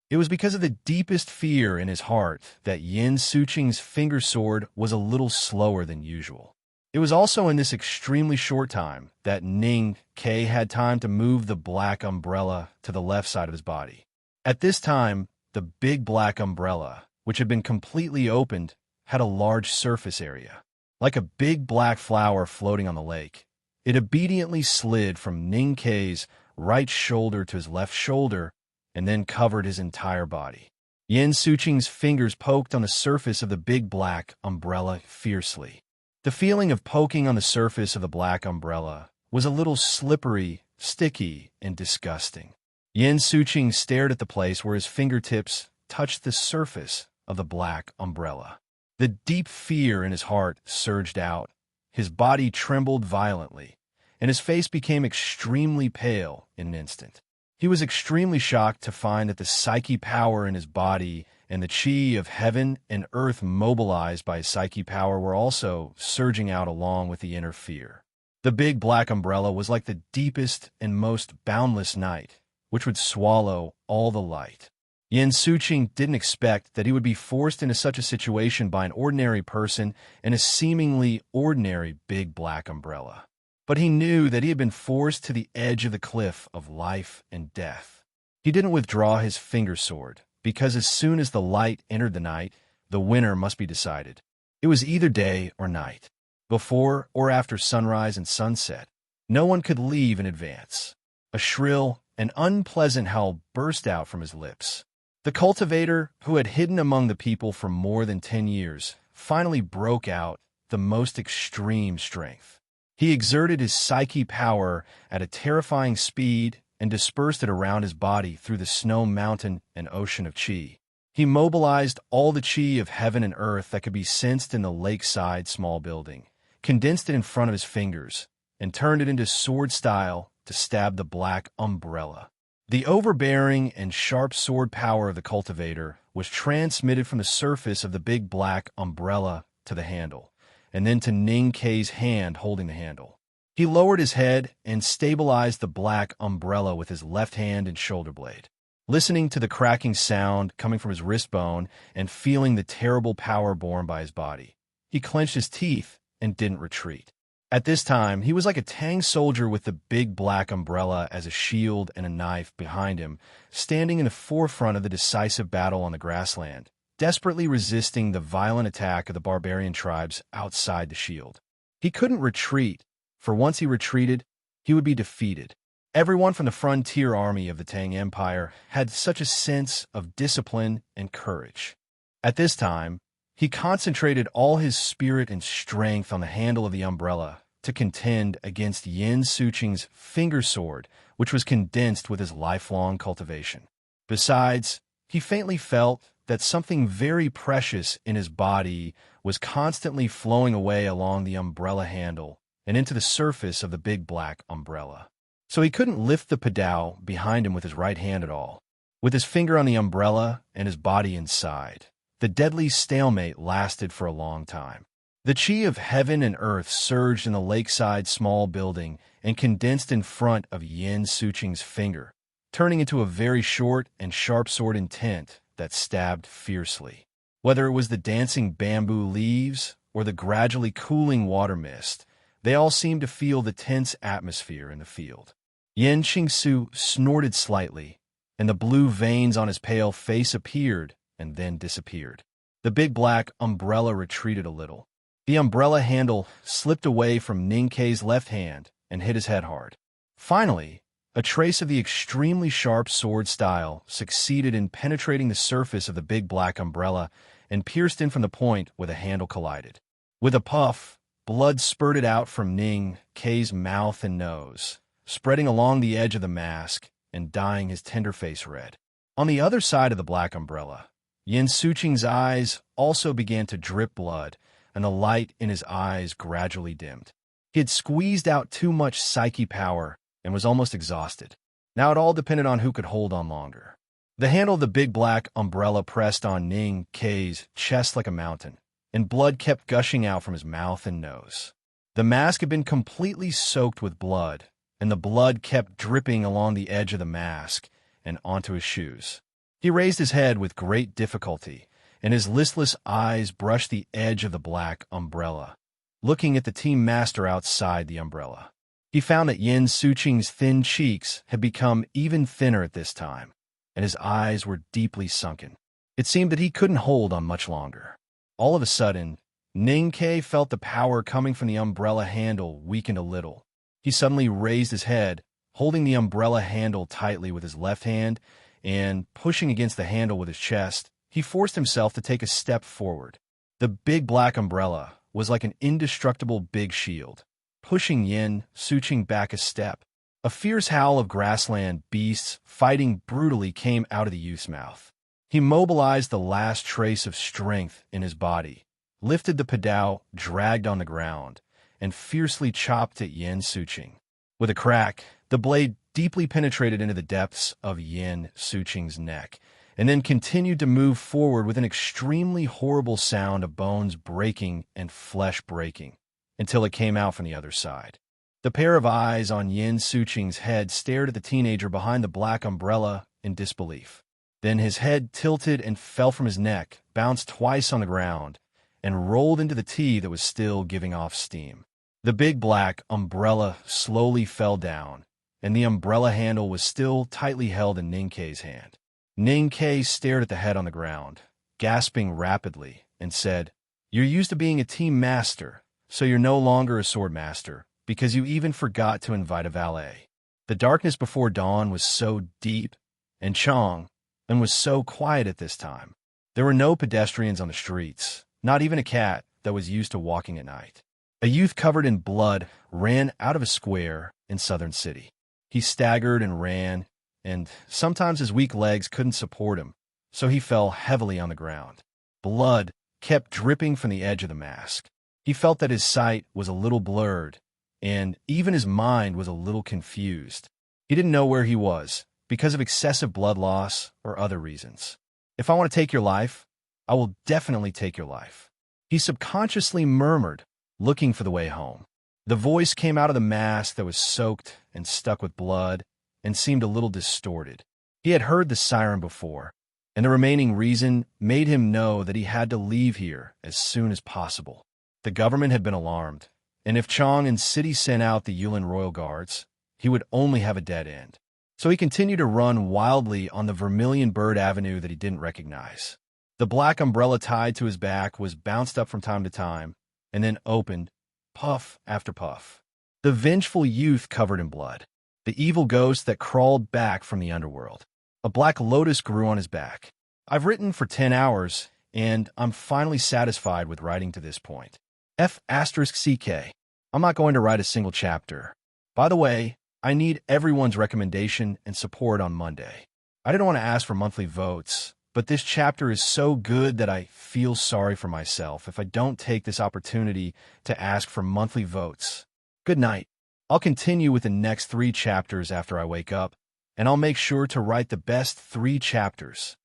It was because of the deepest fear in his heart that Yin Suqing's finger sword was a little slower than usual. It was also in this extremely short time that Ning Kei had time to move the black umbrella to the left side of his body. At this time, the big black umbrella, which had been completely opened, had a large surface area. Like a big black flower floating on the lake, it obediently slid from Ning Kei's right shoulder to his left shoulder and then covered his entire body. Yin Suqing's fingers poked on the surface of the big black umbrella fiercely. The feeling of poking on the surface of the black umbrella was a little slippery, sticky, and disgusting. Yin Suqing stared at the place where his fingertips touched the surface of the black umbrella. The deep fear in his heart surged out. His body trembled violently, and his face became extremely pale in an instant. He was extremely shocked to find that the psyche power in his body and the chi of heaven and earth mobilized by his psyche power were also surging out along with the inner fear. The big black umbrella was like the deepest and most boundless night, which would swallow all the light. Yin Suqing didn't expect that he would be forced into such a situation by an ordinary person in a seemingly ordinary big black umbrella. But he knew that he had been forced to the edge of the cliff of life and death. He didn't withdraw his finger sword, because as soon as the light entered the night, the winner must be decided. It was either day or night, before or after sunrise and sunset. No one could leave in advance. A shrill and unpleasant howl burst out from his lips. The cultivator, who had hidden among the people for more than 10 years, finally broke out the most extreme strength. He exerted his psyche power at a terrifying speed and dispersed it around his body through the snow mountain and ocean of chi. He mobilized all the chi of heaven and earth that could be sensed in the lakeside small building, condensed it in front of his fingers, and turned it into sword style to stab the black umbrella. The overbearing and sharp sword power of the cultivator was transmitted from the surface of the big black umbrella to the handle, and then to Ning Kei's hand holding the handle. He lowered his head and stabilized the black umbrella with his left hand and shoulder blade. Listening to the cracking sound coming from his wrist bone and feeling the terrible power borne by his body, he clenched his teeth and didn't retreat. At this time, he was like a Tang soldier with the big black umbrella as a shield and a knife behind him, standing in the forefront of the decisive battle on the grassland, desperately resisting the violent attack of the barbarian tribes outside the shield. He couldn't retreat, for once he retreated, he would be defeated. Everyone from the frontier army of the Tang Empire had such a sense of discipline and courage. At this time, he concentrated all his spirit and strength on the handle of the umbrella to contend against Yin Suqing's finger sword, which was condensed with his lifelong cultivation. Besides, he faintly felt that something very precious in his body was constantly flowing away along the umbrella handle and into the surface of the big black umbrella. So he couldn't lift the pedal behind him with his right hand at all. With his finger on the umbrella and his body inside, the deadly stalemate lasted for a long time. The chi of heaven and earth surged in the lakeside small building and condensed in front of Yin Suqing's finger, turning into a very short and sharp sword intent that stabbed fiercely. Whether it was the dancing bamboo leaves or the gradually cooling water mist, they all seemed to feel the tense atmosphere in the field. Yin Qingsu snorted slightly, and the blue veins on his pale face appeared and then disappeared. The big black umbrella retreated a little. The umbrella handle slipped away from Ning Kei's left hand and hit his head hard. Finally, a trace of the extremely sharp sword style succeeded in penetrating the surface of the big black umbrella and pierced in from the point where the handle collided. With a puff, blood spurted out from Ning Kei's mouth and nose, spreading along the edge of the mask and dyeing his tender face red. On the other side of the black umbrella, Yin Suqing's eyes also began to drip blood, and the light in his eyes gradually dimmed. He had squeezed out too much psyche power and was almost exhausted. Now it all depended on who could hold on longer. The handle of the big black umbrella pressed on Ning Kei's chest like a mountain, and blood kept gushing out from his mouth and nose. The mask had been completely soaked with blood, and the blood kept dripping along the edge of the mask and onto his shoes. He raised his head with great difficulty, and his listless eyes brushed the edge of the black umbrella, looking at the team master outside the umbrella. He found that Yin Suqing's thin cheeks had become even thinner at this time, and his eyes were deeply sunken. It seemed that he couldn't hold on much longer. All of a sudden, Ning Kei felt the power coming from the umbrella handle weakened a little. He suddenly raised his head, holding the umbrella handle tightly with his left hand, and, pushing against the handle with his chest, he forced himself to take a step forward. The big black umbrella was like an indestructible big shield, pushing Yin Suqing back a step. A fierce howl of grassland beasts fighting brutally came out of the youth's mouth. He mobilized the last trace of strength in his body, lifted the pedal, dragged on the ground, and fiercely chopped at Yin Suqing. With a crack, the blade deeply penetrated into the depths of Yin Suqing's neck, and then continued to move forward with an extremely horrible sound of bones breaking and flesh breaking, until it came out from the other side. The pair of eyes on Yin Suqing's head stared at the teenager behind the black umbrella in disbelief. Then his head tilted and fell from his neck, bounced twice on the ground, and rolled into the tea that was still giving off steam. The big black umbrella slowly fell down, and the umbrella handle was still tightly held in Ning Kei's hand. Ning Kei stared at the head on the ground, gasping rapidly, and said, "You're used to being a team master, so you're no longer a sword master, because you even forgot to invite a valet." The darkness before dawn was so deep and Chong, and was so quiet at this time. There were no pedestrians on the streets, not even a cat that was used to walking at night. A youth covered in blood ran out of a square in Southern City. He staggered and ran, and sometimes his weak legs couldn't support him, so he fell heavily on the ground. Blood kept dripping from the edge of the mask. He felt that his sight was a little blurred, and even his mind was a little confused. He didn't know where he was, because of excessive blood loss or other reasons. If I want to take your life, I will definitely take your life. He subconsciously murmured, looking for the way home. The voice came out of the mask that was soaked and stuck with blood and seemed a little distorted. He had heard the siren before, and the remaining reason made him know that he had to leave here as soon as possible. The government had been alarmed, and if Chong and City sent out the Yulin Royal Guards, he would only have a dead end. So he continued to run wildly on the vermilion bird avenue that he didn't recognize. The black umbrella tied to his back was bounced up from time to time, and then opened, puff after puff. The vengeful youth covered in blood. The evil ghost that crawled back from the underworld. A black lotus grew on his back. I've written for 10 hours, and I'm finally satisfied with writing to this point. F***CK. I'm not going to write a single chapter. By the way, I need everyone's recommendation and support on Monday. I didn't want to ask for monthly votes, but this chapter is so good that I feel sorry for myself if I don't take this opportunity to ask for monthly votes. Good night. I'll continue with the next 3 chapters after I wake up, and I'll make sure to write the best 3 chapters.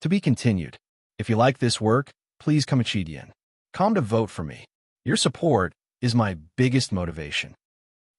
To be continued. If you like this work, please come to vote for me. Your support is my biggest motivation.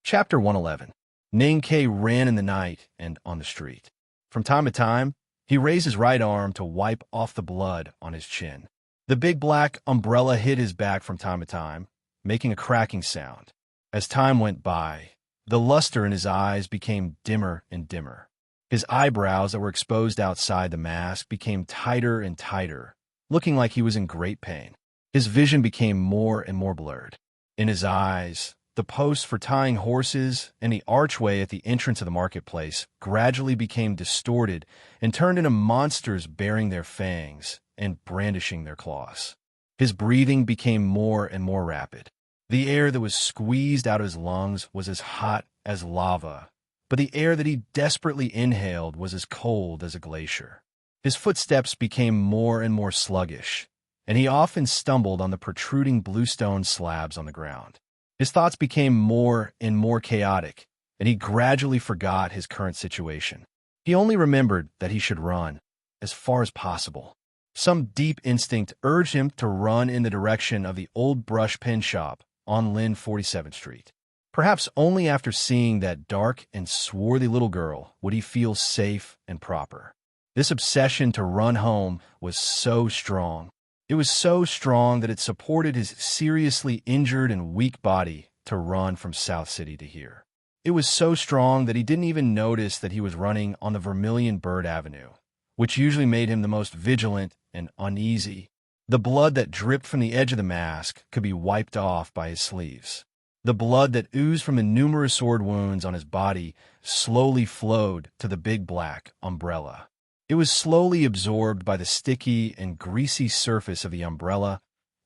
Chapter 111. Ning Ke ran in the night and on the street. From time to time, he raised his right arm to wipe off the blood on his chin. The big black umbrella hit his back from time to time, making a cracking sound. As time went by, the luster in his eyes became dimmer and dimmer. His eyebrows that were exposed outside the mask became tighter and tighter, looking like he was in great pain. His vision became more and more blurred. In his eyes, the posts for tying horses and the archway at the entrance of the marketplace gradually became distorted and turned into monsters bearing their fangs and brandishing their claws. His breathing became more and more rapid. The air that was squeezed out of his lungs was as hot as lava, but the air that he desperately inhaled was as cold as a glacier. His footsteps became more and more sluggish, and he often stumbled on the protruding bluestone slabs on the ground. His thoughts became more and more chaotic, and he gradually forgot his current situation. He only remembered that he should run as far as possible. Some deep instinct urged him to run in the direction of the old brush pen shop on Lynn 47th Street. Perhaps only after seeing that dark and swarthy little girl would he feel safe and proper. This obsession to run home was so strong. It was so strong that it supported his seriously injured and weak body to run from South City to here. It was so strong that he didn't even notice that he was running on the Vermilion Bird Avenue, which usually made him the most vigilant and uneasy. The blood that dripped from the edge of the mask could be wiped off by his sleeves. The blood that oozed from the numerous sword wounds on his body slowly flowed to the big black umbrella. It was slowly absorbed by the sticky and greasy surface of the umbrella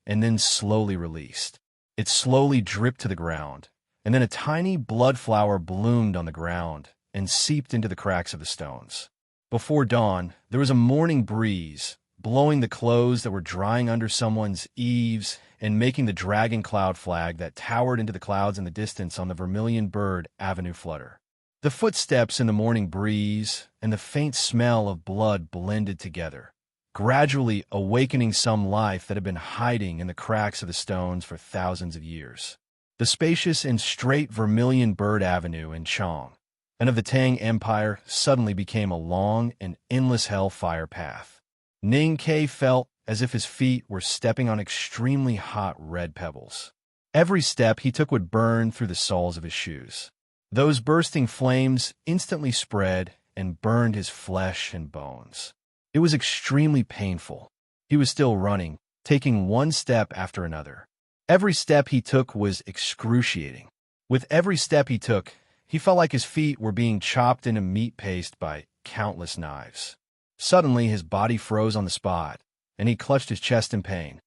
and then slowly released. It slowly dripped to the ground, and then a tiny blood flower bloomed on the ground and seeped into the cracks of the stones. Before dawn, there was a morning breeze, blowing the clothes that were drying under someone's eaves and making the dragon cloud flag that towered into the clouds in the distance on the Vermilion Bird Avenue flutter. The footsteps in the morning breeze and the faint smell of blood blended together, gradually awakening some life that had been hiding in the cracks of the stones for thousands of years. The spacious and straight Vermilion Bird Avenue in Chong and of the Tang Empire suddenly became a long and endless hellfire path. Ning Ke felt as if his feet were stepping on extremely hot red pebbles. Every step he took would burn through the soles of his shoes. Those bursting flames instantly spread and burned his flesh and bones. It was extremely painful. He was still running, taking one step after another. Every step he took was excruciating. With every step he took, he felt like his feet were being chopped into meat paste by countless knives. Suddenly, his body froze on the spot, and he clutched his chest in pain.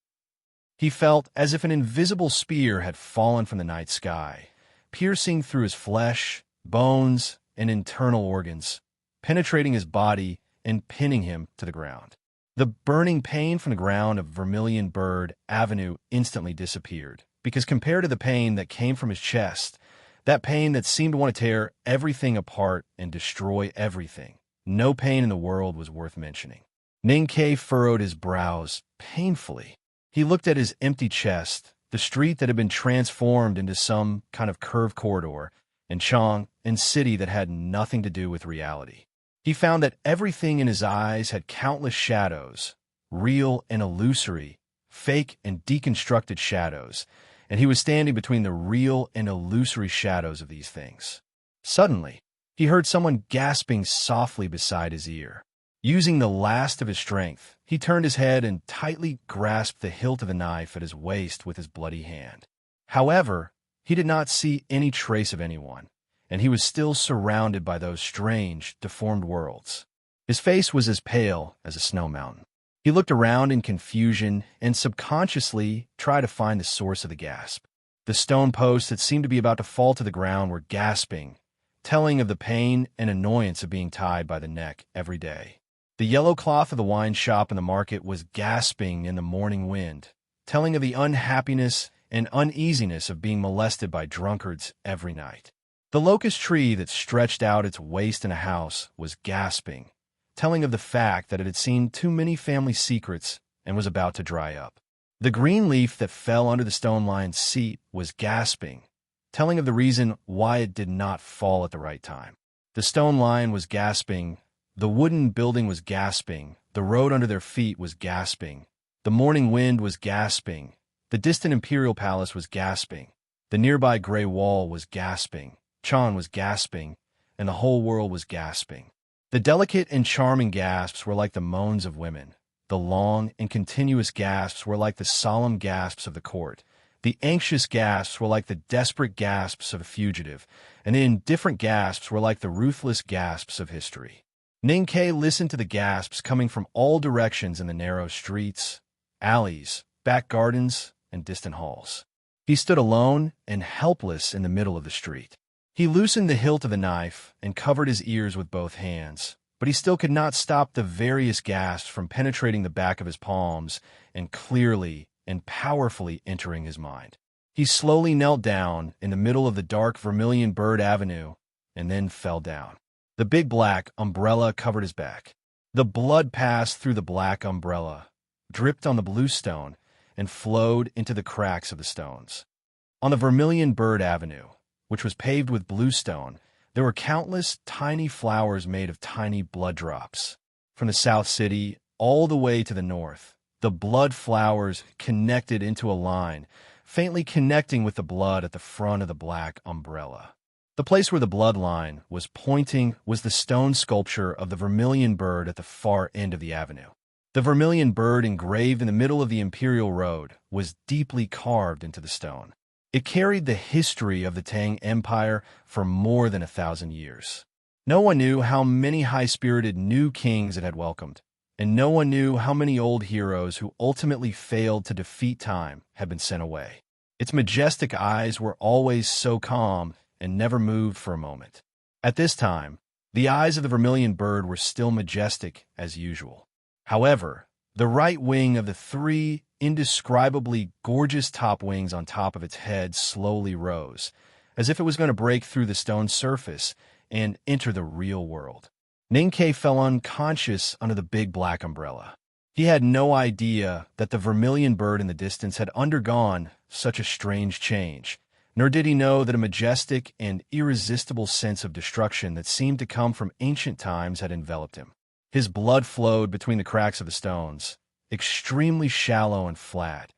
He felt as if an invisible spear had fallen from the night sky, piercing through his flesh, bones, and internal organs, penetrating his body and pinning him to the ground. The burning pain from the ground of Vermilion Bird Avenue instantly disappeared, because compared to the pain that came from his chest, that pain that seemed to want to tear everything apart and destroy everything, no pain in the world was worth mentioning. Ninkei furrowed his brows painfully. He looked at his empty chest, the street that had been transformed into some kind of curved corridor, and Chang and city that had nothing to do with reality. He found that everything in his eyes had countless shadows, real and illusory, fake and deconstructed shadows, and he was standing between the real and illusory shadows of these things. Suddenly, he heard someone gasping softly beside his ear. Using the last of his strength, he turned his head and tightly grasped the hilt of the knife at his waist with his bloody hand. However, he did not see any trace of anyone, and he was still surrounded by those strange, deformed worlds. His face was as pale as a snow mountain. He looked around in confusion and subconsciously tried to find the source of the gasp. The stone posts that seemed to be about to fall to the ground were gasping, telling of the pain and annoyance of being tied by the neck every day. The yellow cloth of the wine shop in the market was gasping in the morning wind, telling of the unhappiness and uneasiness of being molested by drunkards every night. The locust tree that stretched out its waist in a house was gasping, telling of the fact that it had seen too many family secrets and was about to dry up. The green leaf that fell under the stone-lined seat was gasping, telling of the reason why it did not fall at the right time. The stone lion was gasping, the wooden building was gasping, the road under their feet was gasping, the morning wind was gasping, the distant imperial palace was gasping, the nearby gray wall was gasping, Chan was gasping, and the whole world was gasping. The delicate and charming gasps were like the moans of women. The long and continuous gasps were like the solemn gasps of the court. The anxious gasps were like the desperate gasps of a fugitive, and the indifferent gasps were like the ruthless gasps of history. Ninkei listened to the gasps coming from all directions in the narrow streets, alleys, back gardens, and distant halls. He stood alone and helpless in the middle of the street. He loosened the hilt of the knife and covered his ears with both hands, but he still could not stop the various gasps from penetrating the back of his palms and clearly and powerfully entering his mind. He slowly knelt down in the middle of the dark Vermilion Bird Avenue and then fell down. The big black umbrella covered his back. The blood passed through the black umbrella, dripped on the blue stone, and flowed into the cracks of the stones. On the Vermilion Bird Avenue, which was paved with blue stone, there were countless tiny flowers made of tiny blood drops. From the South City all the way to the north, the blood flowers connected into a line, faintly connecting with the blood at the front of the black umbrella. The place where the blood line was pointing was the stone sculpture of the Vermilion Bird at the far end of the avenue. The Vermilion Bird engraved in the middle of the Imperial Road was deeply carved into the stone. It carried the history of the Tang Empire for more than 1,000 years. No one knew how many high-spirited new kings it had welcomed, and no one knew how many old heroes who ultimately failed to defeat time had been sent away. Its majestic eyes were always so calm and never moved for a moment. At this time, the eyes of the Vermilion Bird were still majestic as usual. However, the right wing of the three indescribably gorgeous top wings on top of its head slowly rose, as if it was going to break through the stone surface and enter the real world. Ninkei fell unconscious under the big black umbrella. He had no idea that the Vermilion Bird in the distance had undergone such a strange change, nor did he know that a majestic and irresistible sense of destruction that seemed to come from ancient times had enveloped him. His blood flowed between the cracks of the stones, extremely shallow and flat,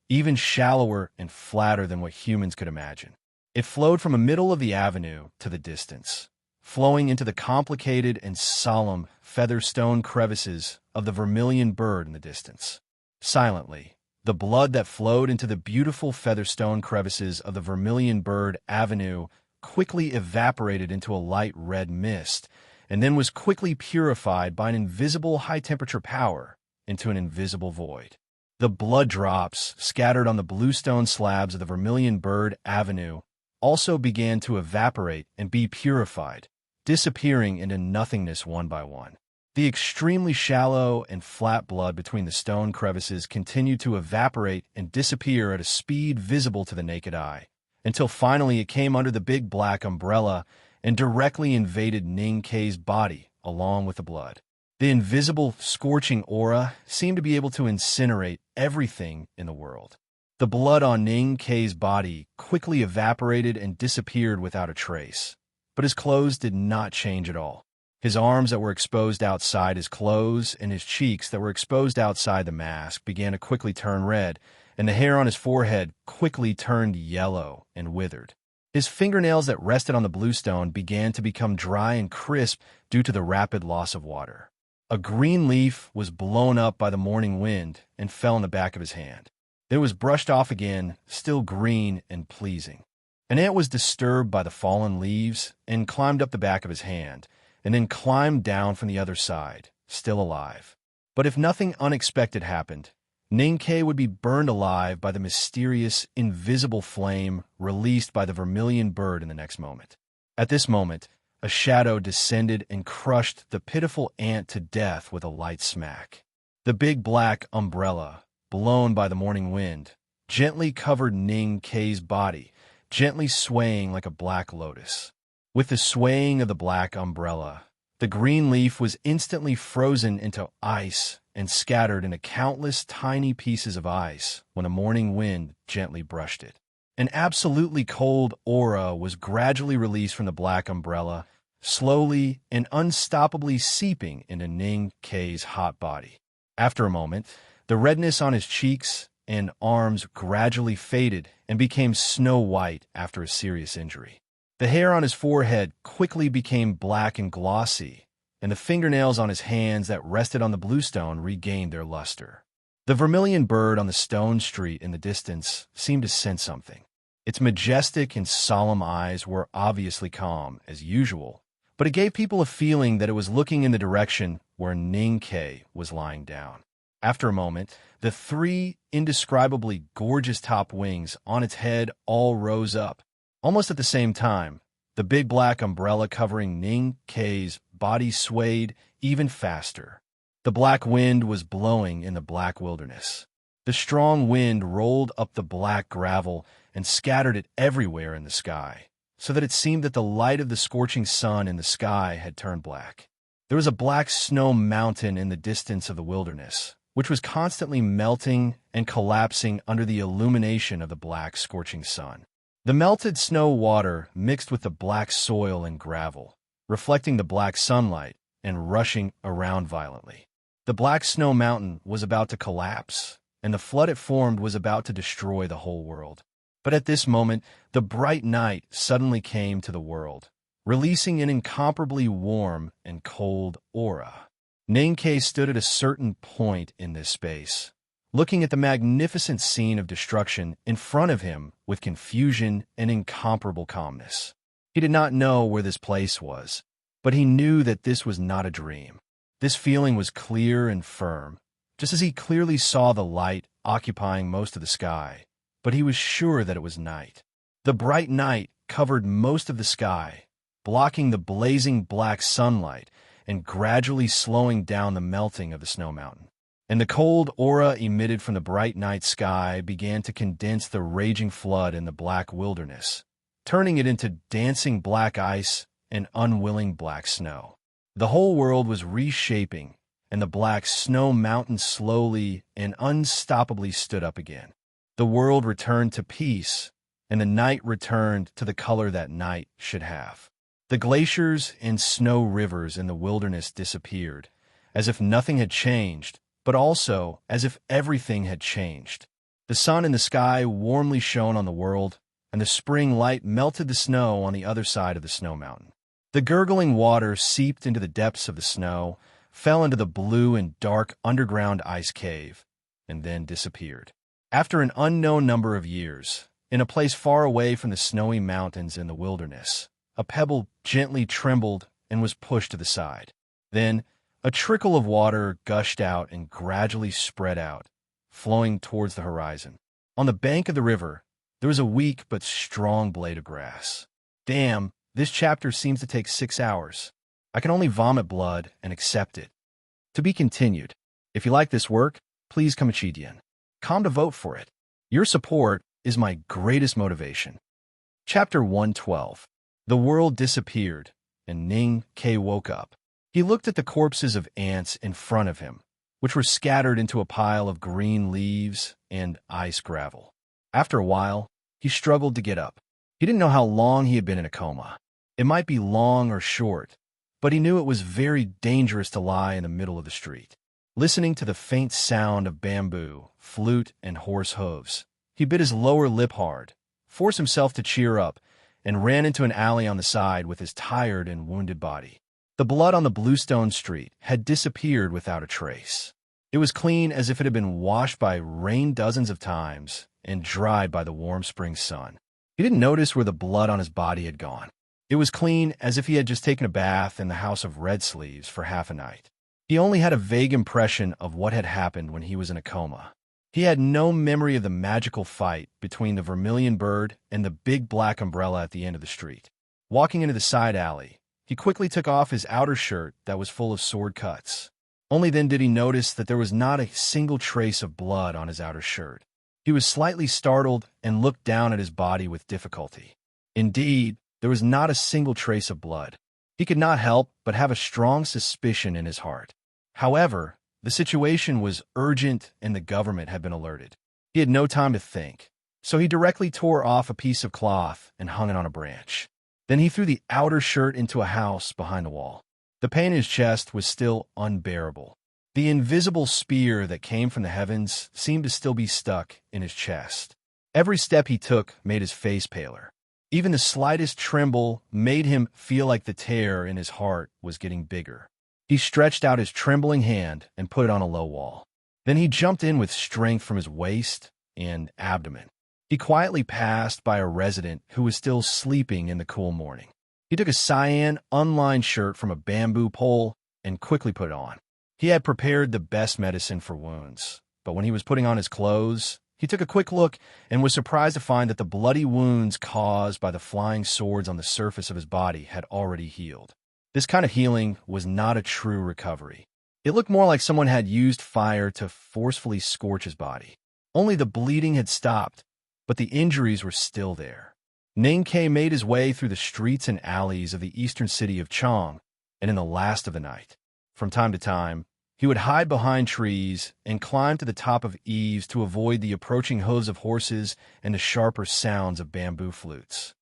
even shallower and flatter than what humans could imagine. It flowed from the middle of the avenue to the distance, flowing into the complicated and solemn feather stone crevices of the Vermilion Bird in the distance. Silently, the blood that flowed into the beautiful featherstone crevices of the Vermilion Bird Avenue quickly evaporated into a light red mist, and then was quickly purified by an invisible high-temperature power into an invisible void. The blood drops, scattered on the bluestone slabs of the Vermilion Bird Avenue, also began to evaporate and be purified, disappearing into nothingness one by one. The extremely shallow and flat blood between the stone crevices continued to evaporate and disappear at a speed visible to the naked eye, until finally it came under the big black umbrella and directly invaded Ning Kei's body along with the blood. The invisible, scorching aura seemed to be able to incinerate everything in the world. The blood on Ning Kei's body quickly evaporated and disappeared without a trace, but his clothes did not change at all. His arms that were exposed outside his clothes and his cheeks that were exposed outside the mask began to quickly turn red, and the hair on his forehead quickly turned yellow and withered. His fingernails that rested on the bluestone began to become dry and crisp due to the rapid loss of water. A green leaf was blown up by the morning wind and fell in the back of his hand. It was brushed off again, still green and pleasing. An ant was disturbed by the fallen leaves and climbed up the back of his hand, and then climbed down from the other side, still alive. But if nothing unexpected happened, Ning Kei would be burned alive by the mysterious, invisible flame released by the Vermilion Bird in the next moment. At this moment, a shadow descended and crushed the pitiful ant to death with a light smack. The big black umbrella, blown by the morning wind, gently covered Ning Kei's body, gently swaying like a black lotus. With the swaying of the black umbrella, the green leaf was instantly frozen into ice and scattered into countless tiny pieces of ice when a morning wind gently brushed it. An absolutely cold aura was gradually released from the black umbrella, slowly and unstoppably seeping into Ning Kei's hot body. After a moment, the redness on his cheeks and arms gradually faded and became snow white after a serious injury. The hair on his forehead quickly became black and glossy, and the fingernails on his hands that rested on the bluestone regained their luster. The Vermilion Bird on the stone street in the distance seemed to sense something. Its majestic and solemn eyes were obviously calm, as usual, but it gave people a feeling that it was looking in the direction where Ning Kei was lying down. After a moment, the three indescribably gorgeous top wings on its head all rose up. Almost at the same time, the big black umbrella covering Ning Kei's body swayed even faster. The black wind was blowing in the black wilderness. The strong wind rolled up the black gravel and scattered it everywhere in the sky, so that it seemed that the light of the scorching sun in the sky had turned black. There was a black snow mountain in the distance of the wilderness, which was constantly melting and collapsing under the illumination of the black scorching sun. The melted snow water mixed with the black soil and gravel, reflecting the black sunlight and rushing around violently. The black snow mountain was about to collapse, and the flood it formed was about to destroy the whole world. But at this moment, the bright night suddenly came to the world, releasing an incomparably warm and cold aura. Ning Kei stood at a certain point in this space, looking at the magnificent scene of destruction in front of him with confusion and incomparable calmness. He did not know where this place was, but he knew that this was not a dream. This feeling was clear and firm, just as he clearly saw the light occupying most of the sky, but he was sure that it was night. The bright night covered most of the sky, blocking the blazing black sunlight and gradually slowing down the melting of the snow mountain. And the cold aura emitted from the bright night sky began to condense the raging flood in the black wilderness, turning it into dancing black ice and unwilling black snow. The whole world was reshaping, and the black snow mountain slowly and unstoppably stood up again. The world returned to peace, and the night returned to the color that night should have. The glaciers and snow rivers in the wilderness disappeared, as if nothing had changed, but also as if everything had changed. The sun in the sky warmly shone on the world, and the spring light melted the snow on the other side of the snow mountain. The gurgling water seeped into the depths of the snow, fell into the blue and dark underground ice cave, and then disappeared. After an unknown number of years, in a place far away from the snowy mountains in the wilderness, a pebble gently trembled and was pushed to the side. Then, a trickle of water gushed out and gradually spread out, flowing towards the horizon. On the bank of the river, there was a weak but strong blade of grass. Damn, this chapter seems to take 6 hours. I can only vomit blood and accept it. To be continued. If you like this work, please come to vote for it. Your support is my greatest motivation. Chapter 112. The world disappeared, and Ning K woke up. He looked at the corpses of ants in front of him, which were scattered into a pile of green leaves and ice gravel. After a while, he struggled to get up. He didn't know how long he had been in a coma. It might be long or short, but he knew it was very dangerous to lie in the middle of the street. Listening to the faint sound of bamboo, flute, and horse hooves, he bit his lower lip hard, forced himself to cheer up, and ran into an alley on the side with his tired and wounded body. The blood on the bluestone street had disappeared without a trace. It was clean as if it had been washed by rain dozens of times and dried by the warm spring sun. He didn't notice where the blood on his body had gone. It was clean as if he had just taken a bath in the House of Red Sleeves for half a night. He only had a vague impression of what had happened when he was in a coma. He had no memory of the magical fight between the vermilion bird and the big black umbrella at the end of the street. Walking into the side alley, he quickly took off his outer shirt that was full of sword cuts. Only then did he notice that there was not a single trace of blood on his outer shirt. He was slightly startled and looked down at his body with difficulty. Indeed, there was not a single trace of blood. He could not help but have a strong suspicion in his heart. However, the situation was urgent and the government had been alerted. He had no time to think, so he directly tore off a piece of cloth and hung it on a branch. Then he threw the outer shirt into a house behind the wall. The pain in his chest was still unbearable. The invisible spear that came from the heavens seemed to still be stuck in his chest. Every step he took made his face paler. Even the slightest tremble made him feel like the tear in his heart was getting bigger. He stretched out his trembling hand and put it on a low wall. Then he jumped in with strength from his waist and abdomen. He quietly passed by a resident who was still sleeping in the cool morning. He took a cyan, unlined shirt from a bamboo pole and quickly put it on. He had prepared the best medicine for wounds, but when he was putting on his clothes, he took a quick look and was surprised to find that the bloody wounds caused by the flying swords on the surface of his body had already healed. This kind of healing was not a true recovery. It looked more like someone had used fire to forcefully scorch his body. Only the bleeding had stopped, but the injuries were still there. Ning Ke made his way through the streets and alleys of the eastern city of Chang, and in the last of the night, from time to time, he would hide behind trees and climb to the top of eaves to avoid the approaching hooves of horses and the sharper sounds of bamboo flutes.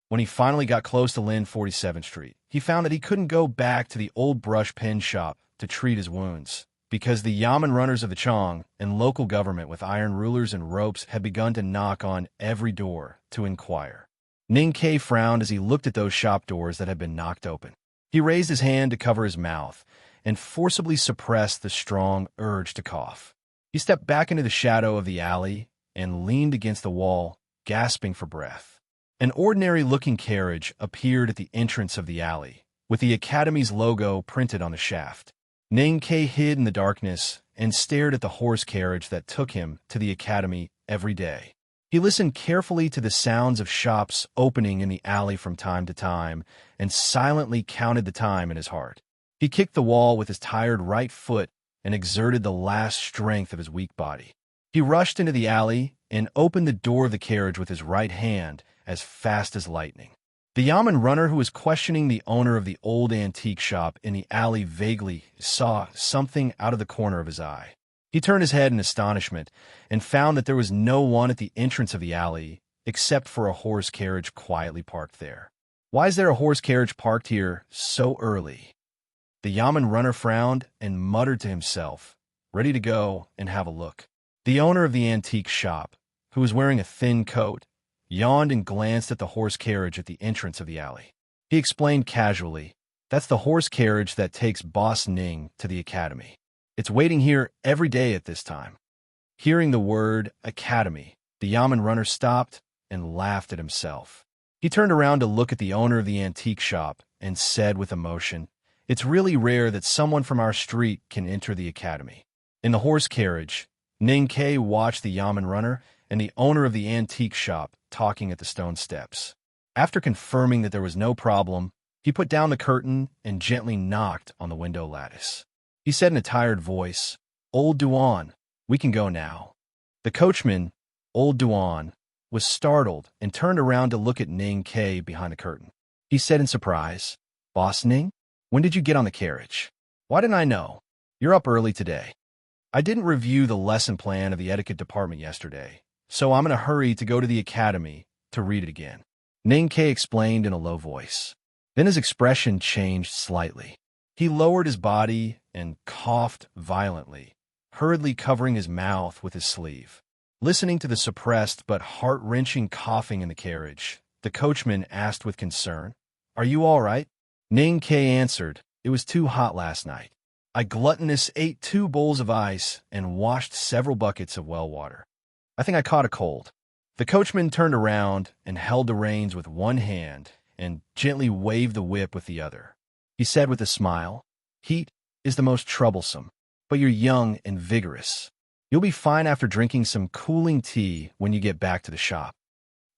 When he finally got close to Lin 47th Street, he found that he couldn't go back to the old brush pen shop to treat his wounds, because the yamen runners of the Chang and local government with iron rulers and ropes had begun to knock on every door to inquire. Ning Ke frowned as he looked at those shop doors that had been knocked open. He raised his hand to cover his mouth and forcibly suppressed the strong urge to cough. He stepped back into the shadow of the alley and leaned against the wall, gasping for breath. An ordinary-looking carriage appeared at the entrance of the alley, with the Academy's logo printed on the shaft. Ning Ke hid in the darkness and stared at the horse carriage that took him to the Academy every day. He listened carefully to the sounds of shops opening in the alley from time to time and silently counted the time in his heart. He kicked the wall with his tired right foot and exerted the last strength of his weak body. He rushed into the alley and opened the door of the carriage with his right hand as fast as lightning. The yamen runner who was questioning the owner of the old antique shop in the alley vaguely saw something out of the corner of his eye. He turned his head in astonishment and found that there was no one at the entrance of the alley except for a horse carriage quietly parked there. Why is there a horse carriage parked here so early? The yamen runner frowned and muttered to himself, ready to go and have a look. The owner of the antique shop, who was wearing a thin coat, yawned and glanced at the horse carriage at the entrance of the alley. He explained casually, "That's the horse carriage that takes Boss Ning to the Academy. It's waiting here every day at this time." Hearing the word Academy, the yamen runner stopped and laughed at himself. He turned around to look at the owner of the antique shop and said with emotion, "It's really rare that someone from our street can enter the Academy." In the horse carriage, Ning Ke watched the Yamen runner and the owner of the antique shop talking at the stone steps. After confirming that there was no problem, he put down the curtain and gently knocked on the window lattice. He said in a tired voice, "Old Duan, we can go now." The coachman, Old Duan, was startled and turned around to look at Ning Ke behind the curtain. He said in surprise, "Boss Ning, when did you get on the carriage? Why didn't I know? You're up early today." "I didn't review the lesson plan of the etiquette department yesterday, so I'm in a hurry to go to the academy to read it again," Ning Ke explained in a low voice. Then his expression changed slightly. He lowered his body and coughed violently, hurriedly covering his mouth with his sleeve. Listening to the suppressed but heart-wrenching coughing in the carriage, the coachman asked with concern, "Are you all right?" Ning Ke answered, "It was too hot last night. I gluttonous ate 2 bowls of ice and washed several buckets of well water. I think I caught a cold." The coachman turned around and held the reins with one hand and gently waved the whip with the other. He said with a smile, "Heat is the most troublesome, but you're young and vigorous. You'll be fine after drinking some cooling tea when you get back to the shop."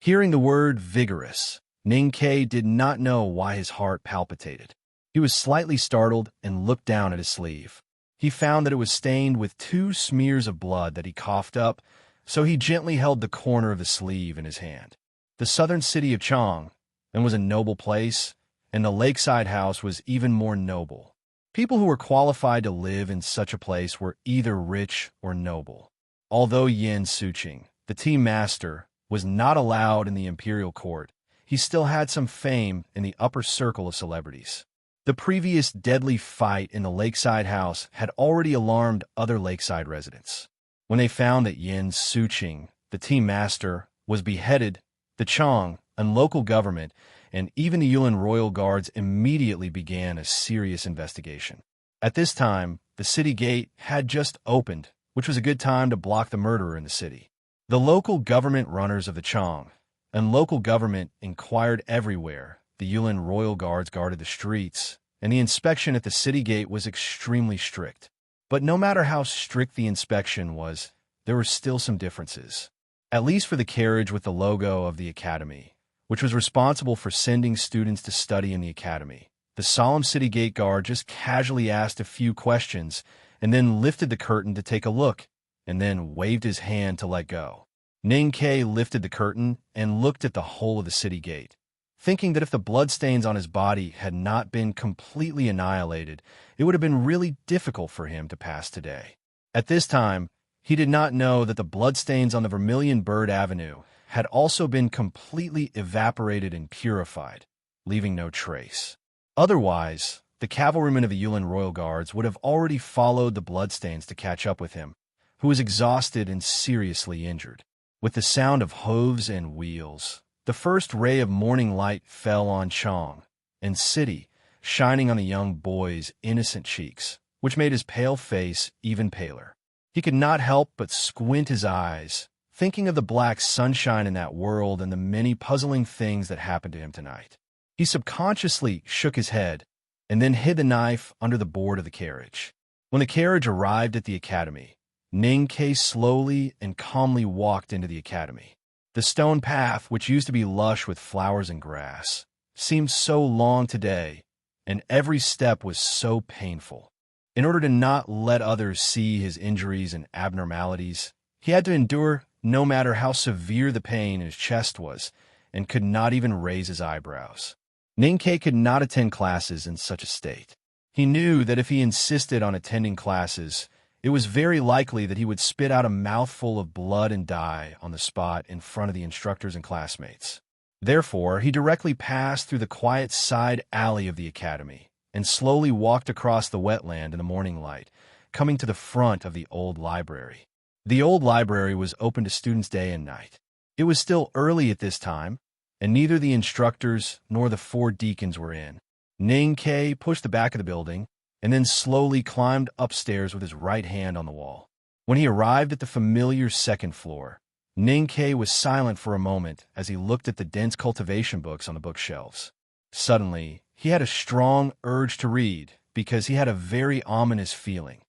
Hearing the word vigorous, Ning Ke did not know why his heart palpitated. He was slightly startled and looked down at his sleeve. He found that it was stained with 2 smears of blood that he coughed up, so he gently held the corner of the sleeve in his hand. The southern city of Chang was a noble place, and the lakeside house was even more noble. People who were qualified to live in such a place were either rich or noble. Although Yin Suqing, the tea master, was not allowed in the imperial court, he still had some fame in the upper circle of celebrities. The previous deadly fight in the lakeside house had already alarmed other lakeside residents. When they found that Yin Suqing, the tea master, was beheaded, the Chang and local government and even the Yulin royal guards immediately began a serious investigation. At this time, the city gate had just opened, which was a good time to block the murderer in the city. The local government runners of the Chang and local government inquired everywhere. The Yulin royal guards guarded the streets, and the inspection at the city gate was extremely strict. But no matter how strict the inspection was, there were still some differences. At least for the carriage with the logo of the academy, which was responsible for sending students to study in the academy. The solemn city gate guard just casually asked a few questions and then lifted the curtain to take a look and then waved his hand to let go. Ning Ke lifted the curtain and looked at the whole of the city gate, thinking that if the bloodstains on his body had not been completely annihilated, it would have been really difficult for him to pass today. At this time, he did not know that the bloodstains on the Vermilion Bird Avenue had also been completely evaporated and purified, leaving no trace. Otherwise, the cavalrymen of the Yulin Royal Guards would have already followed the bloodstains to catch up with him, who was exhausted and seriously injured. With the sound of hooves and wheels, the first ray of morning light fell on Chang and city, shining on the young boy's innocent cheeks, which made his pale face even paler. He could not help but squint his eyes, thinking of the black sunshine in that world and the many puzzling things that happened to him tonight. He subconsciously shook his head and then hid the knife under the board of the carriage. When the carriage arrived at the academy, Ning Ke slowly and calmly walked into the academy. The stone path, which used to be lush with flowers and grass, seemed so long today, and every step was so painful. In order to not let others see his injuries and abnormalities, he had to endure no matter how severe the pain in his chest was, and could not even raise his eyebrows. Ning Ke could not attend classes in such a state. He knew that if he insisted on attending classes, it was very likely that he would spit out a mouthful of blood and die on the spot in front of the instructors and classmates. Therefore, he directly passed through the quiet side alley of the academy and slowly walked across the wetland in the morning light, coming to the front of the old library. The old library was open to students day and night. It was still early at this time, and neither the instructors nor the 4 deacons were in. Ning Ke pushed the back of the building and then slowly climbed upstairs with his right hand on the wall. When he arrived at the familiar 2nd floor, Ning Ke was silent for a moment as he looked at the dense cultivation books on the bookshelves. Suddenly, he had a strong urge to read because he had a very ominous feeling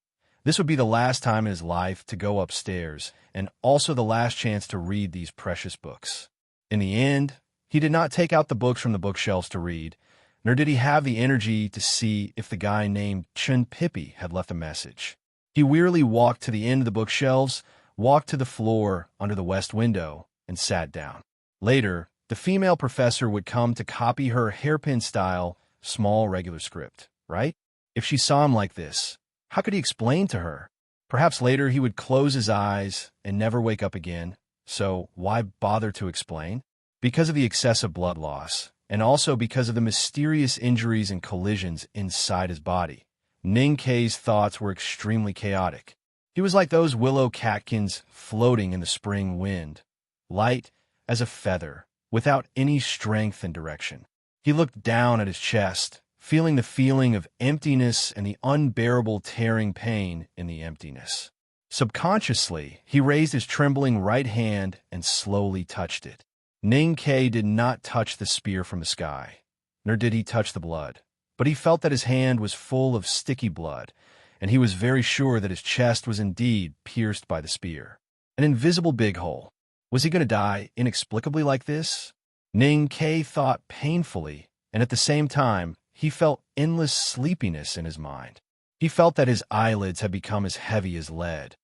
This would be the last time in his life to go upstairs, and also the last chance to read these precious books. In the end, he did not take out the books from the bookshelves to read, nor did he have the energy to see if the guy named Chun Pippi had left a message. He wearily walked to the end of the bookshelves, walked to the floor under the west window, and sat down. Later, the female professor would come to copy her hairpin-style, small regular script, right? If she saw him like this, how could he explain to her? Perhaps later he would close his eyes and never wake up again, so why bother to explain? Because of the excessive blood loss, and also because of the mysterious injuries and collisions inside his body, Ning Kei's thoughts were extremely chaotic. He was like those willow catkins floating in the spring wind, light as a feather, without any strength and direction. He looked down at his chest, feeling the feeling of emptiness and the unbearable tearing pain in the emptiness. Subconsciously, he raised his trembling right hand and slowly touched it. Ning Kei did not touch the spear from the sky, nor did he touch the blood, but he felt that his hand was full of sticky blood, and he was very sure that his chest was indeed pierced by the spear. An invisible big hole. Was he going to die inexplicably like this? Ning Kei thought painfully, and at the same time, he felt endless sleepiness in his mind. He felt that his eyelids had become as heavy as lead,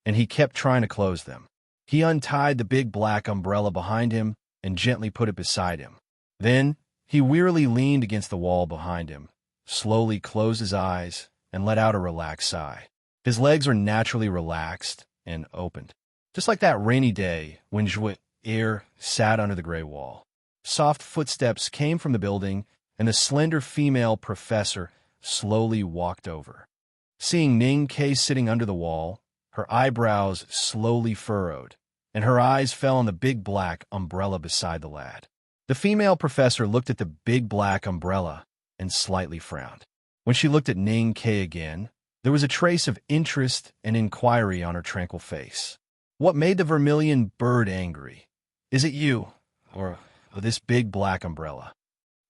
and he kept trying to close them. He untied the big black umbrella behind him and gently put it beside him. Then, he wearily leaned against the wall behind him, slowly closed his eyes, and let out a relaxed sigh. His legs were naturally relaxed and opened, just like that rainy day when Zhuit Er sat under the gray wall. Soft footsteps came from the building, and the slender female professor slowly walked over. Seeing Ning Kei sitting under the wall, her eyebrows slowly furrowed, and her eyes fell on the big black umbrella beside the lad. The female professor looked at the big black umbrella and slightly frowned. When she looked at Ning Kei again, there was a trace of interest and inquiry on her tranquil face. What made the vermilion bird angry? Is it you, or this big black umbrella?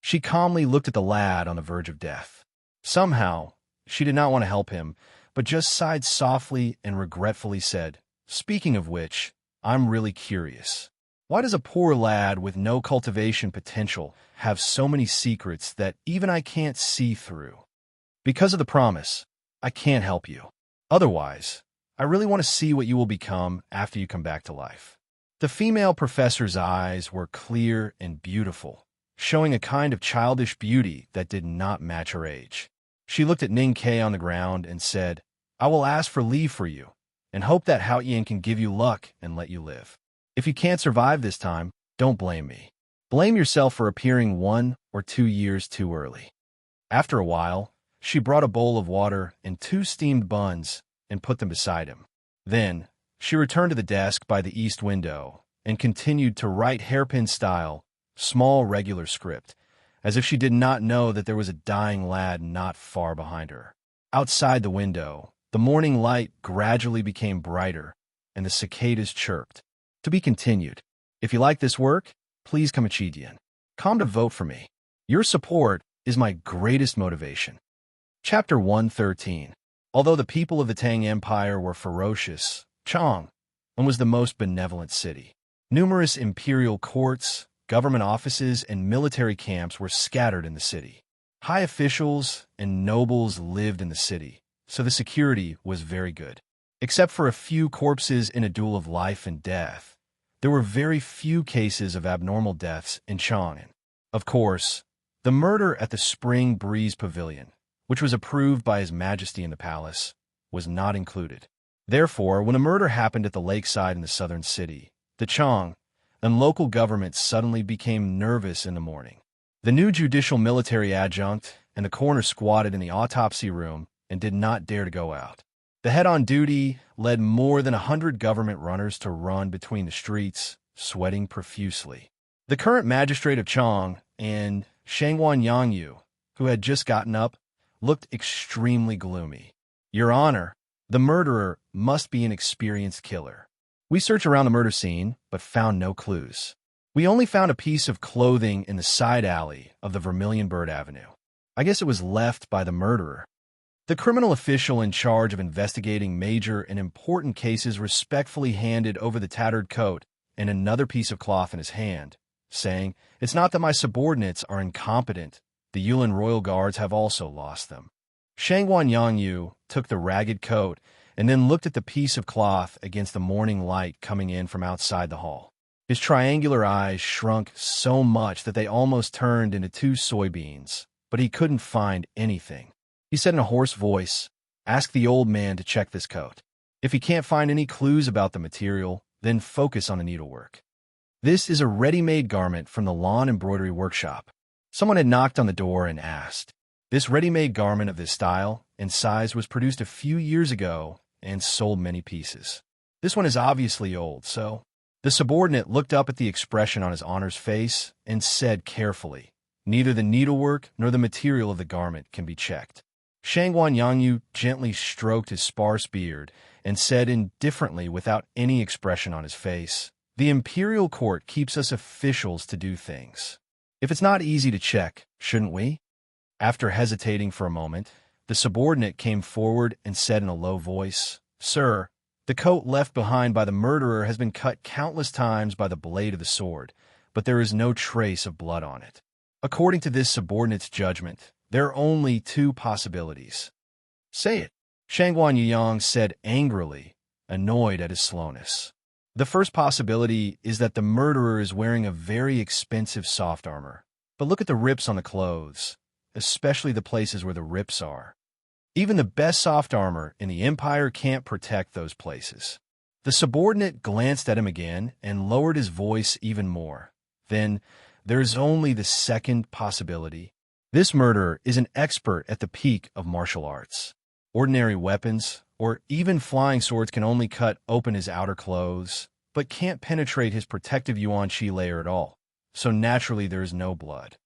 She calmly looked at the lad on the verge of death. Somehow, she did not want to help him, but just sighed softly and regretfully said, "Speaking of which, I'm really curious. Why does a poor lad with no cultivation potential have so many secrets that even I can't see through? Because of the promise, I can't help you. Otherwise, I really want to see what you will become after you come back to life." The female professor's eyes were clear and beautiful, showing a kind of childish beauty that did not match her age. She looked at Ning Kei on the ground and said, "I will ask for leave for you, and hope that Hao Yin can give you luck and let you live. If you can't survive this time, don't blame me. Blame yourself for appearing 1 or 2 years too early." After a while, she brought a bowl of water and 2 steamed buns and put them beside him. Then, she returned to the desk by the east window and continued to write hairpin-style, small regular script, as if she did not know that there was a dying lad not far behind her. Outside the window, the morning light gradually became brighter, and the cicadas chirped. To be continued. If you like this work, please come Chidian. Come to vote for me. Your support is my greatest motivation. Chapter 113. Although the people of the Tang Empire were ferocious, Chang was the most benevolent city. Numerous imperial courts, government offices, and military camps were scattered in the city. High officials and nobles lived in the city, so the security was very good. Except for a few corpses in a duel of life and death, there were very few cases of abnormal deaths in Chang'an. Of course, the murder at the Spring Breeze Pavilion, which was approved by His Majesty in the palace, was not included. Therefore, when a murder happened at the lakeside in the southern city, the Chang and local government suddenly became nervous in the morning. The new judicial military adjunct and the coroner squatted in the autopsy room and did not dare to go out. The head on duty led more than 100 government runners to run between the streets, sweating profusely. The current magistrate of Chang and Shangwan Yangyu, who had just gotten up, looked extremely gloomy. "Your Honor, the murderer must be an experienced killer. We searched around the murder scene, but found no clues. We only found a piece of clothing in the side alley of the Vermilion Bird Avenue. I guess it was left by the murderer." The criminal official in charge of investigating major and important cases respectfully handed over the tattered coat and another piece of cloth in his hand, saying, "It's not that my subordinates are incompetent. The Yulin royal guards have also lost them." Shangguan Yangyu took the ragged coat and then looked at the piece of cloth against the morning light coming in from outside the hall. His triangular eyes shrunk so much that they almost turned into two soybeans, but he couldn't find anything. He said in a hoarse voice, "Ask the old man to check this coat. If he can't find any clues about the material, then focus on the needlework." This is a ready-made garment from the lawn embroidery workshop. Someone had knocked on the door and asked. This ready-made garment of this style and size was produced a few years ago and sold many pieces. This one is obviously old, so... The subordinate looked up at the expression on his honor's face and said carefully, "Neither the needlework nor the material of the garment can be checked." Shangguan Yangyu gently stroked his sparse beard and said indifferently without any expression on his face, "The imperial court keeps us officials to do things. If it's not easy to check, shouldn't we?" After hesitating for a moment, the subordinate came forward and said in a low voice, "Sir, the coat left behind by the murderer has been cut countless times by the blade of the sword, but there is no trace of blood on it. According to this subordinate's judgment, there are only two possibilities." "Say it," Shangguan Yuyang said angrily, annoyed at his slowness. "The first possibility is that the murderer is wearing a very expensive soft armor. But look at the rips on the clothes, especially the places where the rips are. Even the best soft armor in the Empire can't protect those places." The subordinate glanced at him again and lowered his voice even more. "Then, there's only the second possibility. This murderer is an expert at the peak of martial arts. Ordinary weapons, or even flying swords, can only cut open his outer clothes, but can't penetrate his protective yuan qi layer at all, so naturally there is no blood."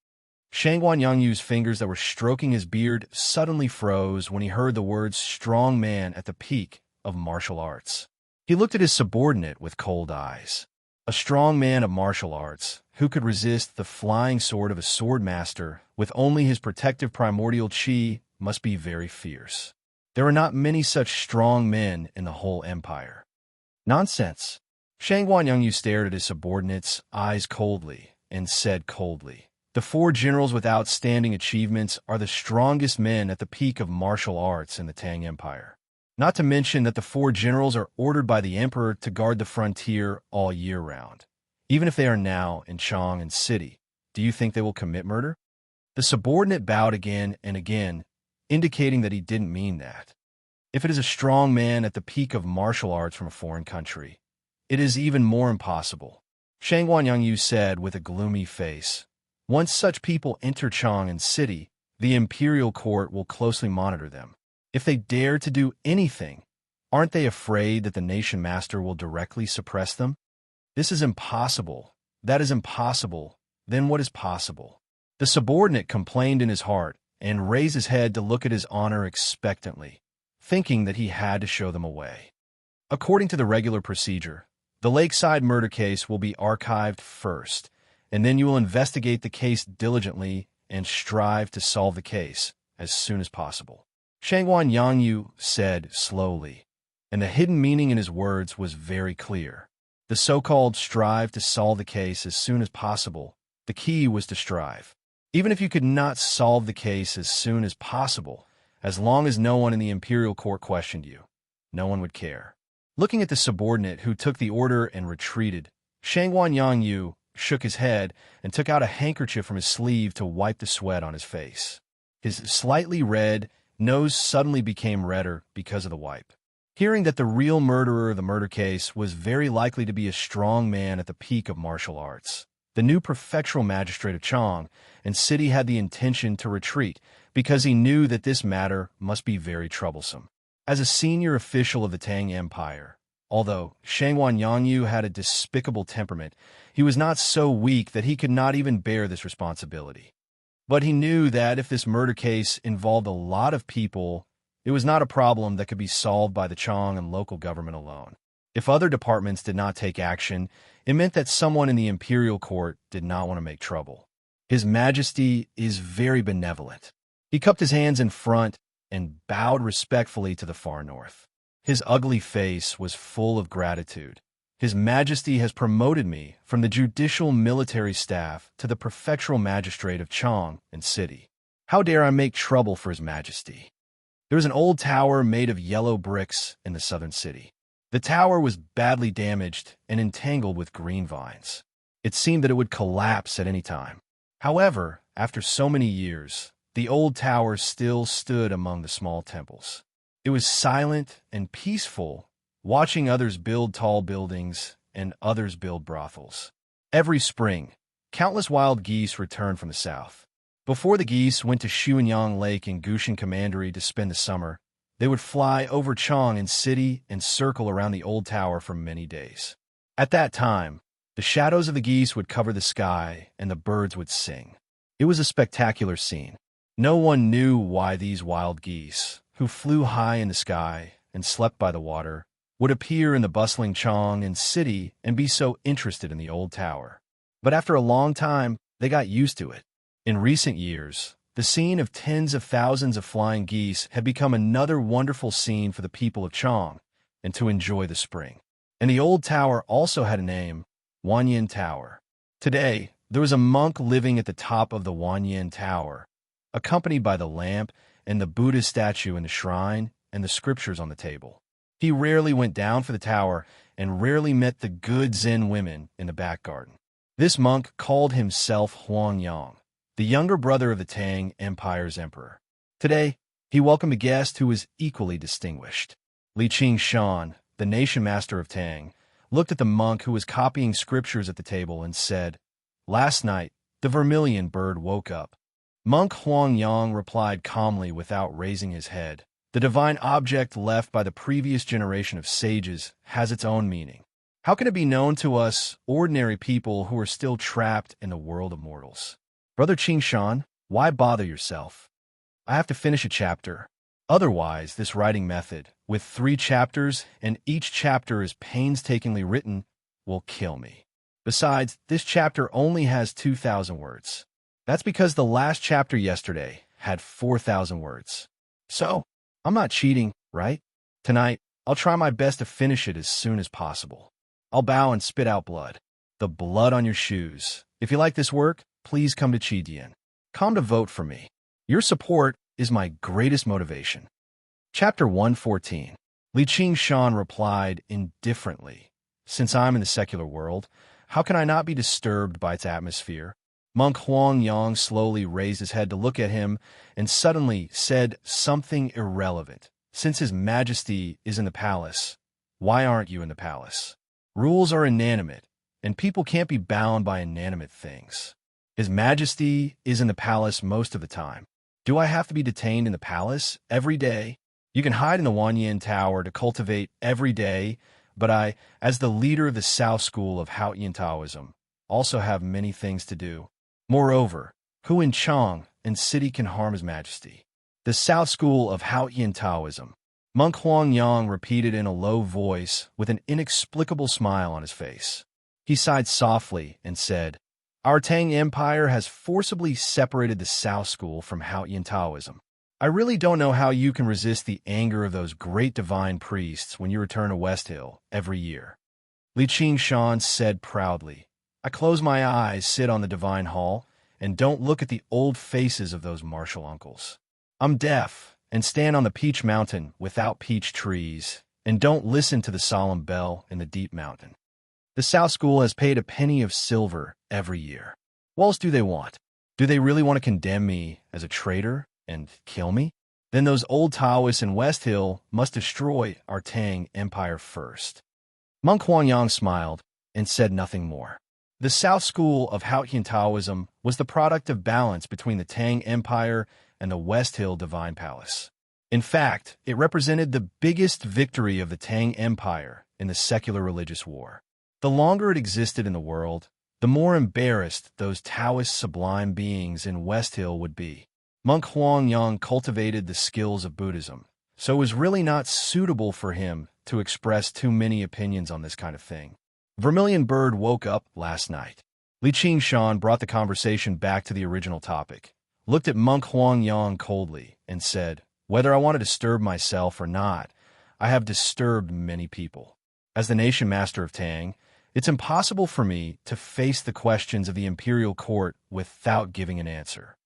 Shangguan Yangyu's fingers that were stroking his beard suddenly froze when he heard the words "strong man at the peak of martial arts." He looked at his subordinate with cold eyes. A strong man of martial arts, who could resist the flying sword of a sword master with only his protective primordial qi, must be very fierce. There are not many such strong men in the whole empire. "Nonsense." Shangguan Yangyu stared at his subordinate's eyes coldly and said coldly, "The four generals with outstanding achievements are the strongest men at the peak of martial arts in the Tang Empire. Not to mention that the four generals are ordered by the emperor to guard the frontier all year round. Even if they are now in Chang and City, do you think they will commit murder?" The subordinate bowed again and again, indicating that he didn't mean that. If it is a strong man at the peak of martial arts from a foreign country, it is even more impossible, Shangguan Yangyu said with a gloomy face. "Once such people enter Chang and City, the imperial court will closely monitor them. If they dare to do anything, aren't they afraid that the nation master will directly suppress them? This is impossible. That is impossible. Then what is possible?" The subordinate complained in his heart and raised his head to look at his honor expectantly, thinking that he had to show them away. "According to the regular procedure, the Lakeside murder case will be archived first, and then you will investigate the case diligently and strive to solve the case as soon as possible," Shangguan Yangyu said slowly, and the hidden meaning in his words was very clear. The so-called strive to solve the case as soon as possible, the key was to strive. Even if you could not solve the case as soon as possible, as long as no one in the imperial court questioned you, no one would care. Looking at the subordinate who took the order and retreated, Shangguan Yangyu shook his head and took out a handkerchief from his sleeve to wipe the sweat on his face. His slightly red nose suddenly became redder because of the wipe. Hearing that the real murderer of the murder case was very likely to be a strong man at the peak of martial arts, the new prefectural magistrate of Chang and City had the intention to retreat because he knew that this matter must be very troublesome. As a senior official of the Tang Empire, although Shangguan Yangyu had a despicable temperament, he was not so weak that he could not even bear this responsibility. But he knew that if this murder case involved a lot of people, it was not a problem that could be solved by the Chang and local government alone. If other departments did not take action, it meant that someone in the imperial court did not want to make trouble. His Majesty is very benevolent. He cupped his hands in front and bowed respectfully to the far north. His ugly face was full of gratitude. His Majesty has promoted me from the judicial military staff to the prefectural magistrate of Chang and city. How dare I make trouble for His Majesty? There was an old tower made of yellow bricks in the southern city. The tower was badly damaged and entangled with green vines. It seemed that it would collapse at any time. However, after so many years, the old tower still stood among the small temples. It was silent and peaceful, watching others build tall buildings and others build brothels. Every spring, countless wild geese returned from the south. Before the geese went to Shuanyang Lake in Gushan Commandery to spend the summer, they would fly over Chang and city and circle around the old tower for many days. At that time, the shadows of the geese would cover the sky and the birds would sing. It was a spectacular scene. No one knew why these wild geese, who flew high in the sky and slept by the water, would appear in the bustling Chang and city and be so interested in the old tower. But after a long time, they got used to it. In recent years, the scene of tens of thousands of flying geese had become another wonderful scene for the people of Chang and to enjoy the spring. And the old tower also had a name, Wanyan Tower. Today, there was a monk living at the top of the Wanyan Tower, accompanied by the lamp and the Buddha statue in the shrine and the scriptures on the table. He rarely went down for the tower and rarely met the good Zen women in the back garden. This monk called himself Huangyang, the younger brother of the Tang Empire's emperor. Today, he welcomed a guest who was equally distinguished. Li Qingshan, the nation master of Tang, looked at the monk who was copying scriptures at the table and said, "Last night, the vermilion bird woke up." Monk Huangyang replied calmly without raising his head, "The divine object left by the previous generation of sages has its own meaning. How can it be known to us, ordinary people who are still trapped in the world of mortals? Brother Qingshan, why bother yourself? I have to finish a chapter. Otherwise, this writing method, with 3 chapters and each chapter is painstakingly written, will kill me. Besides, this chapter only has 2,000 words. That's because the last chapter yesterday had 4,000 words. So, I'm not cheating, right? Tonight, I'll try my best to finish it as soon as possible. I'll bow and spit out blood. The blood on your shoes. If you like this work, please come to Chidian. Come to vote for me. Your support is my greatest motivation." Chapter 114. Li Qingshan replied indifferently, "Since I'm in the secular world, how can I not be disturbed by its atmosphere?" Monk Huangyang slowly raised his head to look at him and suddenly said something irrelevant. "Since His Majesty is in the palace, why aren't you in the palace? Rules are inanimate, and people can't be bound by inanimate things. His Majesty is in the palace most of the time. Do I have to be detained in the palace every day? You can hide in the Wanyan Tower to cultivate every day, but I, as the leader of the South School of Haotian Taoism, also have many things to do. Moreover, who in Chang and city can harm His Majesty? The South School of Haotian Taoism." Monk Huangyang repeated in a low voice with an inexplicable smile on his face. He sighed softly and said, "Our Tang Empire has forcibly separated the South School from Haotian Taoism. I really don't know how you can resist the anger of those great divine priests when you return to West Hill every year." Li Qingshan said proudly, "I close my eyes, sit on the divine hall, and don't look at the old faces of those martial uncles. I'm deaf and stand on the Peach Mountain without peach trees, and don't listen to the solemn bell in the deep mountain. The South School has paid a penny of silver every year. What else do they want? Do they really want to condemn me as a traitor and kill me? Then those old Taoists in West Hill must destroy our Tang Empire first." Monk Huangyang smiled and said nothing more. The South School of Haotian Taoism was the product of balance between the Tang Empire and the West Hill Divine Palace. In fact, it represented the biggest victory of the Tang Empire in the secular religious war. The longer it existed in the world, the more embarrassed those Taoist sublime beings in West Hill would be. Monk Huangyang cultivated the skills of Buddhism, so it was really not suitable for him to express too many opinions on this kind of thing. Vermilion Bird woke up last night. Li Qingshan brought the conversation back to the original topic, looked at Monk Huangyang coldly, and said, Whether I want to disturb myself or not, I have disturbed many people. As the nation master of Tang, it's impossible for me to face the questions of the imperial court without giving an answer.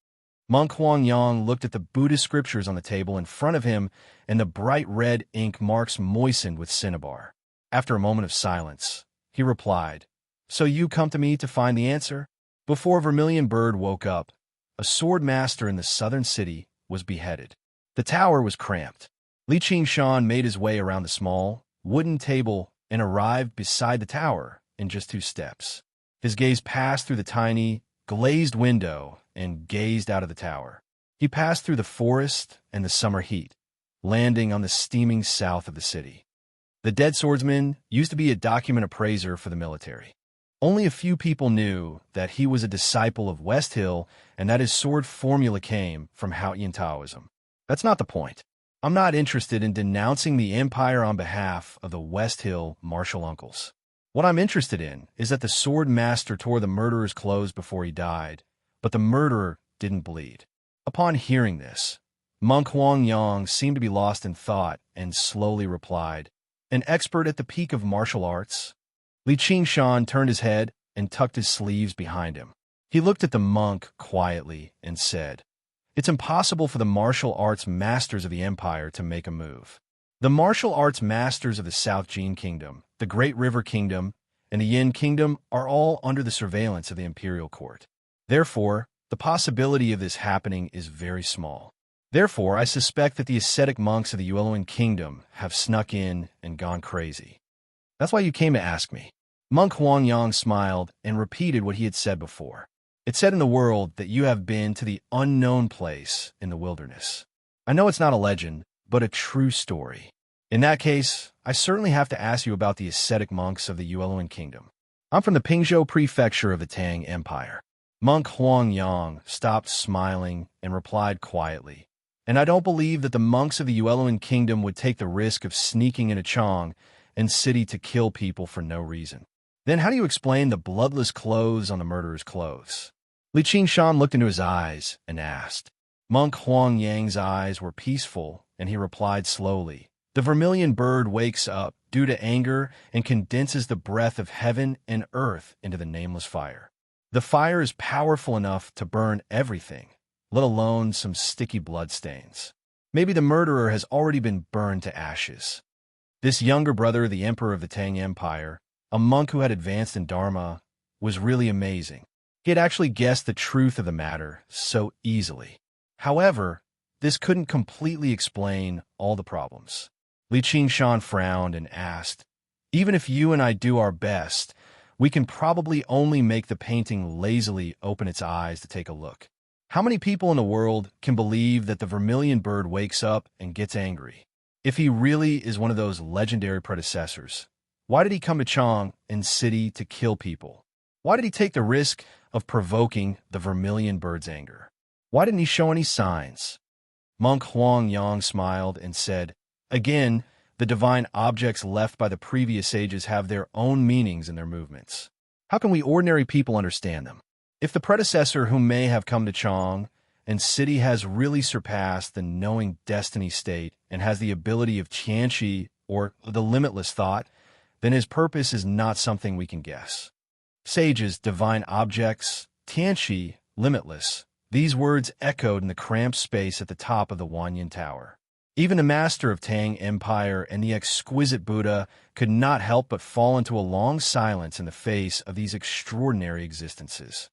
Monk Huang Yang looked at the Buddhist scriptures on the table in front of him, and the bright red ink marks moistened with cinnabar. After a moment of silence, he replied, "So you come to me to find the answer?" Before Vermilion Bird woke up, a sword master in the southern city was beheaded. The tower was cramped. Li Qingshan made his way around the small, wooden table and arrived beside the tower in just 2 steps. His gaze passed through the tiny, glazed window and gazed out of the tower. He passed through the forest and the summer heat, landing on the steaming south of the city. The dead swordsman used to be a document appraiser for the military. Only a few people knew that he was a disciple of West Hill and that his sword formula came from Haotian Taoism. That's not the point. I'm not interested in denouncing the empire on behalf of the West Hill martial uncles. What I'm interested in is that the sword master tore the murderer's clothes before he died, but the murderer didn't bleed. Upon hearing this, Monk Huang Yang seemed to be lost in thought and slowly replied, "An expert at the peak of martial arts?" Li Qingshan turned his head and tucked his sleeves behind him. He looked at the monk quietly and said, "It's impossible for the martial arts masters of the empire to make a move. The martial arts masters of the South Jin Kingdom, the Great River Kingdom, and the Yin Kingdom are all under the surveillance of the imperial court. Therefore, the possibility of this happening is very small. Therefore, I suspect that the ascetic monks of the Yueluan Kingdom have snuck in and gone crazy. That's why you came to ask me." Monk Huang Yang smiled and repeated what he had said before. "It's said in the world that you have been to the unknown place in the wilderness. I know it's not a legend, but a true story. In that case, I certainly have to ask you about the ascetic monks of the Yueluan Kingdom. I'm from the Pingzhou prefecture of the Tang Empire." Monk Huang Yang stopped smiling and replied quietly, "And I don't believe that the monks of the Yueluan Kingdom would take the risk of sneaking into Chong and city to kill people for no reason. Then how do you explain the bloodless clothes on the murderer's clothes?" Li Qingshan looked into his eyes and asked. Monk Huang Yang's eyes were peaceful, and he replied slowly, "The vermilion bird wakes up due to anger and condenses the breath of heaven and earth into the nameless fire. The fire is powerful enough to burn everything, let alone some sticky bloodstains. Maybe the murderer has already been burned to ashes." This younger brother of the emperor of the Tang Empire, a monk who had advanced in Dharma, was really amazing. He had actually guessed the truth of the matter so easily. However, this couldn't completely explain all the problems. Li Qingshan frowned and asked, "Even if you and I do our best, we can probably only make the painting lazily open its eyes to take a look. How many people in the world can believe that the vermilion bird wakes up and gets angry? If he really is one of those legendary predecessors, why did he come to Chong and city to kill people? Why did he take the risk of provoking the vermilion bird's anger? Why didn't he show any signs?" Monk Huang Yang smiled and said, "Again, the divine objects left by the previous sages have their own meanings in their movements. How can we ordinary people understand them? If the predecessor who may have come to Chong and city has really surpassed the knowing destiny state and has the ability of Qianqi, or the limitless thought, then his purpose is not something we can guess. Sages, divine objects, Tianqi, limitless. These words echoed in the cramped space at the top of the Wanyan Tower. Even the master of Tang Empire and the exquisite Buddha could not help but fall into a long silence in the face of these extraordinary existences.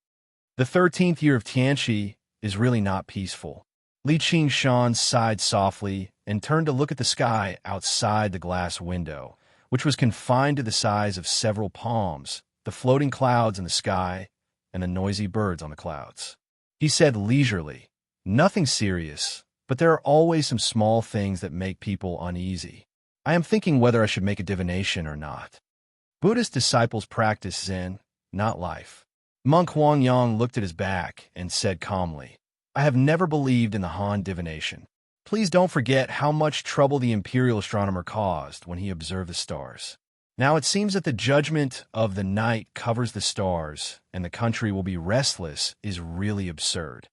The 13th year of Tianqi is really not peaceful. Li Qingshan sighed softly and turned to look at the sky outside the glass window, which was confined to the size of several palms, the floating clouds in the sky, and the noisy birds on the clouds. He said leisurely, "Nothing serious, but there are always some small things that make people uneasy. I am thinking whether I should make a divination or not." Buddhist disciples practice Zen, not life. Monk Huang Yang looked at his back and said calmly, "I have never believed in the Han divination. Please don't forget how much trouble the imperial astronomer caused when he observed the stars. Now it seems that the judgment of the night covers the stars, and the country will be restless is really absurd."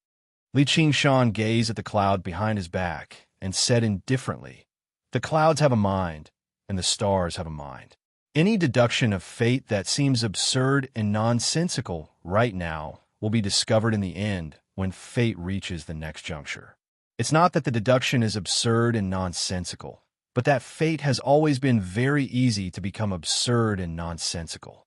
Li Qingshan gazed at the cloud behind his back and said indifferently, "The clouds have a mind, and the stars have a mind." Any deduction of fate that seems absurd and nonsensical right now will be discovered in the end when fate reaches the next juncture. It's not that the deduction is absurd and nonsensical, but that fate has always been very easy to become absurd and nonsensical.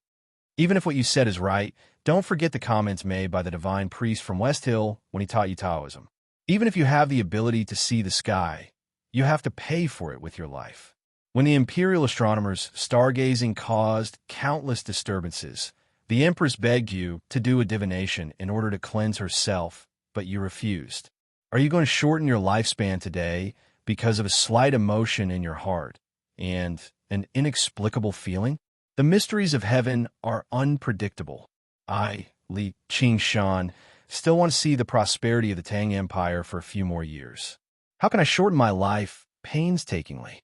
Even if what you said is right, don't forget the comments made by the divine priest from West Hill when he taught you Taoism. Even if you have the ability to see the sky, you have to pay for it with your life. When the imperial astronomers' stargazing caused countless disturbances, the empress begged you to do a divination in order to cleanse herself, but you refused. Are you going to shorten your lifespan today because of a slight emotion in your heart and an inexplicable feeling? The mysteries of heaven are unpredictable. I, Li Qingshan, still want to see the prosperity of the Tang Empire for a few more years. How can I shorten my life painstakingly?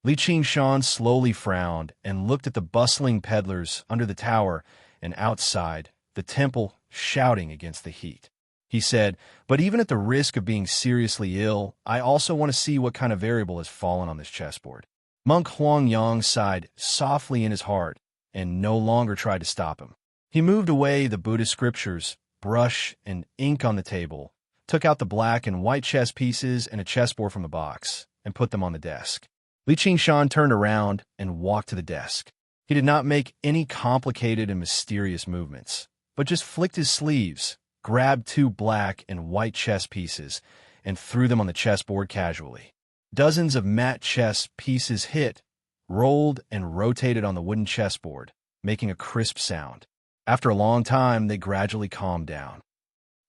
Li Qingshan slowly frowned and looked at the bustling peddlers under the tower and outside the temple shouting against the heat. He said, "But even at the risk of being seriously ill, I also want to see what kind of variable has fallen on this chessboard." Monk Huangyang sighed softly in his heart and no longer tried to stop him. He moved away the Buddhist scriptures, brush, and ink on the table, took out the black and white chess pieces and a chessboard from the box, and put them on the desk. Li Qingshan turned around and walked to the desk. He did not make any complicated and mysterious movements, but just flicked his sleeves, grabbed two black and white chess pieces, and threw them on the chessboard casually. Dozens of matte chess pieces hit, rolled, and rotated on the wooden chessboard, making a crisp sound. After a long time, they gradually calmed down.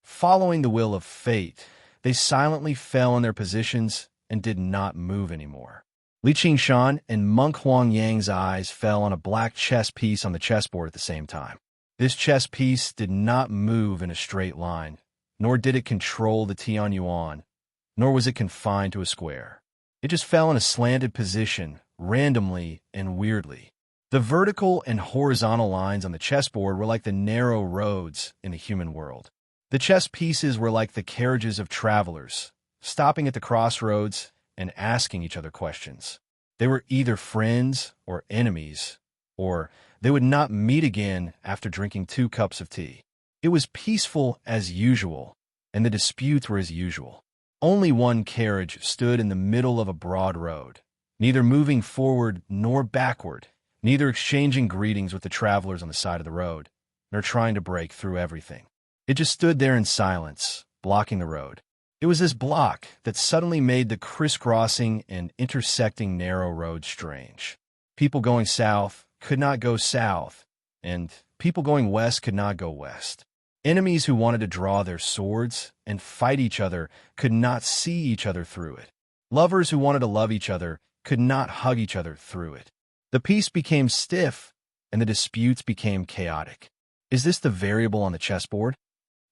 Following the will of fate, they silently fell in their positions and did not move anymore. Li Qingshan and Monk Huangyang's eyes fell on a black chess piece on the chessboard at the same time. This chess piece did not move in a straight line, nor did it control the Tianyuan, nor was it confined to a square. It just fell in a slanted position, randomly and weirdly. The vertical and horizontal lines on the chessboard were like the narrow roads in the human world. The chess pieces were like the carriages of travelers, stopping at the crossroads and asking each other questions. They were either friends or enemies, or they would not meet again after drinking 2 cups of tea. It was peaceful as usual, and the disputes were as usual. Only one carriage stood in the middle of a broad road, neither moving forward nor backward, neither exchanging greetings with the travelers on the side of the road, nor trying to break through everything. It just stood there in silence, blocking the road. It was this block that suddenly made the crisscrossing and intersecting narrow road strange. People going south could not go south, and people going west could not go west. Enemies who wanted to draw their swords and fight each other could not see each other through it. Lovers who wanted to love each other could not hug each other through it. The peace became stiff, and the disputes became chaotic. Is this the variable on the chessboard?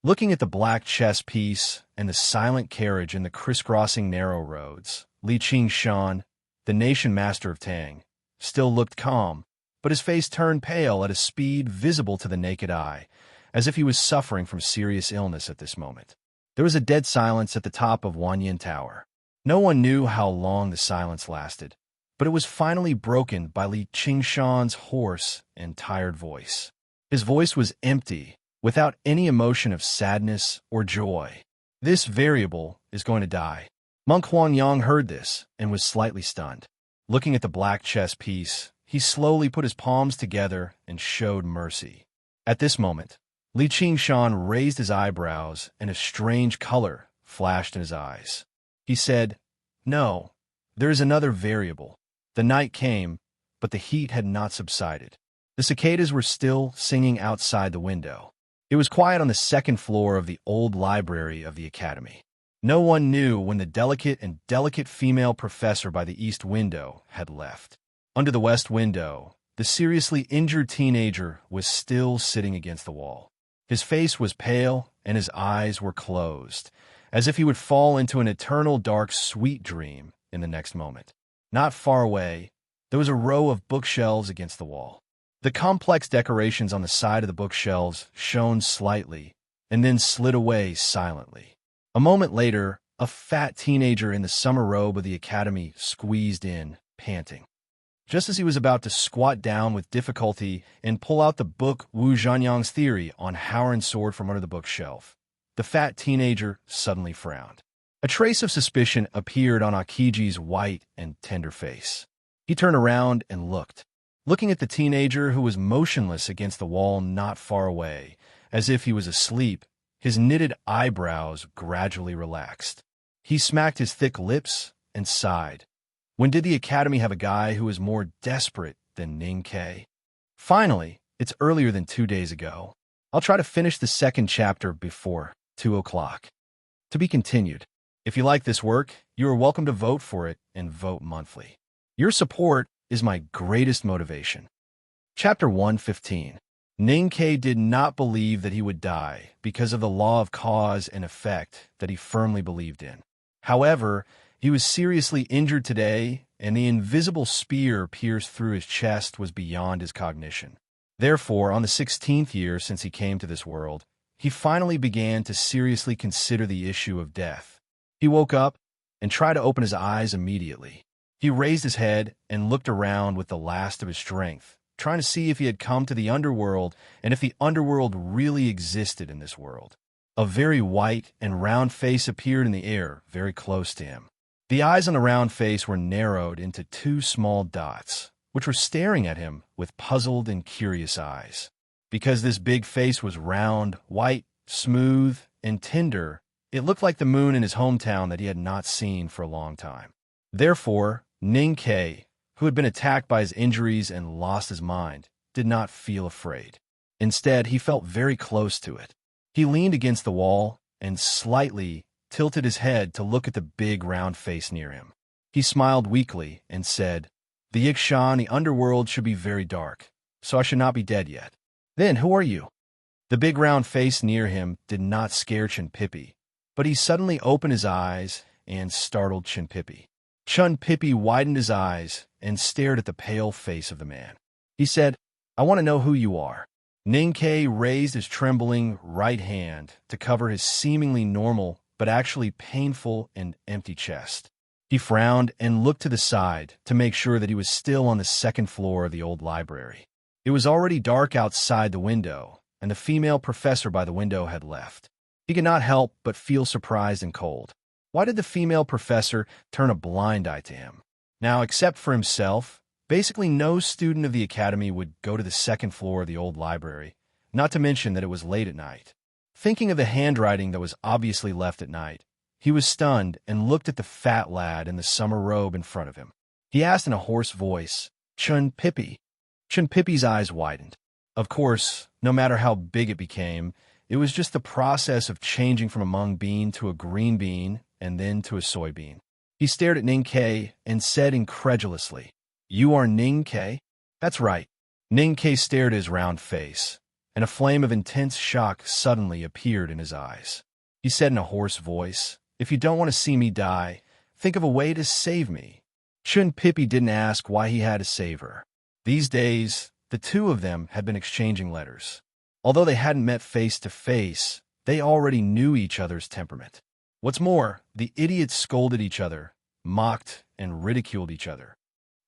Looking at the black chess piece and the silent carriage in the crisscrossing narrow roads, Li Qingshan, the nation master of Tang, still looked calm, but his face turned pale at a speed visible to the naked eye, as if he was suffering from serious illness at this moment. There was a dead silence at the top of Wanyan Tower. No one knew how long the silence lasted, but it was finally broken by Li Qingshan's hoarse and tired voice. His voice was empty, without any emotion of sadness or joy. This variable is going to die. Monk Huangyang heard this and was slightly stunned. Looking at the black chess piece, he slowly put his palms together and showed mercy. At this moment, Li Qingshan raised his eyebrows and a strange color flashed in his eyes. He said, "No, there is another variable." The night came, but the heat had not subsided. The cicadas were still singing outside the window. It was quiet on the second floor of the old library of the academy. No one knew when the delicate female professor by the east window had left. Under the west window, the seriously injured teenager was still sitting against the wall. His face was pale and his eyes were closed, as if he would fall into an eternal dark sweet dream in the next moment. Not far away, there was a row of bookshelves against the wall. The complex decorations on the side of the bookshelves shone slightly and then slid away silently. A moment later, A fat teenager in the summer robe of the academy squeezed in, panting. Just as he was about to squat down with difficulty and pull out the book Wu Zhanyang's theory on Howren's sword from under the bookshelf, the fat teenager suddenly frowned. A trace of suspicion appeared on Akiji's white and tender face. He turned around and looked, looking at the teenager who was motionless against the wall not far away, as if he was asleep. His knitted eyebrows gradually relaxed. He smacked his thick lips and sighed. When did the academy have a guy who was more desperate than Ning Ke? Finally, it's earlier than 2 days ago. I'll try to finish the second chapter before 2 o'clock. To be continued. If you like this work, you are welcome to vote for it and vote monthly. Your support is my greatest motivation. Chapter 115. Ning Ke did not believe that he would die because of the law of cause and effect that he firmly believed in. However, he was seriously injured today, and the invisible spear pierced through his chest was beyond his cognition. Therefore, on the 16th year since he came to this world, he finally began to seriously consider the issue of death. He woke up and tried to open his eyes immediately. He raised his head and looked around with the last of his strength, trying to see if he had come to the underworld and if the underworld really existed in this world. A very white and round face appeared in the air very close to him. The eyes on the round face were narrowed into 2 small dots, which were staring at him with puzzled and curious eyes. Because this big face was round, white, smooth, and tender, it looked like the moon in his hometown that he had not seen for a long time. Therefore, Ning Ke, who had been attacked by his injuries and lost his mind, did not feel afraid. Instead, he felt very close to it. He leaned against the wall and slightly tilted his head to look at the big round face near him. He smiled weakly and said, "The Yikshan, the underworld, should be very dark, so I should not be dead yet." "Then who are you?" The big round face near him did not scare Chunpipi, but he suddenly opened his eyes and startled Chunpipi. Chunpipi widened his eyes and stared at the pale face of the man. He said, "I want to know who you are." Ning Ke raised his trembling right hand to cover his seemingly normal but actually painful and empty chest. He frowned and looked to the side to make sure that he was still on the 2nd floor of the old library. It was already dark outside the window, and the female professor by the window had left. He could not help but feel surprised and cold. Why did the female professor turn a blind eye to him? Now, except for himself, basically no student of the academy would go to the 2nd floor of the old library, not to mention that it was late at night. Thinking of the handwriting that was obviously left at night, he was stunned and looked at the fat lad in the summer robe in front of him. He asked in a hoarse voice, "Chunpipi?" Chunpipi's eyes widened. Of course, no matter how big it became, it was just the process of changing from a mung bean to a green bean and then to a soybean. He stared at Ning Ke and said incredulously, "You are Ning Ke?" "That's right." Ning Ke stared at his round face, and a flame of intense shock suddenly appeared in his eyes. He said in a hoarse voice, "If you don't want to see me die, think of a way to save me." Chunpipi didn't ask why he had to save her. These days, the two of them had been exchanging letters. Although they hadn't met face to face, they already knew each other's temperament. What's more, the idiots scolded each other, mocked, and ridiculed each other.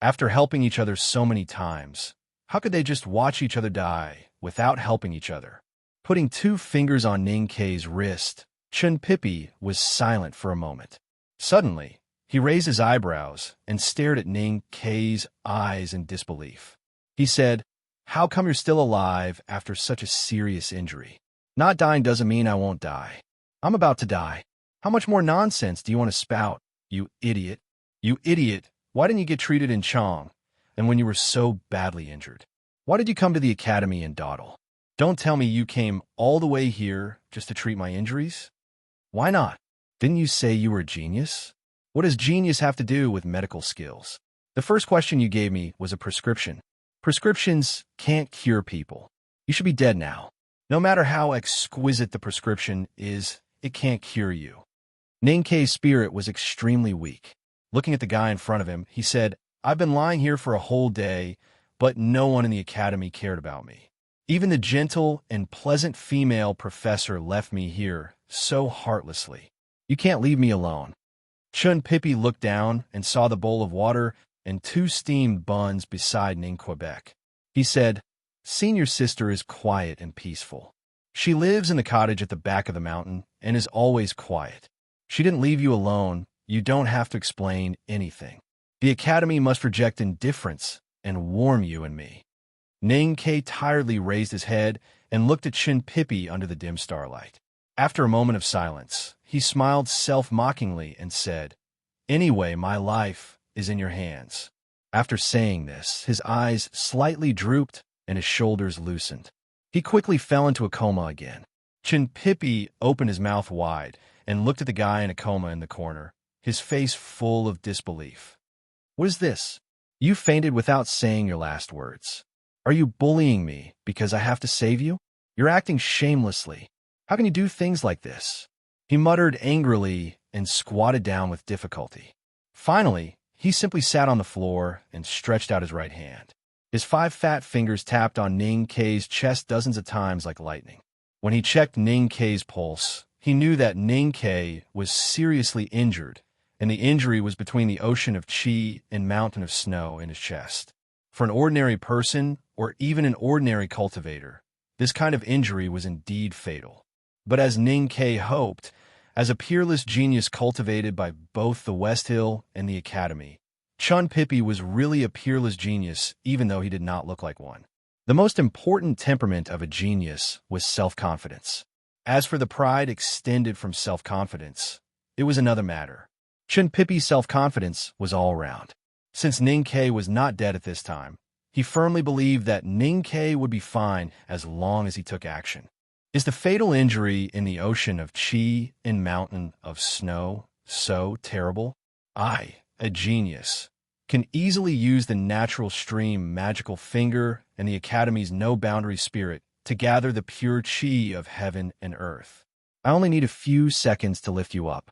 After helping each other so many times, how could they just watch each other die without helping each other? Putting 2 fingers on Ning Ke's wrist, Chunpipi was silent for a moment. Suddenly, he raised his eyebrows and stared at Ning Ke's eyes in disbelief. He said, "How come you're still alive after such a serious injury?" "Not dying doesn't mean I won't die. I'm about to die. How much more nonsense do you want to spout, you idiot? You idiot, why didn't you get treated in Chong? And when you were so badly injured? Why did you come to the academy in dawdle? Don't tell me you came all the way here just to treat my injuries? Why not? Didn't you say you were a genius? What does genius have to do with medical skills? The first question you gave me was a prescription. Prescriptions can't cure people. You should be dead now. No matter how exquisite the prescription is, it can't cure you." Ning Ke's spirit was extremely weak. Looking at the guy in front of him, he said, "I've been lying here for a whole day, but no one in the academy cared about me. Even the gentle and pleasant female professor left me here so heartlessly. You can't leave me alone. Chun Pippi looked down and saw the bowl of water and 2 steamed buns beside Ning Quebec. He said, Senior sister is quiet and peaceful. She lives in the cottage at the back of the mountain and is always quiet. She didn't leave you alone. You don't have to explain anything. The academy must reject indifference and warm you and me. Ning Ke tiredly raised his head and looked at Chun Pippi under the dim starlight. After a moment of silence, he smiled self-mockingly and said, Anyway, my life is in your hands. After saying this, his eyes slightly drooped and his shoulders loosened. He quickly fell into a coma again. Chun Pippi opened his mouth wide and looked at the guy in a coma in the corner, his face full of disbelief. What is this? You fainted without saying your last words. Are you bullying me because I have to save you? You're acting shamelessly. How can you do things like this? He muttered angrily and squatted down with difficulty. Finally, he simply sat on the floor and stretched out his right hand. His 5 fat fingers tapped on Ning Ke's chest dozens of times like lightning. When he checked Ning Ke's pulse, he knew that Ning Ke was seriously injured, and the injury was between the ocean of chi and mountain of snow in his chest. For an ordinary person, or even an ordinary cultivator, this kind of injury was indeed fatal. But as Ning Ke hoped, as a peerless genius cultivated by both the West Hill and the Academy, Chun Pippi was really a peerless genius, even though he did not look like one. The most important temperament of a genius was self-confidence. As for the pride extended from self-confidence, it was another matter. Chun Pippi's self-confidence was all around. Since Ning Ke was not dead at this time, he firmly believed that Ning Ke would be fine as long as he took action. Is the fatal injury in the ocean of chi and mountain of snow so terrible? I, a genius, can easily use the natural stream magical finger and the Academy's no-boundary spirit to gather the pure chi of heaven and earth. I only need a few seconds to lift you up.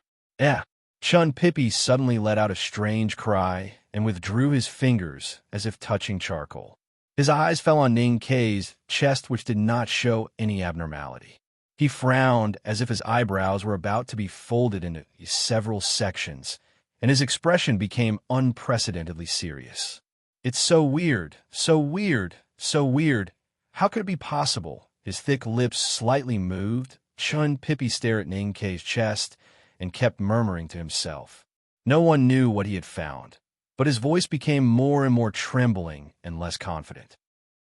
Chun Pippi suddenly let out a strange cry and withdrew his fingers as if touching charcoal. His eyes fell on Ning Ke's chest, which did not show any abnormality. He frowned as if his eyebrows were about to be folded into several sections, and his expression became unprecedentedly serious. It's so weird, so weird, so weird. How could it be possible? His thick lips slightly moved. Chun Pippi stared at Ning Ke's chest and kept murmuring to himself. No one knew what he had found, but his voice became more and more trembling and less confident.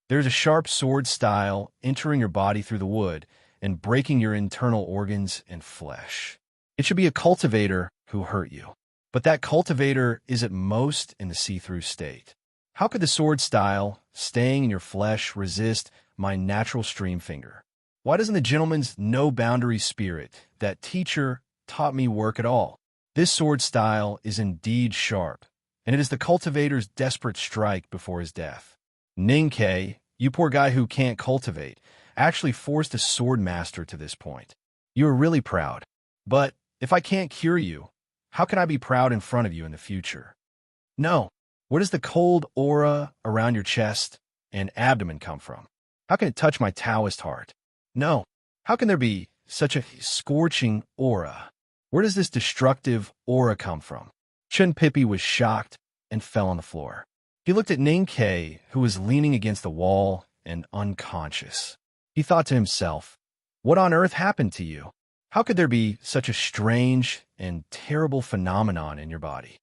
There's a sharp sword style entering your body through the wood and breaking your internal organs and flesh. It should be a cultivator who hurt you, but that cultivator is at most in the see-through state. How could the sword style, staying in your flesh, resist my natural stream finger? Why doesn't the gentleman's no-boundary spirit, that teacher, taught me work at all? This sword style is indeed sharp, and it is the cultivator's desperate strike before his death. Ning Ke, you poor guy who can't cultivate, actually forced a sword master to this point. You are really proud. But if I can't cure you, how can I be proud in front of you in the future? No. Where does the cold aura around your chest and abdomen come from? How can it touch my Taoist heart? No. How can there be such a scorching aura? Where does this destructive aura come from? Chun Pippi was shocked and fell on the floor. He looked at Ning Ke, who was leaning against the wall and unconscious. He thought to himself, what on earth happened to you? How could there be such a strange and terrible phenomenon in your body?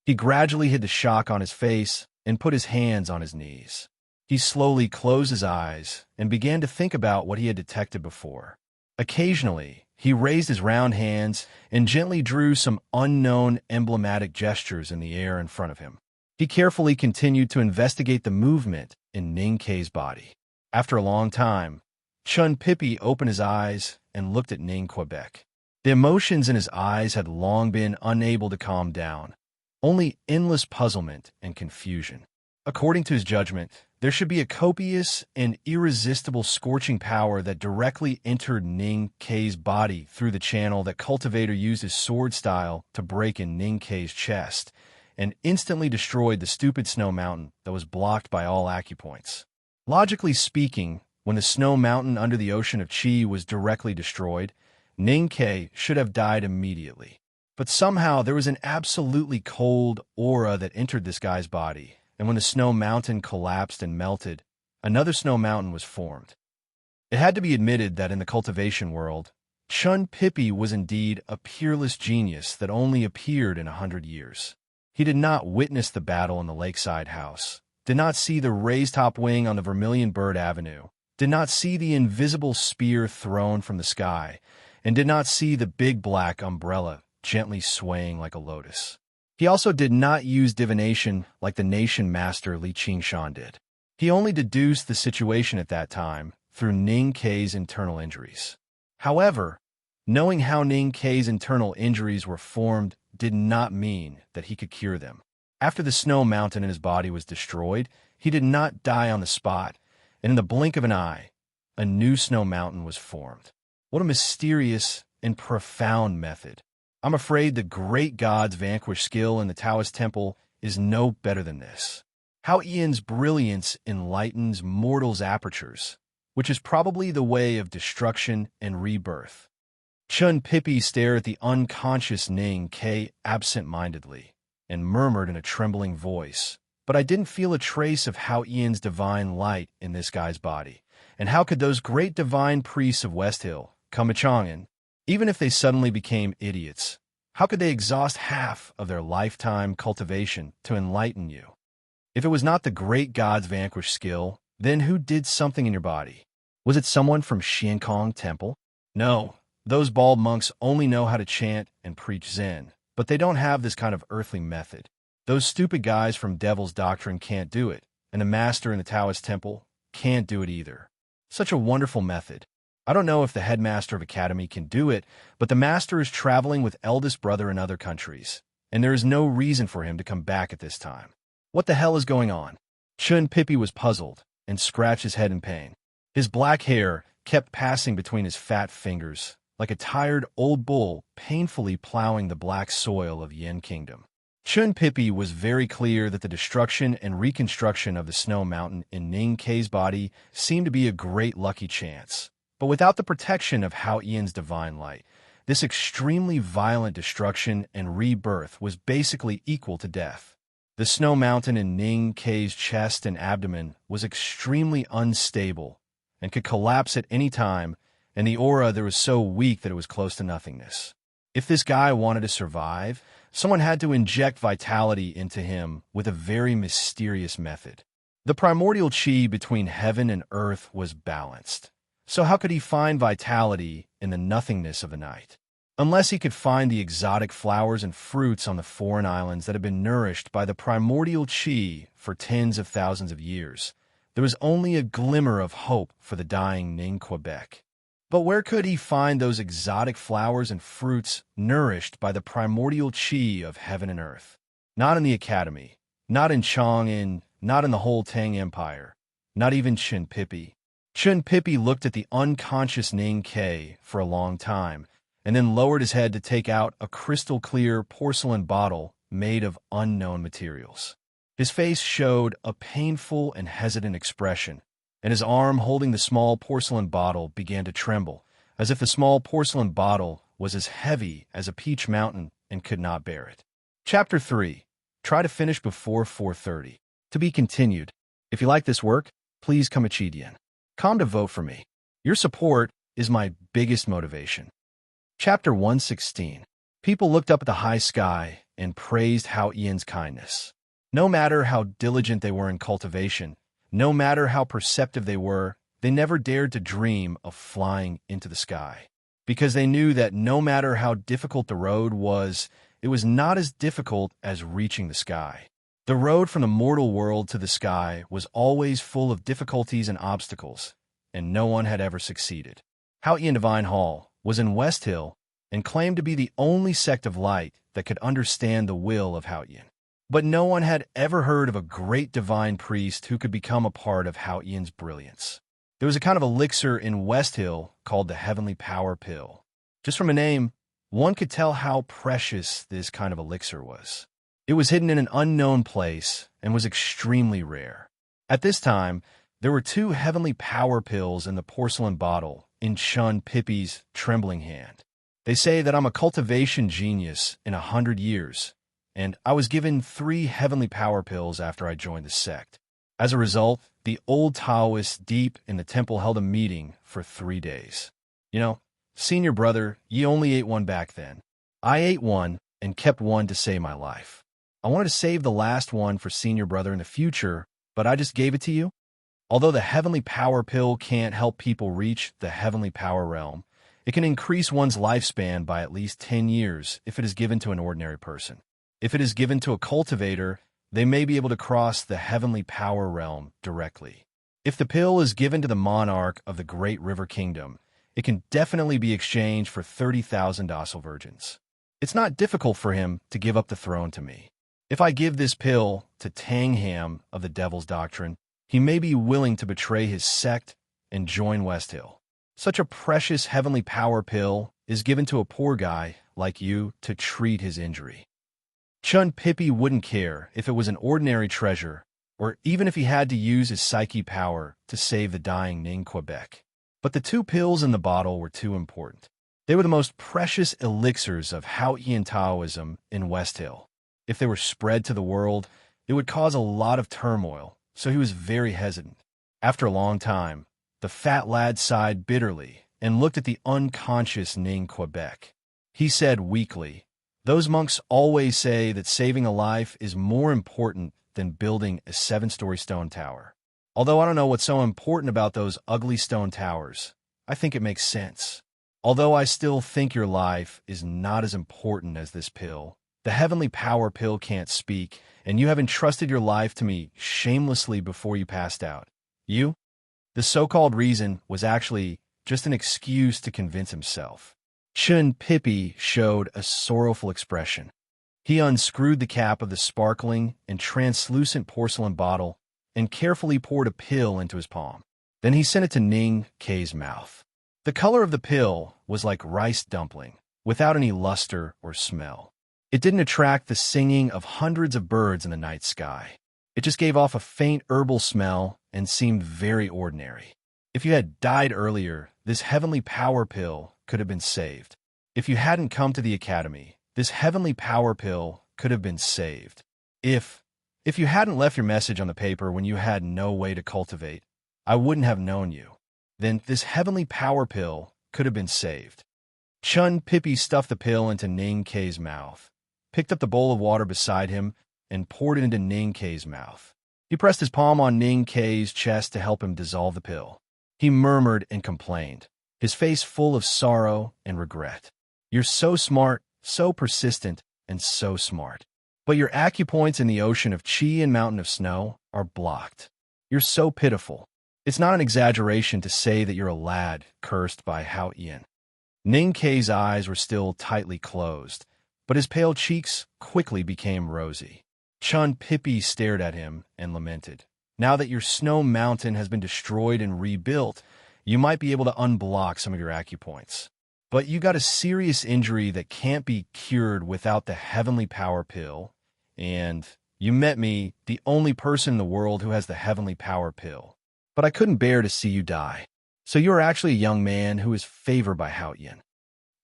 He gradually hid the shock on his face and put his hands on his knees. He slowly closed his eyes and began to think about what he had detected before. Occasionally, he raised his round hands and gently drew some unknown emblematic gestures in the air in front of him. He carefully continued to investigate the movement in Ning Ke's body. After a long time, Chun Pippi opened his eyes and looked at Ning Quebec. The emotions in his eyes had long been unable to calm down, only endless puzzlement and confusion. According to his judgment, there should be a copious and irresistible scorching power that directly entered Ning Ke's body through the channel that Cultivator used his sword style to break in Ning Ke's chest and instantly destroyed the stupid snow mountain that was blocked by all acupoints. Logically speaking, when the snow mountain under the ocean of chi was directly destroyed, Ning Ke should have died immediately. But somehow there was an absolutely cold aura that entered this guy's body, and when the snow mountain collapsed and melted, another snow mountain was formed. It had to be admitted that in the cultivation world, Chun Pippi was indeed a peerless genius that only appeared in 100 years. He did not witness the battle in the lakeside house, did not see the raised-top wing on the Vermilion Bird Avenue, did not see the invisible spear thrown from the sky, and did not see the big black umbrella gently swaying like a lotus. He also did not use divination like the nation master Li Qingshan did. He only deduced the situation at that time through Ning Ke's internal injuries. However, knowing how Ning Ke's internal injuries were formed did not mean that he could cure them. After the snow mountain in his body was destroyed, he did not die on the spot, and in the blink of an eye, a new snow mountain was formed. What a mysterious and profound method. I'm afraid the great god's vanquished skill in the Taoist temple is no better than this. How Ian's brilliance enlightens mortals' apertures, which is probably the way of destruction and rebirth. Chun Pippi stared at the unconscious Ning Ke absent-mindedly and murmured in a trembling voice, "But I didn't feel a trace of How Ian's divine light in this guy's body. And how could those great divine priests of West Hill, Kamachongan, even if they suddenly became idiots, how could they exhaust half of their lifetime cultivation to enlighten you? If it was not the great god's vanquished skill, then who did something in your body? Was it someone from Xiankong Temple? No, those bald monks only know how to chant and preach Zen, but they don't have this kind of earthly method. Those stupid guys from Devil's Doctrine can't do it, and the master in the Taoist temple can't do it either. Such a wonderful method. I don't know if the headmaster of Academy can do it, but the master is traveling with eldest brother in other countries, and there is no reason for him to come back at this time. What the hell is going on? Chun Pippi was puzzled and scratched his head in pain. His black hair kept passing between his fat fingers, like a tired old bull painfully plowing the black soil of Yin Kingdom. Chun Pippi was very clear that the destruction and reconstruction of the snow mountain in Ning Ke's body seemed to be a great lucky chance. But without the protection of Hao Ian's divine light, this extremely violent destruction and rebirth was basically equal to death. The snow mountain in Ning Ke's chest and abdomen was extremely unstable and could collapse at any time, and the aura there was so weak that it was close to nothingness. If this guy wanted to survive, someone had to inject vitality into him with a very mysterious method. The primordial chi between heaven and earth was balanced. So how could he find vitality in the nothingness of the night? Unless he could find the exotic flowers and fruits on the foreign islands that had been nourished by the primordial chi for tens of thousands of years, there was only a glimmer of hope for the dying Ning Quebec. But where could he find those exotic flowers and fruits nourished by the primordial chi of heaven and earth? Not in the Academy, not in Chong'an, not in the whole Tang Empire, not even Chun Pippi. Chun Pippi looked at the unconscious Ning Ke for a long time, and then lowered his head to take out a crystal-clear porcelain bottle made of unknown materials. His face showed a painful and hesitant expression, and his arm holding the small porcelain bottle began to tremble, as if the small porcelain bottle was as heavy as a peach mountain and could not bear it. Chapter 3. Try to finish before 4:30. To be continued. If you like this work, please come Chidian. Come to vote for me. Your support is my biggest motivation. Chapter 116. People looked up at the high sky and praised Hao Ian's kindness. No matter how diligent they were in cultivation, no matter how perceptive they were, they never dared to dream of flying into the sky. Because they knew that no matter how difficult the road was, it was not as difficult as reaching the sky. The road from the mortal world to the sky was always full of difficulties and obstacles, and no one had ever succeeded. Hao Ian Divine Hall was in West Hill and claimed to be the only sect of light that could understand the will of Hao Ian. But no one had ever heard of a great divine priest who could become a part of Hao Ian's brilliance. There was a kind of elixir in West Hill called the Heavenly Power Pill. Just from a name, one could tell how precious this kind of elixir was. It was hidden in an unknown place and was extremely rare. At this time, there were 2 heavenly power pills in the porcelain bottle in Chun Pippi's trembling hand. They say that I'm a cultivation genius in 100 years, and I was given 3 heavenly power pills after I joined the sect. As a result, the old Taoists deep in the temple held a meeting for 3 days. You know, senior brother, you only ate one back then. I ate one and kept one to save my life. I wanted to save the last one for senior brother in the future, but I just gave it to you. Although the heavenly power pill can't help people reach the heavenly power realm, it can increase one's lifespan by at least 10 years if it is given to an ordinary person. If it is given to a cultivator, they may be able to cross the heavenly power realm directly. If the pill is given to the monarch of the Great River Kingdom, it can definitely be exchanged for 30,000 docile virgins. It's not difficult for him to give up the throne to me. If I give this pill to Tangham of the Devil's Doctrine, he may be willing to betray his sect and join West Hill. Such a precious heavenly power pill is given to a poor guy like you to treat his injury. Chun Pippi wouldn't care if it was an ordinary treasure, or even if he had to use his psyche power to save the dying Ning Quebec. But the 2 pills in the bottle were too important. They were the most precious elixirs of Haotian Taoism in West Hill. If they were spread to the world, it would cause a lot of turmoil, so he was very hesitant. After a long time, the fat lad sighed bitterly and looked at the unconscious Ning Quebec. He said weakly, "Those monks always say that saving a life is more important than building a 7-story stone tower. Although I don't know what's so important about those ugly stone towers, I think it makes sense. Although I still think your life is not as important as this pill, the heavenly power pill can't speak, and you have entrusted your life to me shamelessly before you passed out. You?" The so-called reason was actually just an excuse to convince himself. Chun Pippi showed a sorrowful expression. He unscrewed the cap of the sparkling and translucent porcelain bottle and carefully poured a pill into his palm. Then he sent it to Ning K's mouth. The color of the pill was like rice dumpling, without any luster or smell. It didn't attract the singing of hundreds of birds in the night sky. It just gave off a faint herbal smell and seemed very ordinary. If you had died earlier, this heavenly power pill could have been saved. If you hadn't come to the academy, this heavenly power pill could have been saved. If you hadn't left your message on the paper when you had no way to cultivate, I wouldn't have known you. Then this heavenly power pill could have been saved. Chun Pippi stuffed the pill into Ning K's mouth, picked up the bowl of water beside him, and poured it into Ning K's mouth. He pressed his palm on Ning K's chest to help him dissolve the pill. He murmured and complained, his face full of sorrow and regret. "You're so smart, so persistent, and so smart. But your acupoints in the ocean of Qi and mountain of snow are blocked. You're so pitiful. It's not an exaggeration to say that you're a lad cursed by Haotian." Ning K's eyes were still tightly closed, but his pale cheeks quickly became rosy. Chun Pippi stared at him and lamented. "Now that your snow mountain has been destroyed and rebuilt, you might be able to unblock some of your acupoints. But you got a serious injury that can't be cured without the heavenly power pill, and you met me, the only person in the world who has the heavenly power pill. But I couldn't bear to see you die. So you are actually a young man who is favored by Haotian."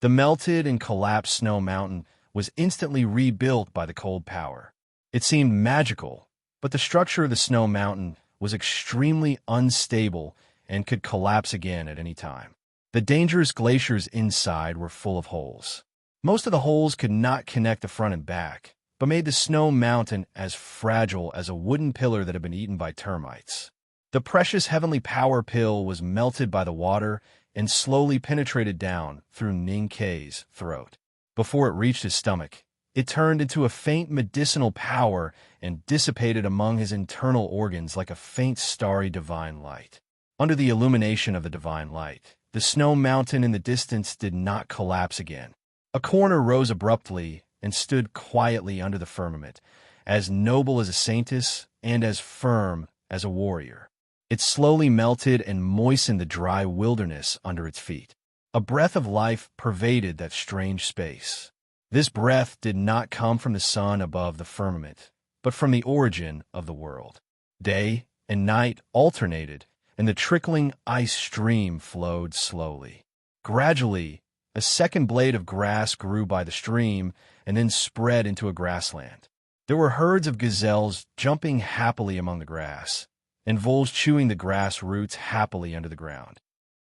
The melted and collapsed snow mountain was instantly rebuilt by the cold power. It seemed magical, but the structure of the snow mountain was extremely unstable and could collapse again at any time. The dangerous glaciers inside were full of holes. Most of the holes could not connect the front and back, but made the snow mountain as fragile as a wooden pillar that had been eaten by termites. The precious heavenly power pill was melted by the water and slowly penetrated down through Ning K's throat. Before it reached his stomach, it turned into a faint medicinal power and dissipated among his internal organs like a faint starry divine light. Under the illumination of the divine light, the snow mountain in the distance did not collapse again. A corner rose abruptly and stood quietly under the firmament, as noble as a saintess and as firm as a warrior. It slowly melted and moistened the dry wilderness under its feet. A breath of life pervaded that strange space. This breath did not come from the sun above the firmament, but from the origin of the world. Day and night alternated, and the trickling ice stream flowed slowly. Gradually, a second blade of grass grew by the stream and then spread into a grassland. There were herds of gazelles jumping happily among the grass, and voles chewing the grass roots happily under the ground.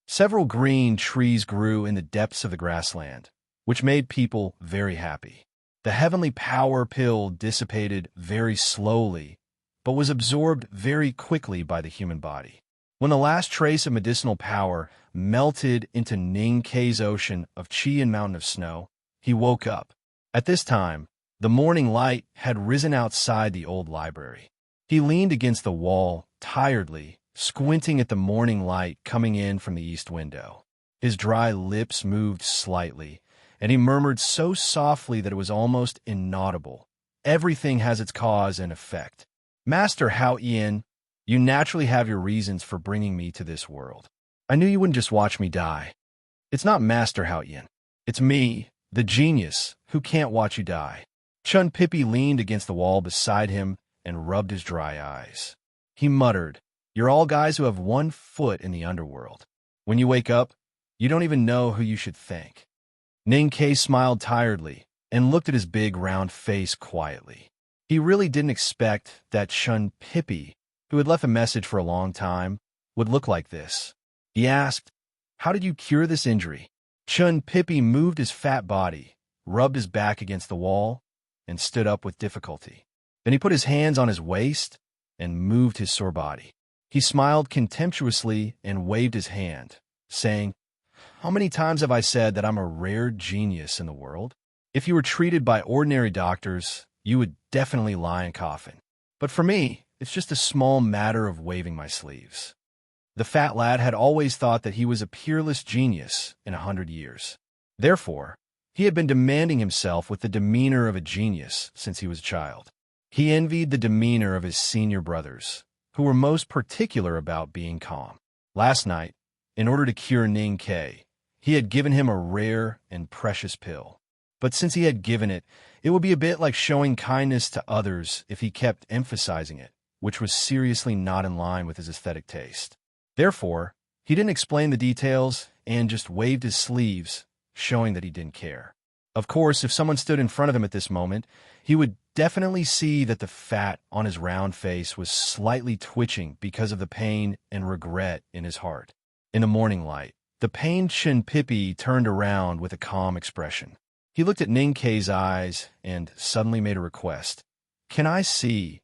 Several green trees grew in the depths of the grassland, which made people very happy. The heavenly power pill dissipated very slowly, but was absorbed very quickly by the human body. When the last trace of medicinal power melted into Ning Kei's ocean of qi and mountain of snow, he woke up. At this time, the morning light had risen outside the old library. He leaned against the wall, tiredly, squinting at the morning light coming in from the east window. His dry lips moved slightly, and he murmured so softly that it was almost inaudible. Everything has its cause and effect. Master Hao Ian, you naturally have your reasons for bringing me to this world. I knew you wouldn't just watch me die. It's not Master Hao Ian. It's me, the genius, who can't watch you die. Chun Pippi leaned against the wall beside him and rubbed his dry eyes. He muttered, "You're all guys who have one foot in the underworld. When you wake up, you don't even know who you should thank." Ning Kei smiled tiredly and looked at his big round face quietly. He really didn't expect that Chun Pippi, who had left a message for a long time, would look like this. He asked, "How did you cure this injury?" Chun Pippi moved his fat body, rubbed his back against the wall, and stood up with difficulty. Then he put his hands on his waist and moved his sore body. He smiled contemptuously and waved his hand, saying, "How many times have I said that I'm a rare genius in the world? If you were treated by ordinary doctors, you would definitely lie in coffin. But for me, it's just a small matter of waving my sleeves." The fat lad had always thought that he was a peerless genius in 100 years. Therefore, he had been demanding himself with the demeanor of a genius since he was a child. He envied the demeanor of his senior brothers, who were most particular about being calm. Last night, in order to cure Ning Kei, he had given him a rare and precious pill. But since he had given it, it would be a bit like showing kindness to others if he kept emphasizing it, which was seriously not in line with his aesthetic taste. Therefore, he didn't explain the details and just waved his sleeves, showing that he didn't care. Of course, if someone stood in front of him at this moment, he would definitely see that the fat on his round face was slightly twitching because of the pain and regret in his heart. In the morning light, the pained Chun Pippi turned around with a calm expression. He looked at Ning Kei's eyes and suddenly made a request. "Can I see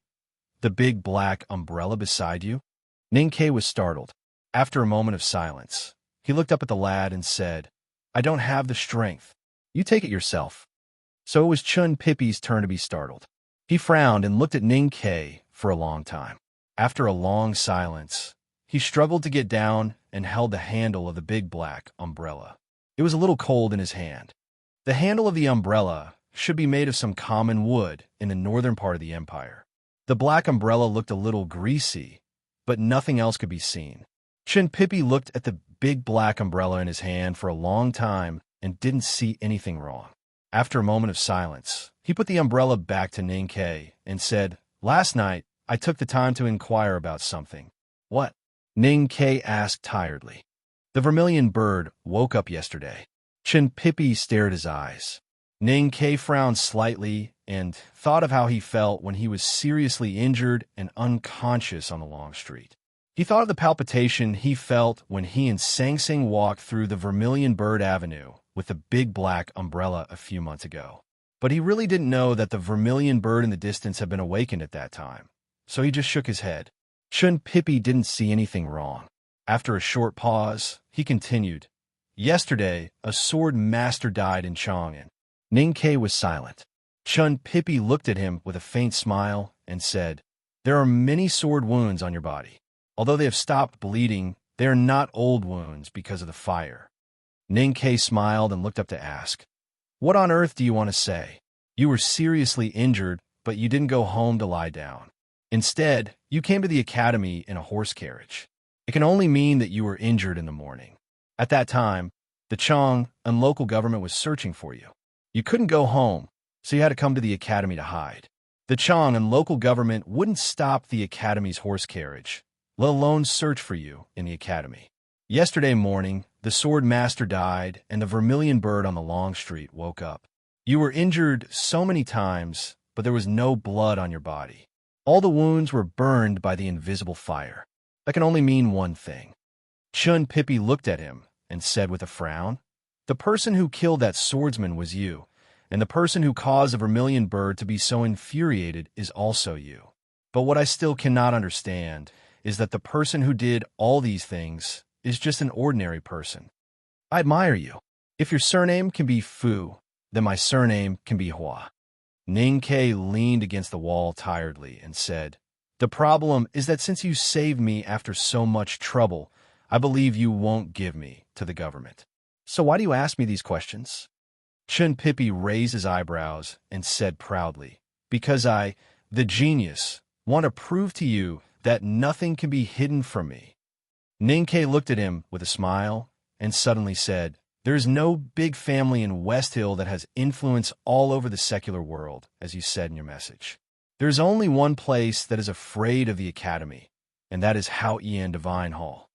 the big black umbrella beside you?" Ning Kei was startled. After a moment of silence, he looked up at the lad and said, "I don't have the strength. You take it yourself." So it was Chun Pippi's turn to be startled. He frowned and looked at Ning Kei for a long time. After a long silence, he struggled to get down and held the handle of the big black umbrella. It was a little cold in his hand. The handle of the umbrella should be made of some common wood in the northern part of the empire. The black umbrella looked a little greasy, but nothing else could be seen. Chun Pippi looked at the big black umbrella in his hand for a long time and didn't see anything wrong. After a moment of silence, he put the umbrella back to Ning Kei and said, "Last night, I took the time to inquire about something." "What?" Ning Kei asked tiredly. "The vermilion bird woke up yesterday." Chun Pippi stared at his eyes. Ning Kei frowned slightly and thought of how he felt when he was seriously injured and unconscious on the long street. He thought of the palpitation he felt when he and Sang Sing walked through the Vermilion Bird Avenue with the big black umbrella a few months ago. But he really didn't know that the vermilion bird in the distance had been awakened at that time, so he just shook his head. Chun Pippi didn't see anything wrong. After a short pause, he continued, "Yesterday, a sword master died in Chang'an." Ning Kei was silent. Chun Pippi looked at him with a faint smile and said, "There are many sword wounds on your body. Although they have stopped bleeding, they are not old wounds because of the fire." Ning Kei smiled and looked up to ask, "What on earth do you want to say? You were seriously injured, but you didn't go home to lie down. Instead, you came to the academy in a horse carriage. It can only mean that you were injured in the morning. At that time, the Chang and local government was searching for you. You couldn't go home, so you had to come to the academy to hide. The Chang and local government wouldn't stop the academy's horse carriage, let alone search for you in the academy. Yesterday morning, the sword master died, and the vermilion bird on the long street woke up. You were injured so many times, but there was no blood on your body. All the wounds were burned by the invisible fire. That can only mean one thing. Chun Pippi looked at him and said with a frown, "The person who killed that swordsman was you, and the person who caused the vermilion bird to be so infuriated is also you. But what I still cannot understand is that the person who did all these things is just an ordinary person. I admire you. If your surname can be Fu, then my surname can be Hua." Ning Ke leaned against the wall tiredly and said, "The problem is that since you saved me after so much trouble, I believe you won't give me to the government. So why do you ask me these questions?" Chun Pippi raised his eyebrows and said proudly, "Because I, the genius, want to prove to you that nothing can be hidden from me." Ning Ke looked at him with a smile and suddenly said, "There is no big family in West Hill that has influence all over the secular world, as you said in your message. There is only one place that is afraid of the Academy, and that is Hao Ian Divine Hall.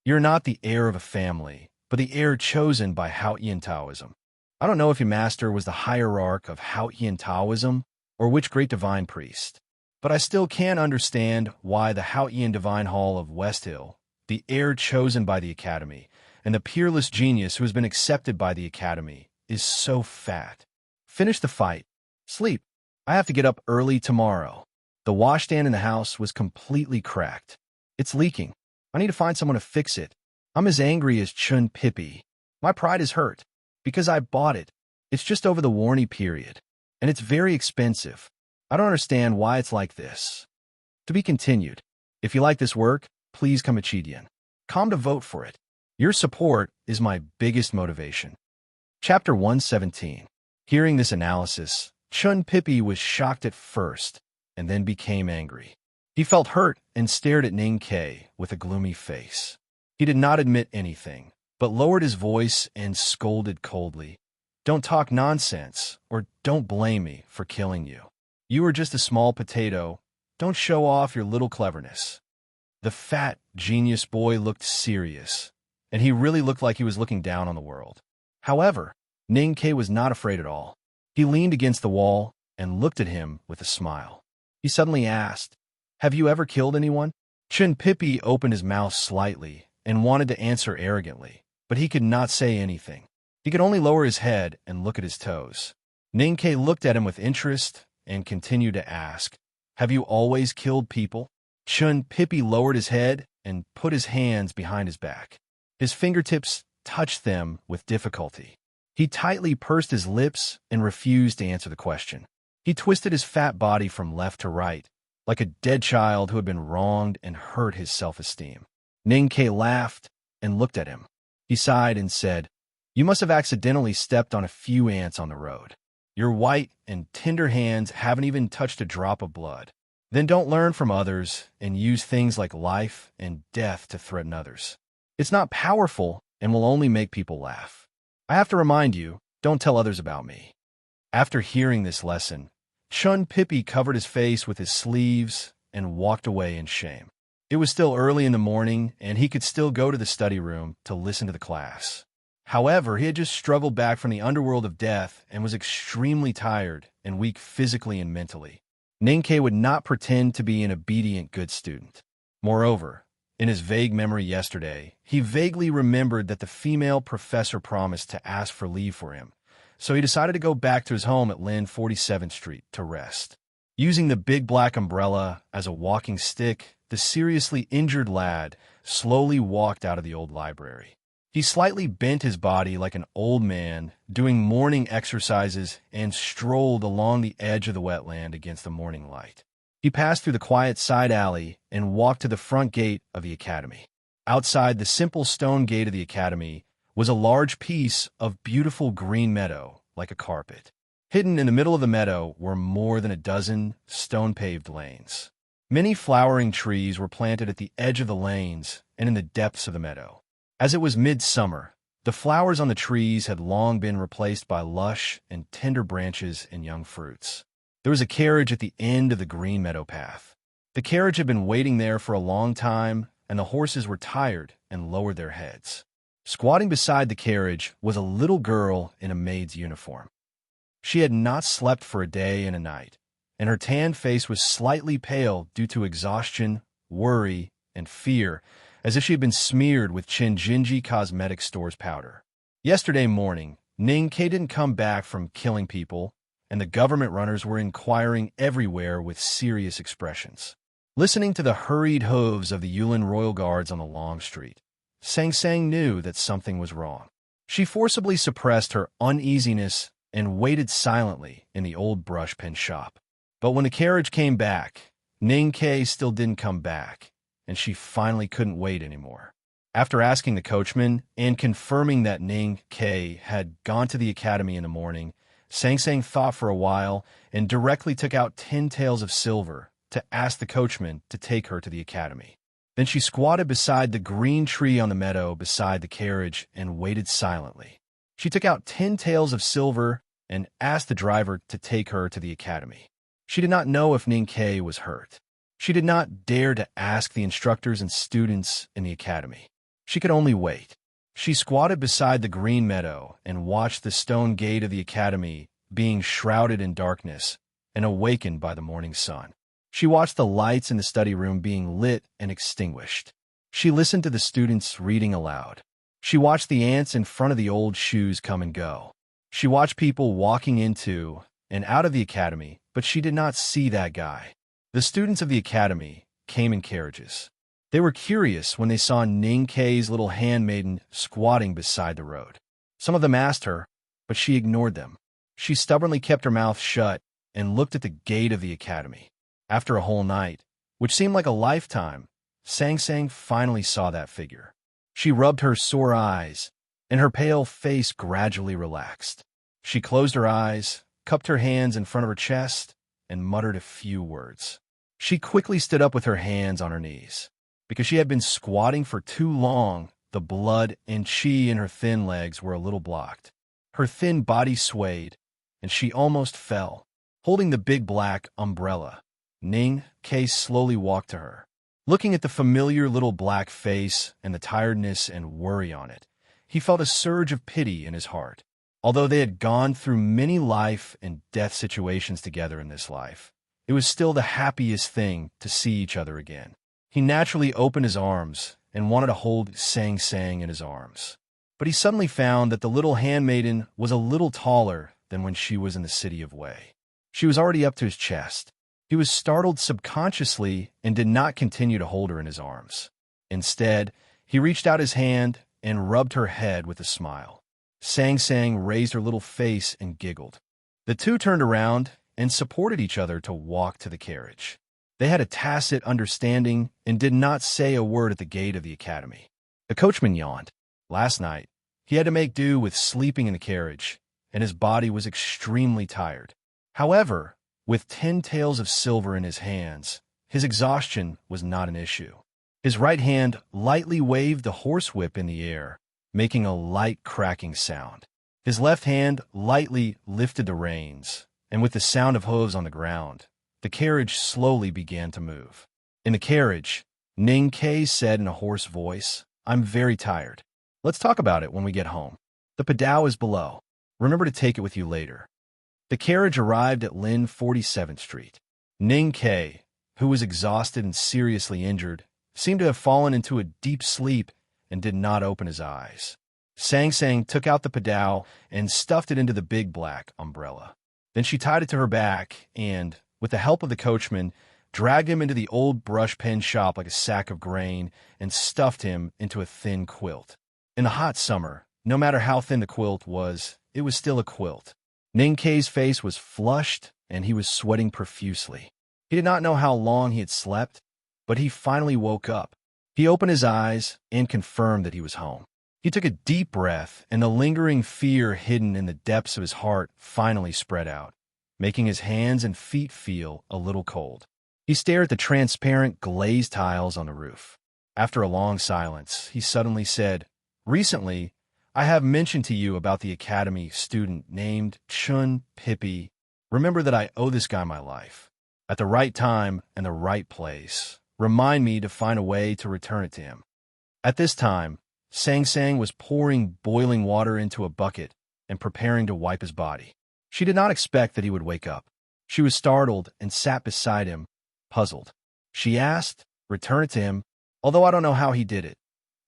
You're not the heir of a family, but the heir chosen by Hao Ian Taoism. I don't know if your master was the hierarch of Hao Ian Taoism or which great divine priest, but I still can't understand why the Hao Ian Divine Hall of West Hill, the heir chosen by the Academy, and the peerless genius who has been accepted by the Academy, is so fat. Finish the fight. Sleep. I have to get up early tomorrow." The washstand in the house was completely cracked. "It's leaking. I need to find someone to fix it. I'm as angry as Chun Pippi. My pride is hurt, because I bought it. It's just over the warranty period, and it's very expensive. I don't understand why it's like this." To be continued. If you like this work, please come Chidian. Come to vote for it. Your support is my biggest motivation. Chapter 117. Hearing this analysis, Chun Pippi was shocked at first, and then became angry. He felt hurt and stared at Ning Ke with a gloomy face. He did not admit anything, but lowered his voice and scolded coldly, "Don't talk nonsense, or don't blame me for killing you. You are just a small potato. Don't show off your little cleverness." The fat, genius boy looked serious, and he really looked like he was looking down on the world. However, Ning Ke was not afraid at all. He leaned against the wall and looked at him with a smile. He suddenly asked, "Have you ever killed anyone?" Chun Pippi opened his mouth slightly and wanted to answer arrogantly, but he could not say anything. He could only lower his head and look at his toes. Ning Ke looked at him with interest and continued to ask, "Have you always killed people?" Chun Pippi lowered his head and put his hands behind his back. His fingertips touched them with difficulty. He tightly pursed his lips and refused to answer the question. He twisted his fat body from left to right, like a dead child who had been wronged and hurt his self-esteem. Ning Ke laughed and looked at him. He sighed and said, "You must have accidentally stepped on a few ants on the road. Your white and tender hands haven't even touched a drop of blood. Then don't learn from others and use things like life and death to threaten others. It's not powerful and will only make people laugh. I have to remind you, don't tell others about me." After hearing this lesson, Chun Pippi covered his face with his sleeves and walked away in shame. It was still early in the morning, and he could still go to the study room to listen to the class. However, he had just struggled back from the underworld of death and was extremely tired and weak physically and mentally. Ning Ke would not pretend to be an obedient good student. Moreover, in his vague memory yesterday, he vaguely remembered that the female professor promised to ask for leave for him, so he decided to go back to his home at Lynn 47th Street to rest. Using the big black umbrella as a walking stick, the seriously injured lad slowly walked out of the old library. He slightly bent his body like an old man doing morning exercises and strolled along the edge of the wetland against the morning light. He passed through the quiet side alley and walked to the front gate of the academy. Outside the simple stone gate of the academy was a large piece of beautiful green meadow, like a carpet. Hidden in the middle of the meadow were more than a dozen stone-paved lanes. Many flowering trees were planted at the edge of the lanes and in the depths of the meadow. As it was midsummer, the flowers on the trees had long been replaced by lush and tender branches and young fruits. There was a carriage at the end of the green meadow path. The carriage had been waiting there for a long time, and the horses were tired and lowered their heads. Squatting beside the carriage was a little girl in a maid's uniform. She had not slept for a day and a night, and her tanned face was slightly pale due to exhaustion, worry, and fear, as if she had been smeared with Chinjinji Cosmetic Store's powder. Yesterday morning, Ning K didn't come back from killing people, and the government runners were inquiring everywhere with serious expressions. Listening to the hurried hooves of the Yulin Royal Guards on the long street, Sang Sang knew that something was wrong. She forcibly suppressed her uneasiness and waited silently in the old brush pen shop. But when the carriage came back, Ning K still didn't come back, and she finally couldn't wait anymore. After asking the coachman and confirming that Ning K had gone to the academy in the morning, Sang Sang thought for a while and directly took out 10 taels of silver to ask the coachman to take her to the academy. Then she squatted beside the green tree on the meadow beside the carriage and waited silently. She took out 10 taels of silver and asked the driver to take her to the academy. She did not know if Ning K was hurt. She did not dare to ask the instructors and students in the academy. She could only wait. She squatted beside the green meadow and watched the stone gate of the academy being shrouded in darkness and awakened by the morning sun. She watched the lights in the study room being lit and extinguished. She listened to the students reading aloud. She watched the ants in front of the old shoes come and go. She watched people walking into and out of the academy, but she did not see that guy. The students of the academy came in carriages. They were curious when they saw Ning K's little handmaiden squatting beside the road. Some of them asked her, but she ignored them. She stubbornly kept her mouth shut and looked at the gate of the academy. After a whole night, which seemed like a lifetime, Sang Sang finally saw that figure. She rubbed her sore eyes, and her pale face gradually relaxed. She closed her eyes, cupped her hands in front of her chest, and muttered a few words. She quickly stood up with her hands on her knees. Because she had been squatting for too long, the blood and chi in her thin legs were a little blocked. Her thin body swayed, and she almost fell. Holding the big black umbrella, Ning K slowly walked to her. Looking at the familiar little black face and the tiredness and worry on it, he felt a surge of pity in his heart. Although they had gone through many life and death situations together in this life, it was still the happiest thing to see each other again. He naturally opened his arms and wanted to hold Sang Sang in his arms. But he suddenly found that the little handmaiden was a little taller than when she was in the city of Wei. She was already up to his chest. He was startled subconsciously and did not continue to hold her in his arms. Instead, he reached out his hand and rubbed her head with a smile. Sang Sang raised her little face and giggled. The two turned around and supported each other to walk to the carriage. They had a tacit understanding and did not say a word at the gate of the academy. The coachman yawned. Last night, he had to make do with sleeping in the carriage, and his body was extremely tired. However, with 10 taels of silver in his hands, his exhaustion was not an issue. His right hand lightly waved the horsewhip in the air, making a light cracking sound. His left hand lightly lifted the reins, and with the sound of hooves on the ground, the carriage slowly began to move. In the carriage, Ning K said in a hoarse voice, "I'm very tired. Let's talk about it when we get home. The padao is below. Remember to take it with you later." The carriage arrived at Lin 47th Street. Ning K, who was exhausted and seriously injured, seemed to have fallen into a deep sleep and did not open his eyes. Sang Sang took out the padao and stuffed it into the big black umbrella. Then she tied it to her back and, with the help of the coachman, dragged him into the old brush pen shop like a sack of grain and stuffed him into a thin quilt. In the hot summer, no matter how thin the quilt was, it was still a quilt. Ning K's face was flushed and he was sweating profusely. He did not know how long he had slept, but he finally woke up. He opened his eyes and confirmed that he was home. He took a deep breath, and the lingering fear hidden in the depths of his heart finally spread out, making his hands and feet feel a little cold. He stared at the transparent glazed tiles on the roof. After a long silence, he suddenly said, "Recently, I have mentioned to you about the academy student named Chun Pippi. Remember that I owe this guy my life. At the right time and the right place, remind me to find a way to return it to him. At this time, Sang Sang was pouring boiling water into a bucket and preparing to wipe his body. She did not expect that he would wake up. She was startled and sat beside him, puzzled. She asked, "Return it to him, although I don't know how he did it.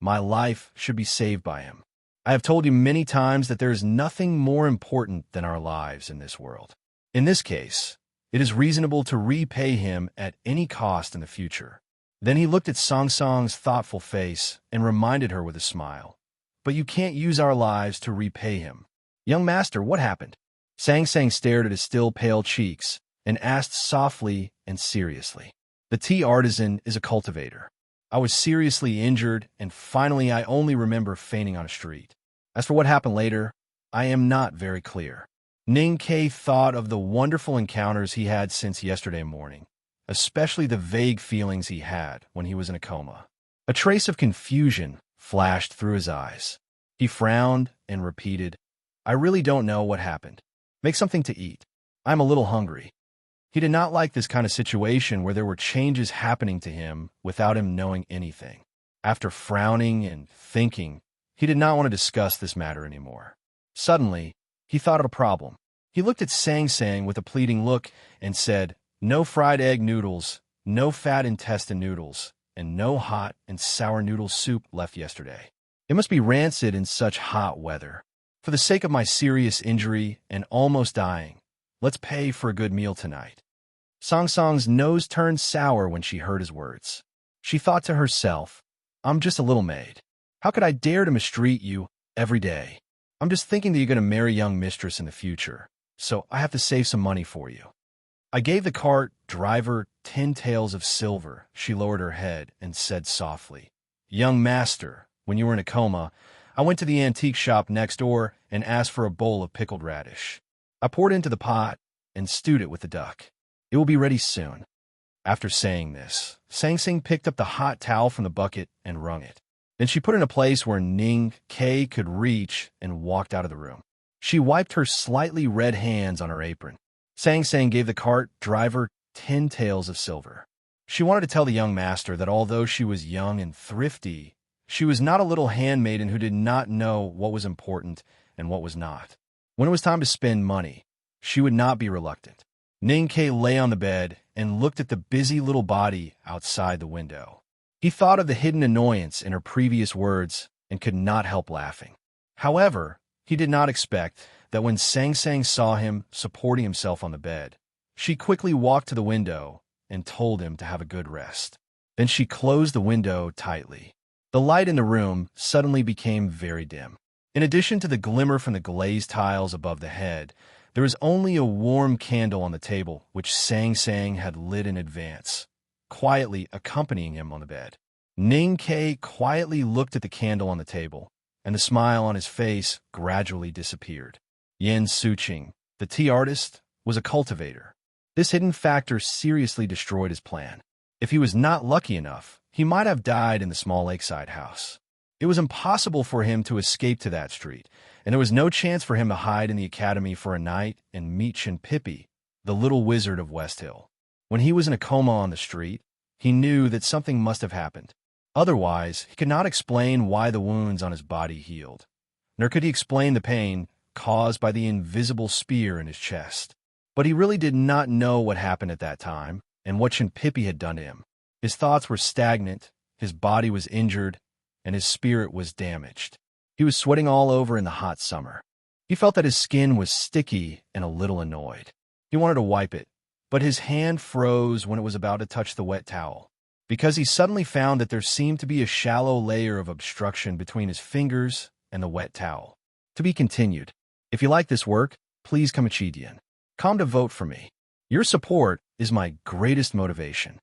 My life should be saved by him. I have told you many times that there is nothing more important than our lives in this world. In this case, it is reasonable to repay him at any cost in the future." Then he looked at Sang Sang's thoughtful face and reminded her with a smile, "But you can't use our lives to repay him." "Young master, what happened?" Sang Sang stared at his still pale cheeks and asked softly and seriously. "The tea artisan is a cultivator. I was seriously injured, and finally I only remember fainting on a street. As for what happened later, I am not very clear." Ning Ke thought of the wonderful encounters he had since yesterday morning, especially the vague feelings he had when he was in a coma. A trace of confusion flashed through his eyes. He frowned and repeated, "I really don't know what happened. Make something to eat. I'm a little hungry." He did not like this kind of situation where there were changes happening to him without him knowing anything. After frowning and thinking, he did not want to discuss this matter anymore. Suddenly, he thought of a problem. He looked at Sang Sang with a pleading look and said, "No fried egg noodles, no fat intestine noodles, and no hot and sour noodle soup left yesterday. It must be rancid in such hot weather. For the sake of my serious injury and almost dying, let's pay for a good meal tonight." Sang Sang's nose turned sour when she heard his words. She thought to herself, "I'm just a little maid. How could I dare to mistreat you every day? I'm just thinking that you're going to marry young mistress in the future, so I have to save some money for you. I gave the cart driver 10 taels of silver." She lowered her head and said softly, "Young master, when you were in a coma, I went to the antique shop next door and asked for a bowl of pickled radish. I poured it into the pot and stewed it with the duck. It will be ready soon." After saying this, Sang Sang picked up the hot towel from the bucket and wrung it. Then she put it in a place where Ning Ke could reach and walked out of the room. She wiped her slightly red hands on her apron. Sang Sang gave the cart driver 10 taels of silver. She wanted to tell the young master that although she was young and thrifty, she was not a little handmaiden who did not know what was important and what was not. When it was time to spend money, she would not be reluctant. Ning Ke lay on the bed and looked at the busy little body outside the window. He thought of the hidden annoyance in her previous words and could not help laughing. However, he did not expect that when Sang Sang saw him supporting himself on the bed, she quickly walked to the window and told him to have a good rest. Then she closed the window tightly. The light in the room suddenly became very dim. In addition to the glimmer from the glazed tiles above the head, there was only a warm candle on the table, which Sang Sang had lit in advance, quietly accompanying him on the bed. Ning Ke quietly looked at the candle on the table, and the smile on his face gradually disappeared. Yen Suqing, the tea artist, was a cultivator. This hidden factor seriously destroyed his plan. If he was not lucky enough, he might have died in the small lakeside house. It was impossible for him to escape to that street, and there was no chance for him to hide in the academy for a night and meet Pippi, the little wizard of West Hill. When he was in a coma on the street, he knew that something must have happened. Otherwise, he could not explain why the wounds on his body healed, nor could he explain the pain caused by the invisible spear in his chest. But he really did not know what happened at that time and what Pippi had done to him. His thoughts were stagnant, his body was injured, and his spirit was damaged. He was sweating all over in the hot summer. He felt that his skin was sticky and a little annoyed. He wanted to wipe it, but his hand froze when it was about to touch the wet towel, because he suddenly found that there seemed to be a shallow layer of obstruction between his fingers and the wet towel. To be continued. If you like this work, please come to vote for me. Your support is my greatest motivation.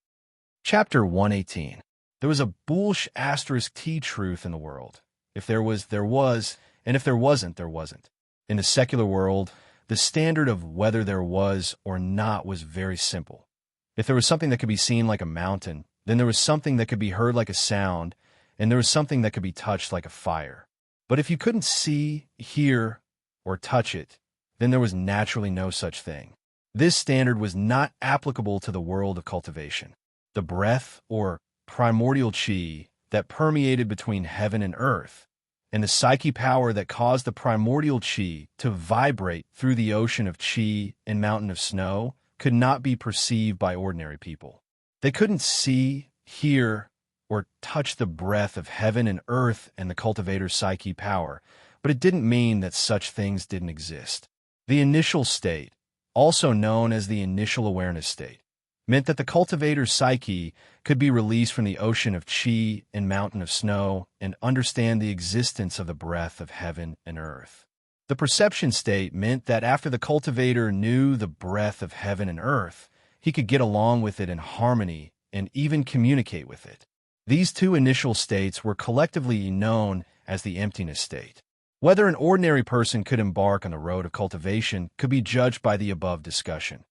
Chapter 118. There was a boolsh asterisk T truth in the world. If there was, there was, and if there wasn't, there wasn't. In the secular world, the standard of whether there was or not was very simple. If there was something that could be seen like a mountain, then there was something that could be heard like a sound, and there was something that could be touched like a fire. But if you couldn't see, hear, or touch it, then there was naturally no such thing. This standard was not applicable to the world of cultivation. the breath or primordial chi that permeated between heaven and earth, and the psyche power that caused the primordial chi to vibrate through the ocean of chi and mountain of snow, could not be perceived by ordinary people. They couldn't see, hear, or touch the breath of heaven and earth and the cultivator's psyche power, but it didn't mean that such things didn't exist. The initial state, also known as the initial awareness state, meant that the cultivator's psyche could be released from the ocean of chi and mountain of snow and understand the existence of the breath of heaven and earth. The perception state meant that after the cultivator knew the breath of heaven and earth, he could get along with it in harmony and even communicate with it. These two initial states were collectively known as the emptiness state. Whether an ordinary person could embark on the road of cultivation could be judged by the above discussion.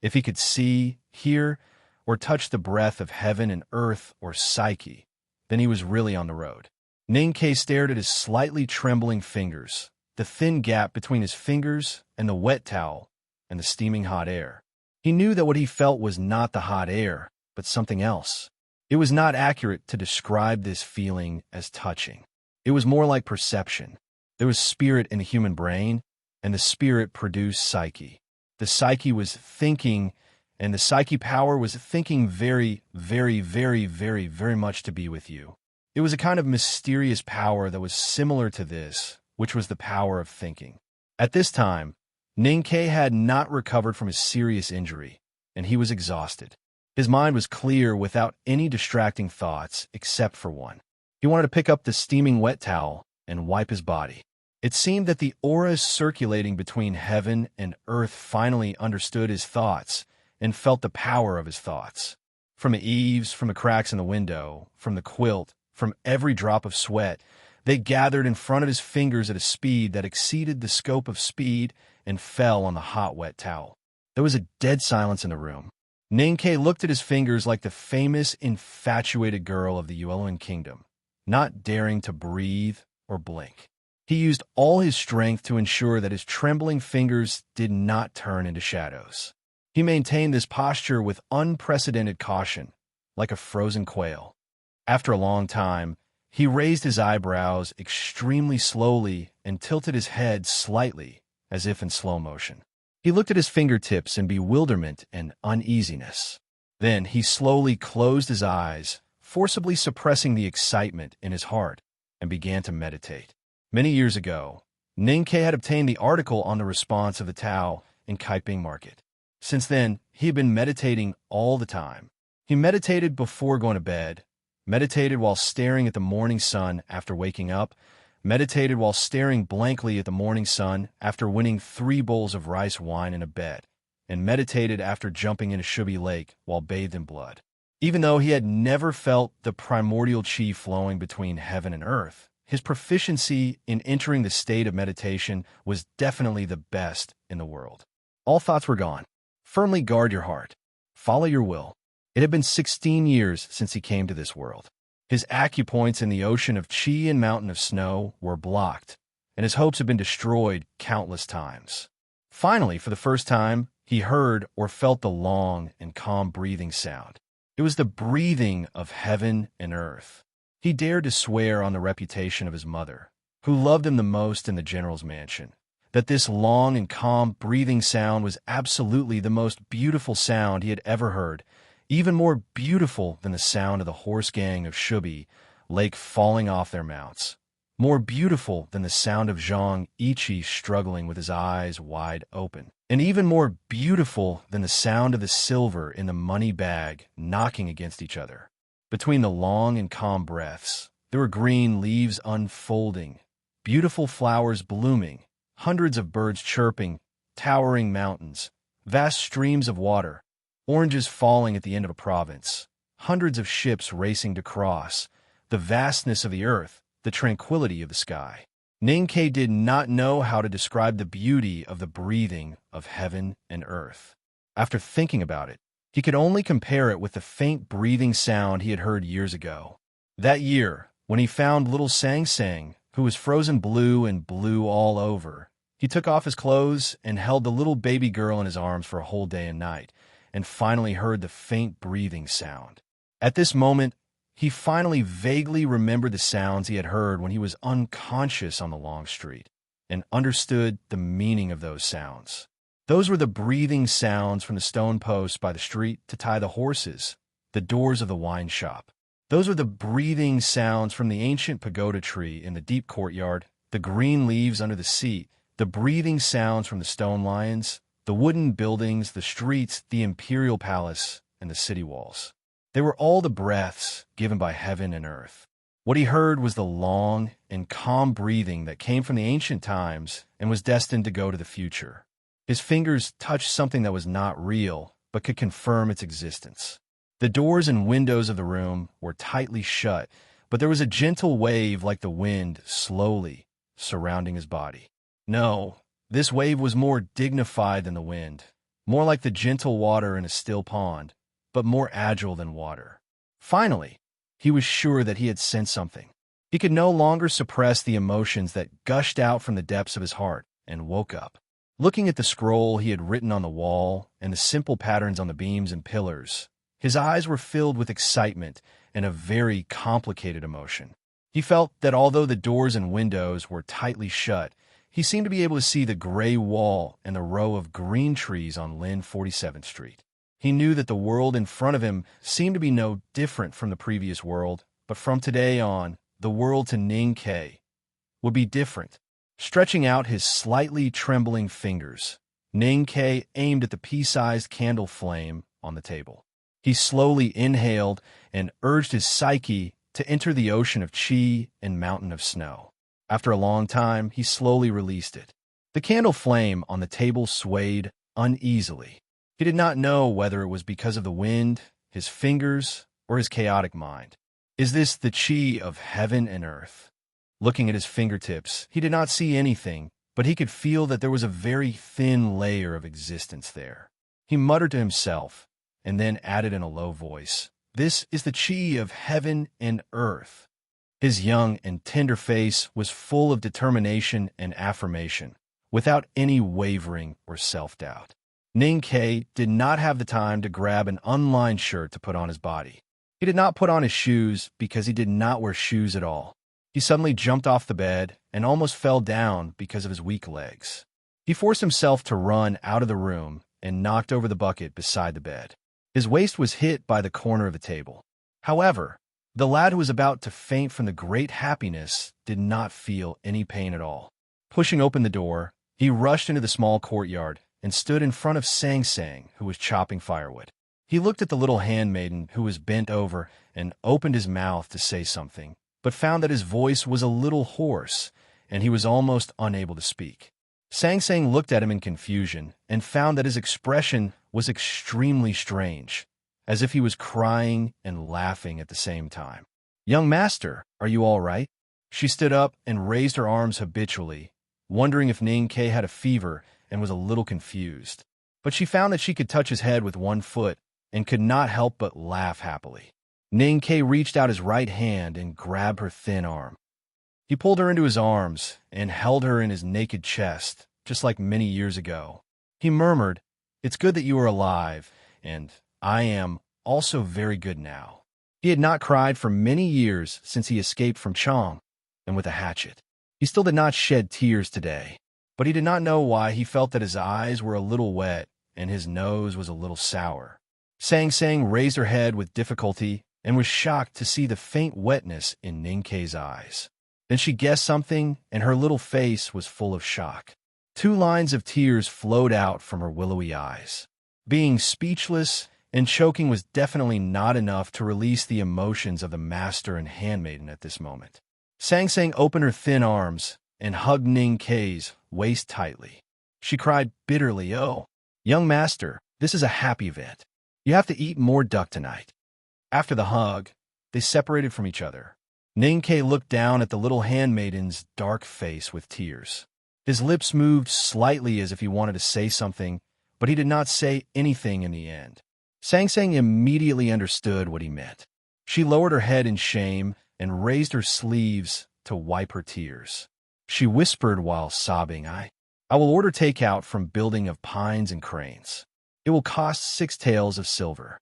If he could see, hear, or touch the breath of heaven and earth or psyche, then he was really on the road. Ninkei stared at his slightly trembling fingers, the thin gap between his fingers and the wet towel and the steaming hot air. He knew that what he felt was not the hot air, but something else. It was not accurate to describe this feeling as touching. It was more like perception. There was spirit in the human brain, and the spirit produced psyche. The psyche was thinking, and the psyche power was thinking very, very, very, very, very much to be with you. It was a kind of mysterious power that was similar to this, which was the power of thinking. At this time, Ninkei had not recovered from his serious injury, and he was exhausted. His mind was clear without any distracting thoughts except for one. He wanted to pick up the steaming wet towel and wipe his body. It seemed that the auras circulating between heaven and earth finally understood his thoughts and felt the power of his thoughts. From the eaves, from the cracks in the window, from the quilt, from every drop of sweat, they gathered in front of his fingers at a speed that exceeded the scope of speed and fell on the hot, wet towel. There was a dead silence in the room. Ninkei looked at his fingers like the famous, infatuated girl of the Yuelan kingdom, not daring to breathe or blink. He used all his strength to ensure that his trembling fingers did not turn into shadows. He maintained this posture with unprecedented caution, like a frozen quail. After a long time, he raised his eyebrows extremely slowly and tilted his head slightly, as if in slow motion. He looked at his fingertips in bewilderment and uneasiness. Then he slowly closed his eyes, forcibly suppressing the excitement in his heart, and began to meditate. Many years ago, Ninkei had obtained the article on the response of the Tao in Kaiping Market. Since then, he had been meditating all the time. He meditated before going to bed, meditated while staring at the morning sun after waking up, meditated while staring blankly at the morning sun after winning 3 bowls of rice wine in a bet, and meditated after jumping in a Shubi lake while bathed in blood. Even though he had never felt the primordial chi flowing between heaven and earth, his proficiency in entering the state of meditation was definitely the best in the world. All thoughts were gone. Firmly guard your heart. Follow your will. It had been 16 years since he came to this world. His acupoints in the ocean of chi and mountain of snow were blocked, and his hopes had been destroyed countless times. Finally, for the first time, he heard or felt the long and calm breathing sound. It was the breathing of heaven and earth. He dared to swear on the reputation of his mother, who loved him the most in the general's mansion, that this long and calm breathing sound was absolutely the most beautiful sound he had ever heard, even more beautiful than the sound of the horse gang of Shubi Lake falling off their mounts, more beautiful than the sound of Zhang Ichi struggling with his eyes wide open, and even more beautiful than the sound of the silver in the money bag knocking against each other. Between the long and calm breaths, there were green leaves unfolding, beautiful flowers blooming, hundreds of birds chirping, towering mountains, vast streams of water, oranges falling at the end of a province, hundreds of ships racing to cross, the vastness of the earth, the tranquility of the sky. Ninkei did not know how to describe the beauty of the breathing of heaven and earth. After thinking about it, he could only compare it with the faint breathing sound he had heard years ago. That year, when he found little Sang Sang, who was frozen blue and blue all over, he took off his clothes and held the little baby girl in his arms for a whole day and night, and finally heard the faint breathing sound. At this moment, he finally vaguely remembered the sounds he had heard when he was unconscious on the long street, and understood the meaning of those sounds. Those were the breathing sounds from the stone posts by the street to tie the horses, the doors of the wine shop. Those were the breathing sounds from the ancient pagoda tree in the deep courtyard, the green leaves under the seat, the breathing sounds from the stone lions, the wooden buildings, the streets, the imperial palace, and the city walls. They were all the breaths given by heaven and earth. What he heard was the long and calm breathing that came from the ancient times and was destined to go to the future. His fingers touched something that was not real, but could confirm its existence. The doors and windows of the room were tightly shut, but there was a gentle wave like the wind slowly surrounding his body. No, this wave was more dignified than the wind, more like the gentle water in a still pond, but more agile than water. Finally, he was sure that he had sensed something. He could no longer suppress the emotions that gushed out from the depths of his heart and woke up. Looking at the scroll he had written on the wall and the simple patterns on the beams and pillars, his eyes were filled with excitement and a very complicated emotion. He felt that although the doors and windows were tightly shut, he seemed to be able to see the gray wall and the row of green trees on Lynn 47th Street. He knew that the world in front of him seemed to be no different from the previous world, but from today on, the world to Ning Ke would be different. Stretching out his slightly trembling fingers, Ning Ke aimed at the pea-sized candle flame on the table. He slowly inhaled and urged his psyche to enter the ocean of chi and mountain of snow. After a long time, he slowly released it. The candle flame on the table swayed uneasily. He did not know whether it was because of the wind, his fingers, or his chaotic mind. Is this the chi of heaven and earth? Looking at his fingertips, he did not see anything, but he could feel that there was a very thin layer of existence there. He muttered to himself, and then added in a low voice, "This is the chi of heaven and earth." His young and tender face was full of determination and affirmation, without any wavering or self-doubt. Ning Ke did not have the time to grab an unlined shirt to put on his body. He did not put on his shoes because he did not wear shoes at all. He suddenly jumped off the bed and almost fell down because of his weak legs. He forced himself to run out of the room and knocked over the bucket beside the bed. His waist was hit by the corner of the table. However, the lad who was about to faint from the great happiness did not feel any pain at all. Pushing open the door, he rushed into the small courtyard and stood in front of Sang Sang, who was chopping firewood. He looked at the little handmaiden who was bent over and opened his mouth to say something, but found that his voice was a little hoarse, and he was almost unable to speak. Sang Sang looked at him in confusion and found that his expression was extremely strange, as if he was crying and laughing at the same time. "Young master, are you all right?" She stood up and raised her arms habitually, wondering if Ning Ke had a fever and was a little confused. But she found that she could touch his head with one foot and could not help but laugh happily. Ning Ke reached out his right hand and grabbed her thin arm. He pulled her into his arms and held her in his naked chest, just like many years ago. He murmured, "It's good that you are alive, and I am also very good now." He had not cried for many years since he escaped from Chong, and with a hatchet. He still did not shed tears today, but he did not know why he felt that his eyes were a little wet and his nose was a little sour. Sang Sang raised her head with difficulty and was shocked to see the faint wetness in Ning Ke's eyes. Then she guessed something, and her little face was full of shock. 2 lines of tears flowed out from her willowy eyes. Being speechless and choking was definitely not enough to release the emotions of the master and handmaiden at this moment. Sang Sang opened her thin arms and hugged Ning Ke's waist tightly. She cried bitterly, "Oh, young master, this is a happy event. You have to eat more duck tonight." After the hug, they separated from each other. Ning Ke looked down at the little handmaiden's dark face with tears. His lips moved slightly as if he wanted to say something, but he did not say anything in the end. Sang Sang immediately understood what he meant. She lowered her head in shame and raised her sleeves to wipe her tears. She whispered while sobbing, I will order takeout from building of pines and cranes." It will cost 6 taels of silver.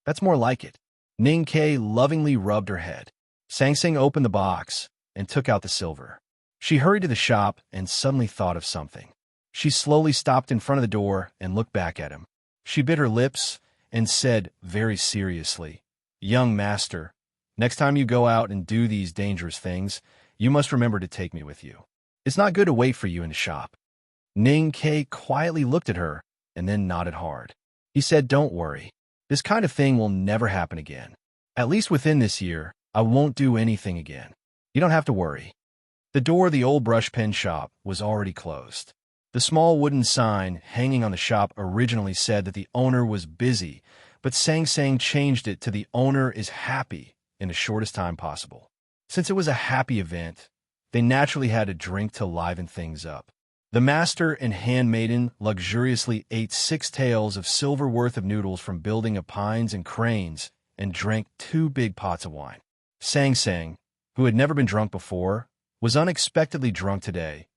That's more like it. Ning-Ke lovingly rubbed her head. Sang-Sang opened the box and took out the silver. She hurried to the shop and suddenly thought of something. She slowly stopped in front of the door and looked back at him. She bit her lips and said very seriously, "Young master, next time you go out and do these dangerous things, you must remember to take me with you. It's not good to wait for you in the shop." Ning-Ke quietly looked at her and then nodded hard. He said, "Don't worry. This kind of thing will never happen again. At least within this year, I won't do anything again. You don't have to worry." The door of the old brush pen shop was already closed. The small wooden sign hanging on the shop originally said that the owner was busy, but Sang-Sang changed it to "The owner is happy" in the shortest time possible. Since it was a happy event, they naturally had a drink to liven things up. The master and handmaiden luxuriously ate 6 taels of silver worth of noodles from building of pines and cranes and drank 2 big pots of wine. Sang-Sang, who had never been drunk before, was unexpectedly drunk today,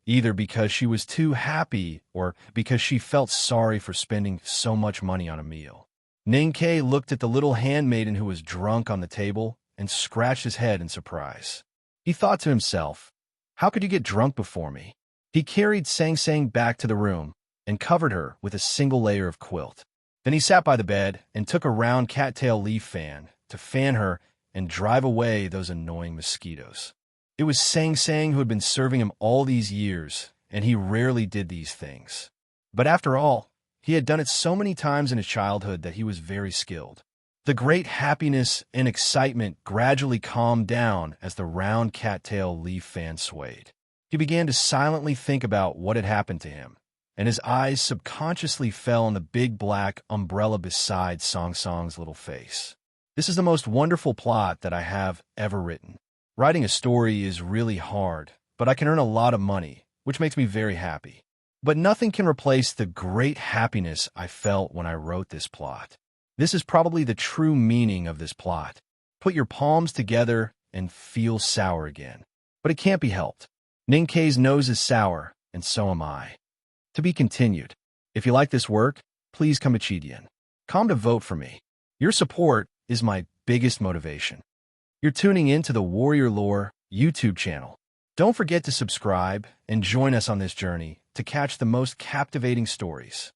either because she was too happy or because she felt sorry for spending so much money on a meal. Ning-Ke looked at the little handmaiden who was drunk on the table and scratched his head in surprise. He thought to himself, "How could you get drunk before me?" He carried Sang-Sang back to the room and covered her with a single layer of quilt. Then he sat by the bed and took a round cattail leaf fan to fan her and drive away those annoying mosquitoes. It was Sang-Sang who had been serving him all these years, and he rarely did these things. But after all, he had done it so many times in his childhood that he was very skilled. The great happiness and excitement gradually calmed down as the round cattail leaf fan swayed. He began to silently think about what had happened to him, and his eyes subconsciously fell on the big black umbrella beside Sang-Sang's little face. This is the most wonderful plot that I have ever written. Writing a story is really hard, but I can earn a lot of money, which makes me very happy. But nothing can replace the great happiness I felt when I wrote this plot. This is probably the true meaning of this plot. Put your palms together and feel sour again. But it can't be helped. Ning-Ke's nose is sour, and so am I. To be continued. If you like this work, please come to Chidian. Come to vote for me. Your support is my biggest motivation. You're tuning in to the Warrior Lore YouTube channel. Don't forget to subscribe and join us on this journey to catch the most captivating stories.